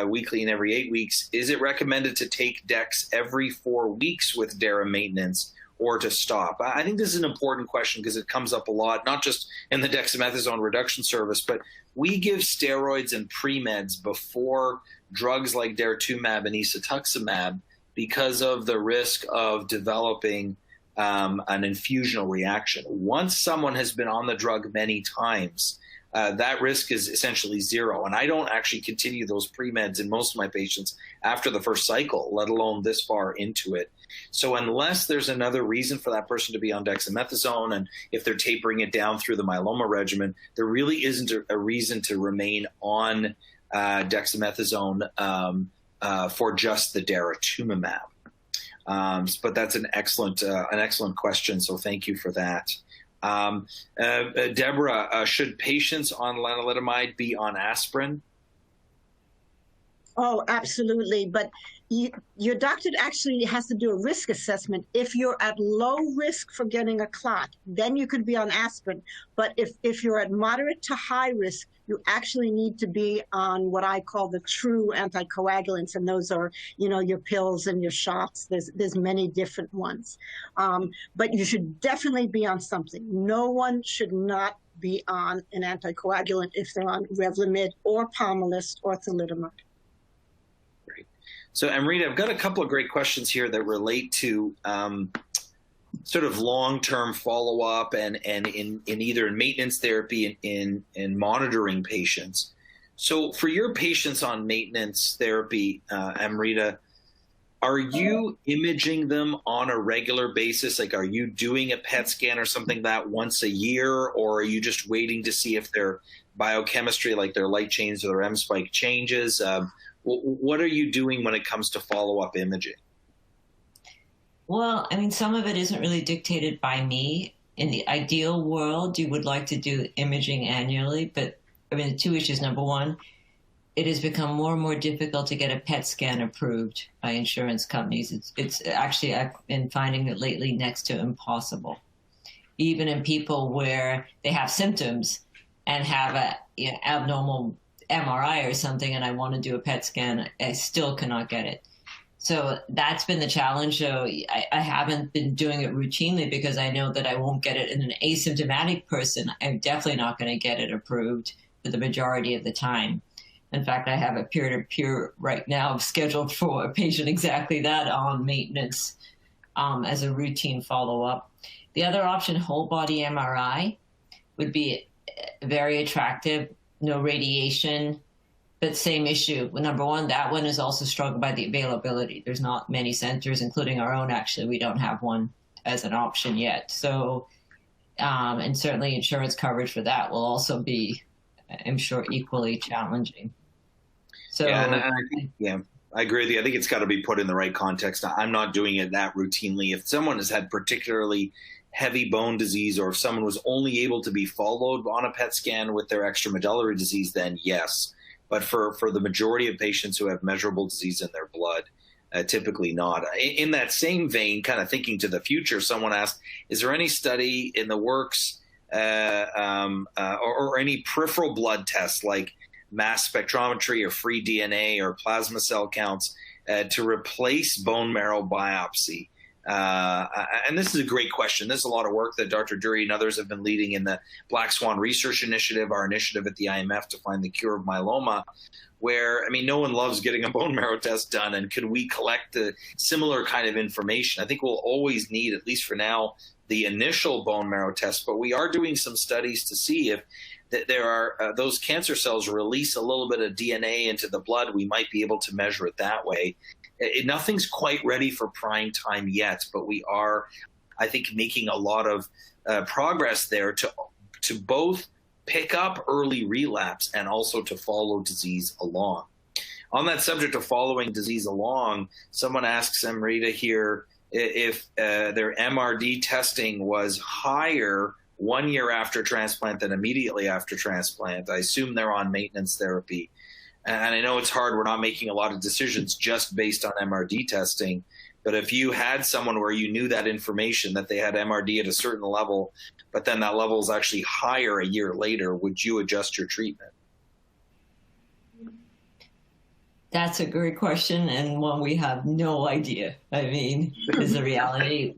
weekly and every 8 weeks. Is it recommended to take Dex every 4 weeks with Dara maintenance, or to stop? I think this is an important question because it comes up a lot, not just in the dexamethasone reduction service, but we give steroids and pre-meds before drugs like daratumumab and isatuximab because of the risk of developing an infusional reaction. Once someone has been on the drug many times, that risk is essentially zero. And I don't actually continue those pre-meds in most of my patients after the first cycle, let alone this far into it. So unless there's another reason for that person to be on dexamethasone, and if they're tapering it down through the myeloma regimen, there really isn't a reason to remain on dexamethasone for just the daratumumab. But that's an excellent question. So thank you for that. Deborah, should patients on lenalidomide be on aspirin? Oh, absolutely. But your doctor actually has to do a risk assessment. If you're at low risk for getting a clot, then you could be on aspirin. But if you're at moderate to high risk, you actually need to be on what I call the true anticoagulants. And those are, your pills and your shots. There's many different ones. But you should definitely be on something. No one should not be on an anticoagulant if they're on Revlimid or Pomalyst or thalidomide. So, Amrita, I've got a couple of great questions here that relate to sort of long-term follow-up and in either maintenance therapy and in monitoring patients. So for your patients on maintenance therapy, Amrita, are you imaging them on a regular basis? Like, are you doing a PET scan or something that once a year, or are you just waiting to see if their biochemistry, like their light chains or their M spike changes? What are you doing when it comes to follow-up imaging? Well, some of it isn't really dictated by me. In the ideal world, you would like to do imaging annually, but the two issues. Number one, it has become more and more difficult to get a PET scan approved by insurance companies. It's actually, I've been finding it lately, next to impossible. Even in people where they have symptoms and have a abnormal MRI or something, and I want to do a PET scan, I still cannot get it. So that's been the challenge. So I haven't been doing it routinely because I know that I won't get it in an asymptomatic person. I'm definitely not going to get it approved for the majority of the time. In fact, I have a peer-to-peer right now scheduled for a patient exactly that on maintenance as a routine follow-up. The other option, whole body MRI, would be very attractive. No radiation, but same issue. Number one, that one is also struggled by the availability. There's not many centers, including our own, actually. We don't have one as an option yet. So, and certainly insurance coverage for that will also be, I'm sure, equally challenging. So, I agree with you. I think it's got to be put in the right context. I'm not doing it that routinely. If someone has had particularly heavy bone disease, or if someone was only able to be followed on a PET scan with their extramedullary disease, then yes. But for the majority of patients who have measurable disease in their blood, typically not. In that same vein, kind of thinking to the future, someone asked, is there any study in the works or any peripheral blood tests like mass spectrometry or free DNA or plasma cell counts to replace bone marrow biopsy? And this is a great question. There's a lot of work that Dr. Dury and others have been leading in the Black Swan Research Initiative, our initiative at the IMF to find the cure of myeloma, where, no one loves getting a bone marrow test done. And could we collect the similar kind of information? I think we'll always need, at least for now, the initial bone marrow test, but we are doing some studies to see if there are those cancer cells release a little bit of DNA into the blood. We might be able to measure it that way. Nothing's quite ready for prime time yet, but we are I think, making a lot of progress there to both pick up early relapse and also to follow disease along. On that subject of following disease along, someone asks Amrita here if their MRD testing was higher 1 year after transplant than immediately after transplant. I assume they're on maintenance therapy. And I know it's hard. We're not making a lot of decisions just based on MRD testing. But if you had someone where you knew that information, that they had MRD at a certain level, but then that level is actually higher a year later, would you adjust your treatment? That's a great question, and one we have no idea. I mean, is the reality.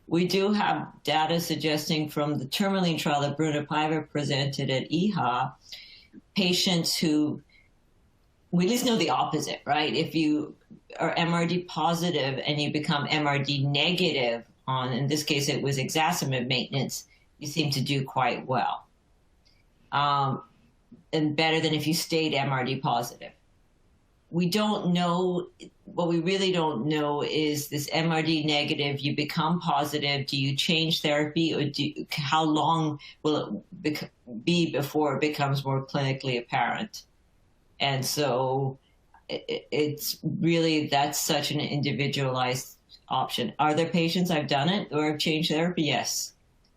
We do have data suggesting from the tourmaline trial that Bruno Piver presented at EHA, patients who, we at least know the opposite, right? If you are MRD positive and you become MRD negative on, in this case, it was exacerbate maintenance, you seem to do quite well. And better than if you stayed MRD positive. We don't know, what we really don't know is this MRD negative, you become positive, do you change therapy, or how long will it be before it becomes more clinically apparent? And so it's really, that's such an individualized option. Are there patients I've done it or have changed therapy? Yes.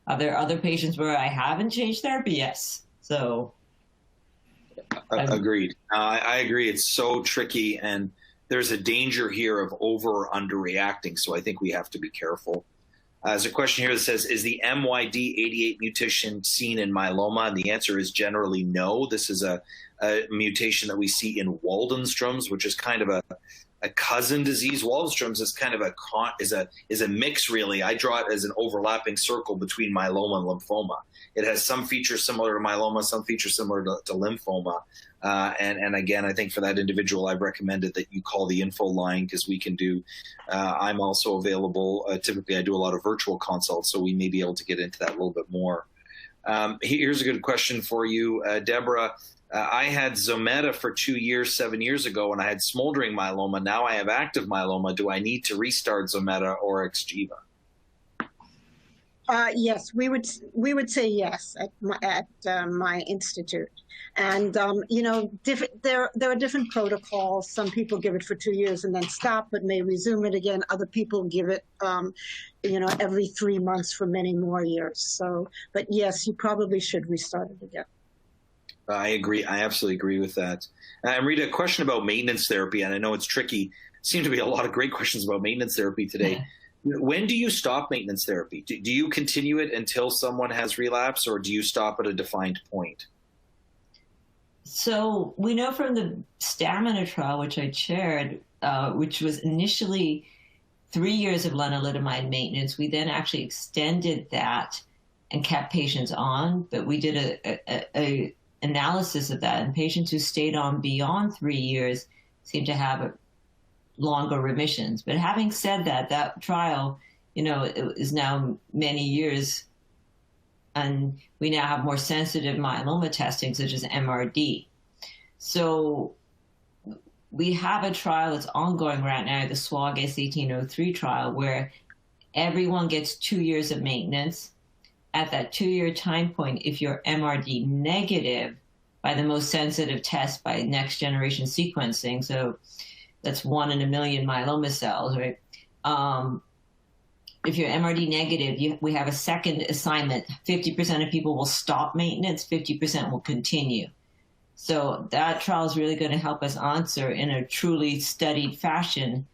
Are there other patients where I haven't changed therapy? Yes. So. Agreed. I agree. It's so tricky, and there's a danger here of over or underreacting. So I think we have to be careful. There's a question here that says, is the MYD88 mutation seen in myeloma? And the answer is generally no. This is a mutation that we see in Waldenstrom's, which is kind of a cousin disease. Waldenstrom's is kind of is a mix, really. I draw it as an overlapping circle between myeloma and lymphoma. It has some features similar to myeloma, some features similar to lymphoma. And again, I think for that individual, I've recommended that you call the info line, because we can do, I'm also available. Typically, I do a lot of virtual consults, so we may be able to get into that a little bit more. Here's a good question for you, Deborah. I had Zometa for 2 years, 7 years ago, and I had smoldering myeloma. Now I have active myeloma. Do I need to restart Zometa or Xgeva? Yes, we would say yes at my institute, and there are different protocols. Some people give it for 2 years and then stop, but may resume it again. Other people give it, every 3 months for many more years. So, but yes, you probably should restart it again. I agree. I absolutely agree with that. Amrita, a question about maintenance therapy, and I know it's tricky. Seem to be a lot of great questions about maintenance therapy today. Yeah. When do you stop maintenance therapy? Do you continue it until someone has relapse, or do you stop at a defined point? So we know from the Stamina trial, which I chaired, which was initially 3 years of lenalidomide maintenance. We then actually extended that and kept patients on, but we did a analysis of that, and patients who stayed on beyond 3 years seem to have longer remissions. But having said that, that trial, it is now many years, and we now have more sensitive myeloma testing, such as MRD. So we have a trial that's ongoing right now, the SWOG S1803 trial, where everyone gets 2 years of maintenance. At that 2 year time point, if you're MRD negative by the most sensitive test by next generation sequencing, so that's 1 in a million myeloma cells, right? If you're MRD negative, we have a second assignment. 50% of people will stop maintenance, 50% will continue. So that trial is really going to help us answer in a truly studied fashion,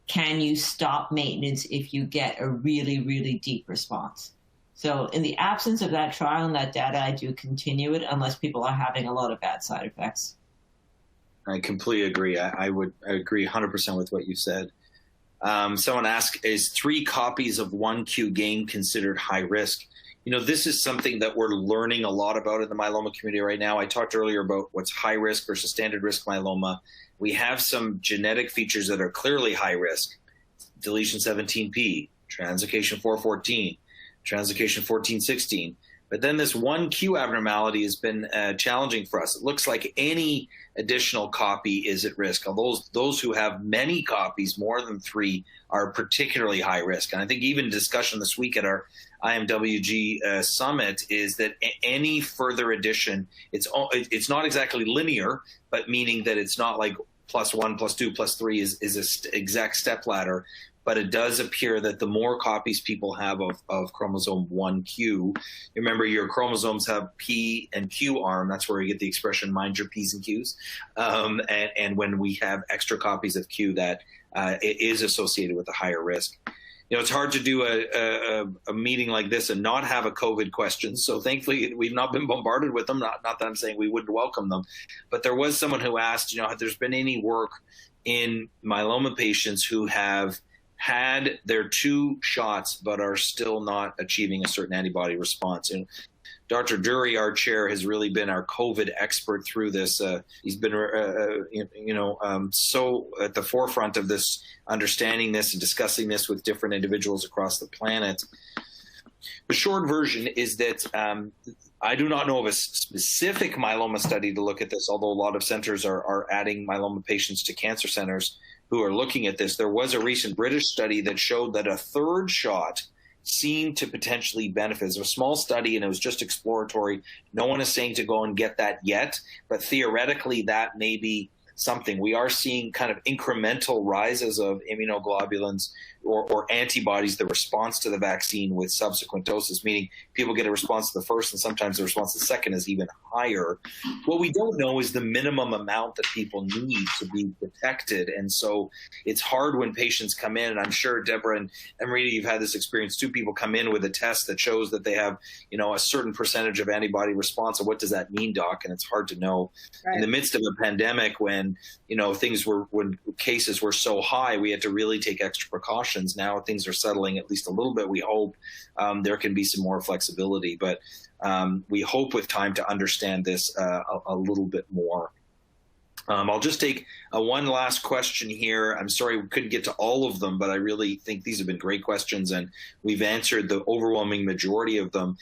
can you stop maintenance if you get a really, really deep response? So in the absence of that trial and that data, I do continue it unless people are having a lot of bad side effects. I completely agree. I would agree 100% with what you said. Someone asked, is 3 copies of 1Q gain considered high risk? This is something that we're learning a lot about in the myeloma community right now. I talked earlier about what's high risk versus standard risk myeloma. We have some genetic features that are clearly high risk. Deletion 17p, translocation 414, translocation 1416. But then this 1q abnormality has been challenging for us. It looks like any additional copy is at risk. Although those who have many copies, more than 3, are particularly high risk. And I think even discussion this week at our IMWG summit is that any further addition, it's not exactly linear, but meaning that it's not like +1, +2, +3 is an exact step ladder. But it does appear that the more copies people have of chromosome 1q, remember your chromosomes have P and Q arm. That's where you get the expression, mind your P's and Q's. And when we have extra copies of Q, that it is associated with a higher risk. It's hard to do a meeting like this and not have a COVID question. So thankfully, we've not been bombarded with them. Not that I'm saying we wouldn't welcome them. But there was someone who asked, have there's been any work in myeloma patients who have had their 2 shots but are still not achieving a certain antibody response. And Dr. Dury, our chair, has really been our COVID expert through this. He's been, so at the forefront of this, understanding this and discussing this with different individuals across the planet. The short version is that I do not know of a specific myeloma study to look at this, although a lot of centers are adding myeloma patients to cancer centers who are looking at this. There was a recent British study that showed that a 3rd shot seemed to potentially benefit. It was a small study and it was just exploratory. No one is saying to go and get that yet, but theoretically that may be something. We are seeing kind of incremental rises of immunoglobulins or antibodies, the response to the vaccine with subsequent doses, meaning people get a response to the first and sometimes the response to the second is even higher. What we don't know is the minimum amount that people need to be protected. And so it's hard when patients come in, and I'm sure Deborah and Amrita, you've had this experience too. People come in with a test that shows that they have, a certain percentage of antibody response. And what does that mean, doc? And it's hard to know. Right. In the midst of a pandemic when, when cases were so high, we had to really take extra precautions. Now things are settling at least a little bit. We hope there can be some more flexibility, but we hope with time to understand this a little bit more. I'll just take one last question here. I'm sorry we couldn't get to all of them, but I really think these have been great questions, and we've answered the overwhelming majority of them.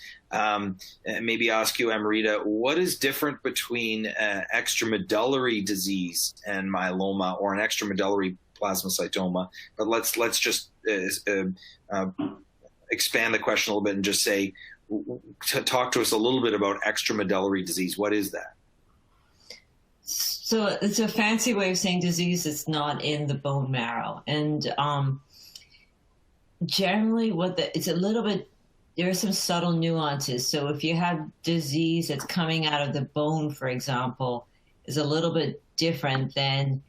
Maybe ask you, Amrita, what is different between extramedullary disease and myeloma, or an extramedullary plasmacytoma? But let's just expand the question a little bit and just say, talk to us a little bit about extramedullary disease. What is that? So it's a fancy way of saying disease that's not in the bone marrow. And generally it's a little bit, there are some subtle nuances. So if you have disease that's coming out of the bone, for example, is a little bit different than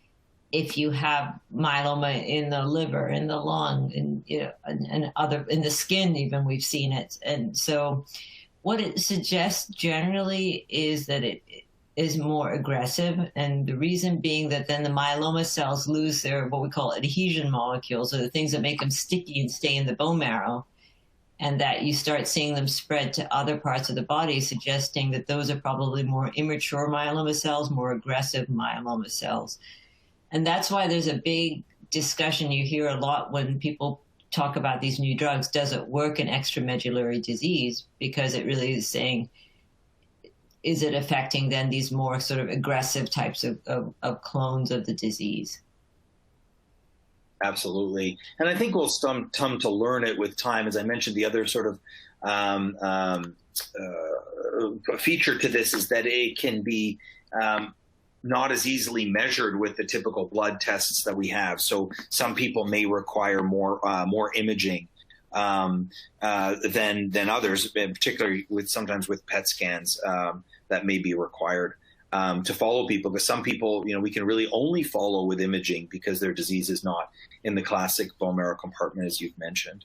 if you have myeloma in the liver, in the lung, and other, in the skin even, we've seen it. And so what it suggests generally is that it is more aggressive, and the reason being that then the myeloma cells lose their what we call adhesion molecules, or the things that make them sticky and stay in the bone marrow, and that you start seeing them spread to other parts of the body, suggesting that those are probably more immature myeloma cells, more aggressive myeloma cells. And that's why there's a big discussion you hear a lot when people talk about these new drugs. Does it work in extramedullary disease? Because it really is saying, is it affecting then these more sort of aggressive types of clones of the disease? Absolutely. And I think we'll come to learn it with time. As I mentioned, the other sort of feature to this is that it can be not as easily measured with the typical blood tests that we have. So some people may require more imaging than others, particularly sometimes with PET scans that may be required to follow people. Because some people, we can really only follow with imaging because their disease is not in the classic bone marrow compartment, as you've mentioned.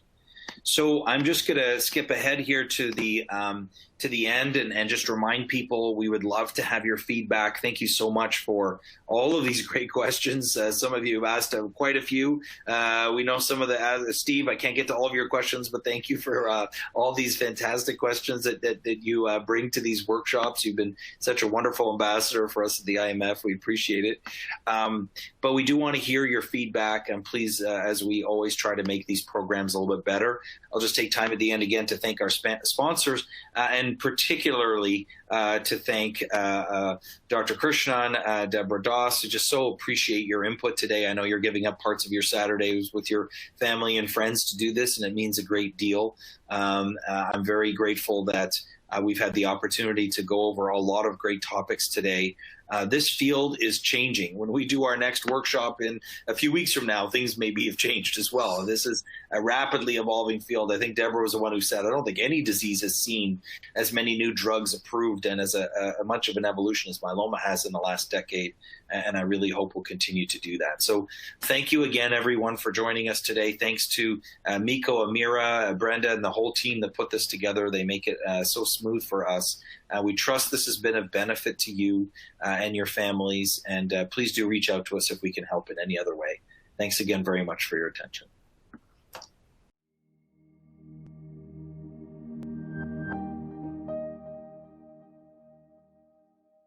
So I'm just going to skip ahead here to the end and just remind people we would love to have your feedback. Thank you so much for all of these great questions. Some of you have asked quite a few. We know some of Steve, I can't get to all of your questions, but thank you for all these fantastic questions that you bring to these workshops. You've been such a wonderful ambassador for us at the IMF. We appreciate it. But we do want to hear your feedback, and please, as we always try to make these programs a little bit better, I'll just take time at the end again to thank our sponsors and and particularly to thank Dr. Krishnan, Deborah Doss. I just so appreciate your input today. I know you're giving up parts of your Saturdays with your family and friends to do this, and it means a great deal. I'm very grateful that we've had the opportunity to go over a lot of great topics today. This field is changing. When we do our next workshop in a few weeks from now, things maybe have changed as well. This is a rapidly evolving field. I think Deborah was the one who said, I don't think any disease has seen as many new drugs approved and as much of an evolution as myeloma has in the last decade. And I really hope we'll continue to do that. So thank you again, everyone, for joining us today. Thanks to Mikhael, Amira, Brenda, and the whole team that put this together. They make it so smooth for us. We trust this has been of benefit to you and your families, and please do reach out to us if we can help in any other way. Thanks again very much for your attention.